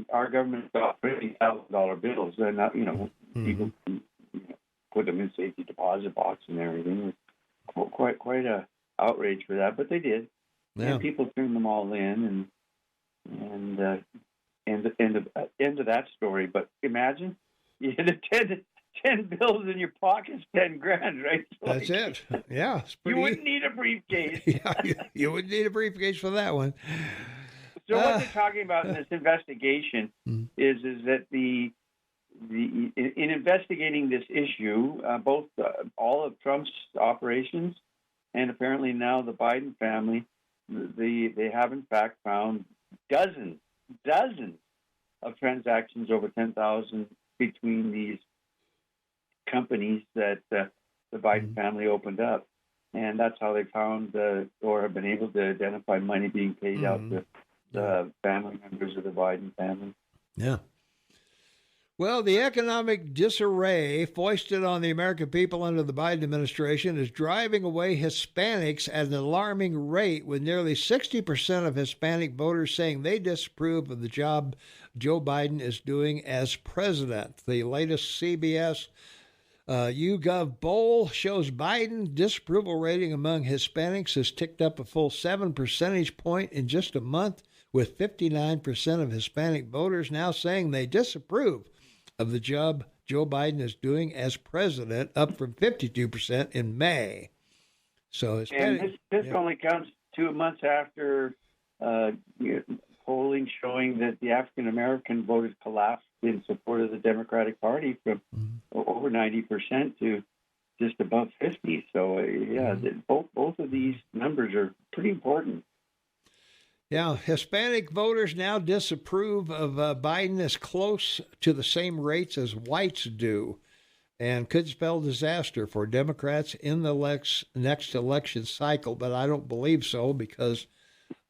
our government stopped $50,000 bills, and people put them in safety deposit box and everything. It was quite a outrage for that, but they did. Yeah. And people turned them all in, and the end of that story. But imagine you had 10 bills in your pockets, 10 grand, right? So that's it. Yeah, it's pretty... You wouldn't need a briefcase. Yeah, you wouldn't need a briefcase for that one. So what they're talking about in this investigation is that in investigating this issue, both all of Trump's operations and apparently now the Biden family, they have in fact found dozens of transactions over $10,000 between these companies that the Biden family opened up, and that's how they found or have been able to identify money being paid out to the family members of the Biden family. Yeah. Well, the economic disarray foisted on the American people under the Biden administration is driving away Hispanics at an alarming rate, with nearly 60% of Hispanic voters saying they disapprove of the job Joe Biden is doing as president. The latest CBS YouGov poll shows Biden disapproval rating among Hispanics has ticked up a full 7 percentage points in just a month, with 59% of Hispanic voters now saying they disapprove of the job Joe Biden is doing as president, up from 52% in May. So Hispanic, and this only comes 2 months after polling showing that the African American voters collapsed in support of the Democratic Party from over 90% to just above 50. So both of these numbers are pretty important. Yeah, Hispanic voters now disapprove of Biden as close to the same rates as whites do, and could spell disaster for Democrats in the next election cycle. But I don't believe so, because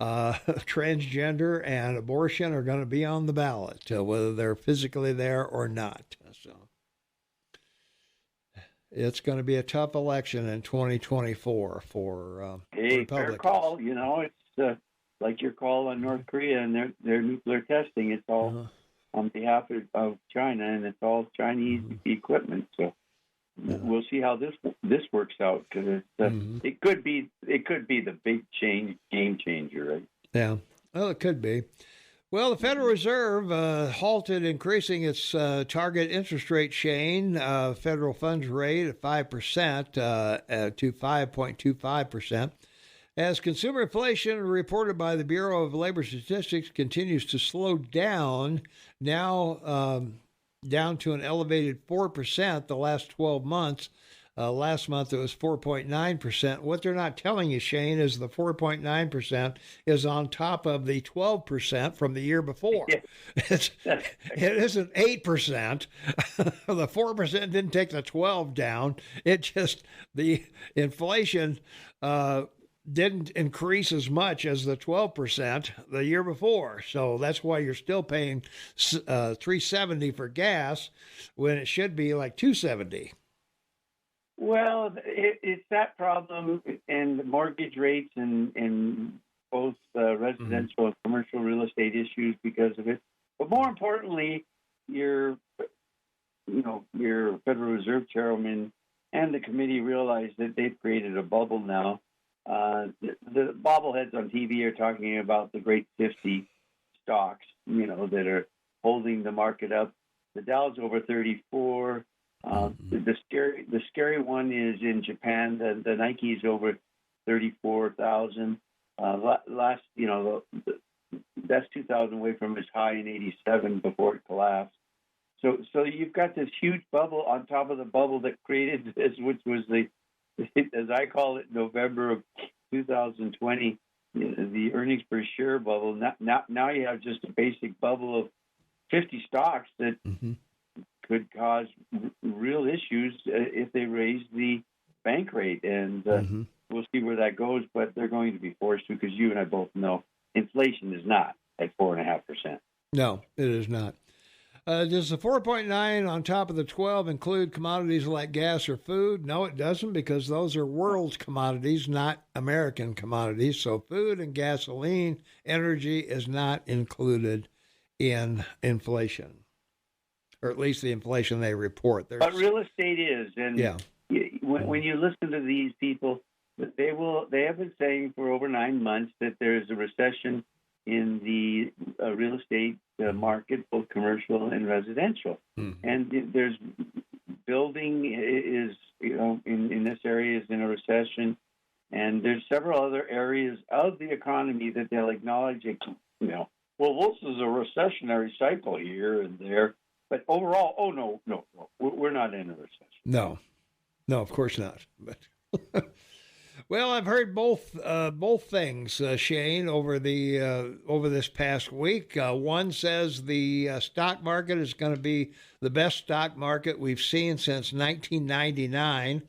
transgender and abortion are going to be on the ballot, whether they're physically there or not. So it's going to be a tough election in 2024 for Republicans. Fair call. It's like your call on North Korea and their nuclear testing. It's all on behalf of China, and it's all Chinese equipment. So we'll see how this works out, because it could be the big game changer, right? Yeah, well, it could be. Well, the Federal Reserve halted increasing its target interest rate, Shane, federal funds rate at 5% to 5.25%. As consumer inflation reported by the Bureau of Labor Statistics continues to slow down, now down to an elevated 4% the last 12 months. Last month it was 4.9%. What they're not telling you, Shane, is the 4.9% is on top of the 12% from the year before. It isn't 8%. The 4% didn't take the 12 down. It just, the inflation didn't increase as much as the 12% the year before. So that's why you're still paying $3.70 for gas when it should be like $2.70. Well, it's that problem, and the mortgage rates and both residential and commercial real estate issues because of it. But more importantly, your Federal Reserve Chairman and the committee realized that they've created a bubble now. The bobbleheads on TV are talking about the Great 50 stocks, that are holding the market up. The Dow's over 34. The scary one is in Japan. The Nike's over 34,000. Last, that's 2,000 away from its high in 87 before it collapsed. So you've got this huge bubble on top of the bubble that created this, which was as I call it, November of 2020, the earnings per share bubble. Now you have just a basic bubble of 50 stocks that could cause real issues if they raise the bank rate. And we'll see where that goes, but they're going to be forced to, because you and I both know inflation is not at 4.5%. No, it is not. Does the 4.9 on top of the 12 include commodities like gas or food? No, it doesn't, because those are world commodities, not American commodities. So food and gasoline, energy is not included in inflation, or at least the inflation they report. But real estate is, and when you listen to these people, they have been saying for over 9 months that there's a recession in the real estate market, both commercial and residential. And there's building is, in this area is in a recession. And there's several other areas of the economy that they'll acknowledge, well, this is a recessionary cycle here and there. But overall, no, we're not in a recession. No, of course not. But well, I've heard both things, Shane, over this past week. One says the stock market is going to be the best stock market we've seen since 1999,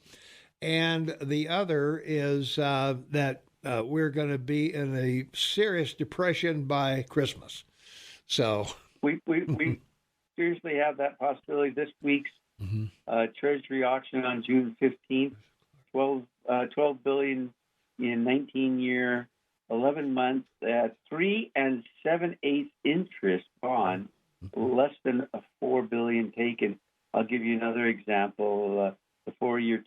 and the other is that we're going to be in a serious depression by Christmas. So we seriously have that possibility. This week's Treasury auction on June 15th. 12 billion in 19-year, 11 months at 3 7/8 interest bond, less than a $4 billion taken. I'll give you another example. The 4-year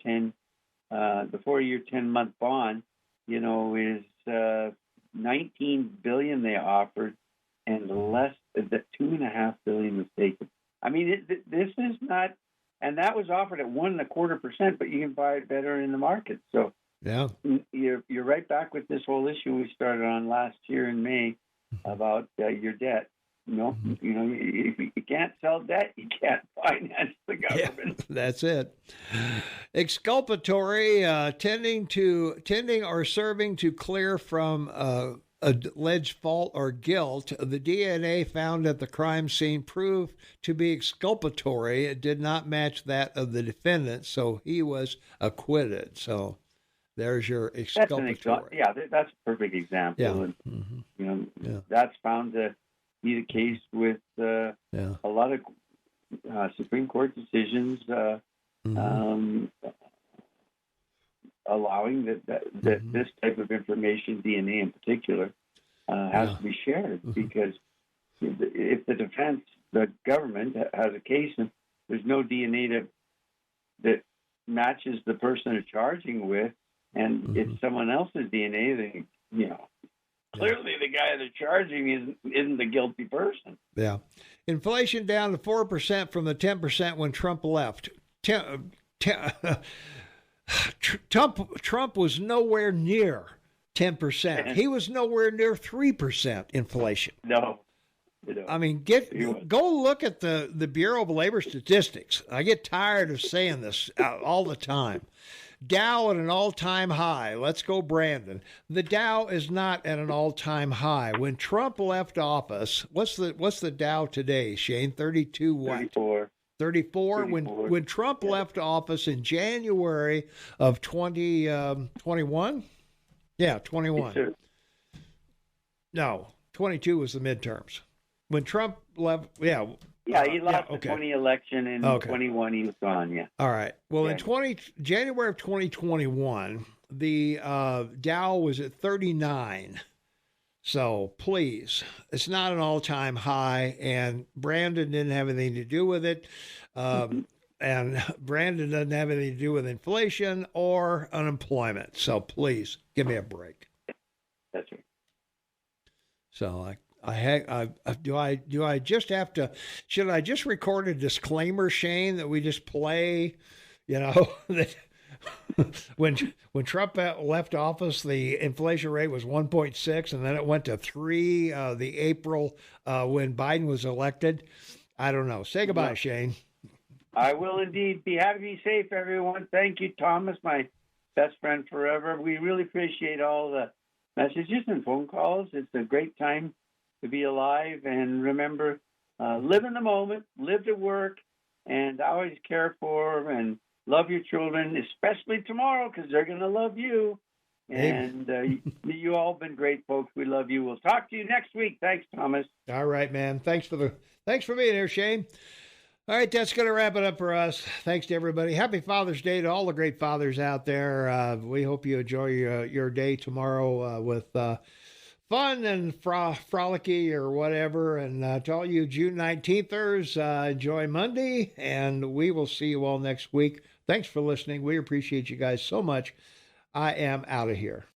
10-month bond, is 19 billion they offered, and less than 2.5 billion was taken. I mean, this is not. And that was offered at 1.25%, but you can buy it better in the market. So yeah, you're right back with this whole issue we started on last year in May about your debt. If you can't sell debt, you can't finance the government. Yeah, that's it. Exculpatory, tending or serving to clear from alleged fault or guilt. The DNA found at the crime scene proved to be exculpatory. It did not match that of the defendant, so he was acquitted. So there's your exculpatory. That's a perfect example. Yeah. And, that's found to be the case with a lot of Supreme Court decisions allowing that this type of information, DNA in particular, has to be shared, because if the defense, the government, has a case and there's no DNA that matches the person they're charging with, and it's someone else's DNA, then clearly the guy they're charging isn't the guilty person. Yeah, inflation down to 4% from the 10% when Trump left. Trump was nowhere near 10%. He was nowhere near 3% inflation. No. I mean, go look at the Bureau of Labor Statistics. I get tired of saying this all the time. Dow at an all-time high. Let's go, Brandon. The Dow is not at an all-time high. When Trump left office, what's the Dow today, Shane? 32 what? 34. 34. When Trump left office in January of 2021? Yeah, 21. Yes, no, 22 was the midterms. When Trump left, he lost the 20 election, and in 21 he was gone, All right. Well, in January of 2021, the Dow was at 39. So please, it's not an all-time high, and Brandon didn't have anything to do with it. And Brandon doesn't have anything to do with inflation or unemployment. So please, give me a break. That's right. So Do I just have to? Should I just record a disclaimer, Shane, that we just play? You know that when Trump left office, the inflation rate was 1.6, and then it went to 3. The April when Biden was elected. I don't know. Say goodbye, Shane. I will indeed. Be happy, be safe, everyone. Thank you, Thomas, my best friend forever. We really appreciate all the messages and phone calls. It's a great time to be alive. And remember, live in the moment, live to work, and always care for and love your children, especially tomorrow, because they're going to love you. And you all been great, folks. We love you. We'll talk to you next week. Thanks, Thomas. All right, man. Thanks for being here, Shane. All right, that's going to wrap it up for us. Thanks to everybody. Happy Father's Day to all the great fathers out there. We hope you enjoy your day tomorrow with fun and frolicky or whatever. And to all you June 19thers, enjoy Monday, and we will see you all next week. Thanks for listening. We appreciate you guys so much. I am out of here.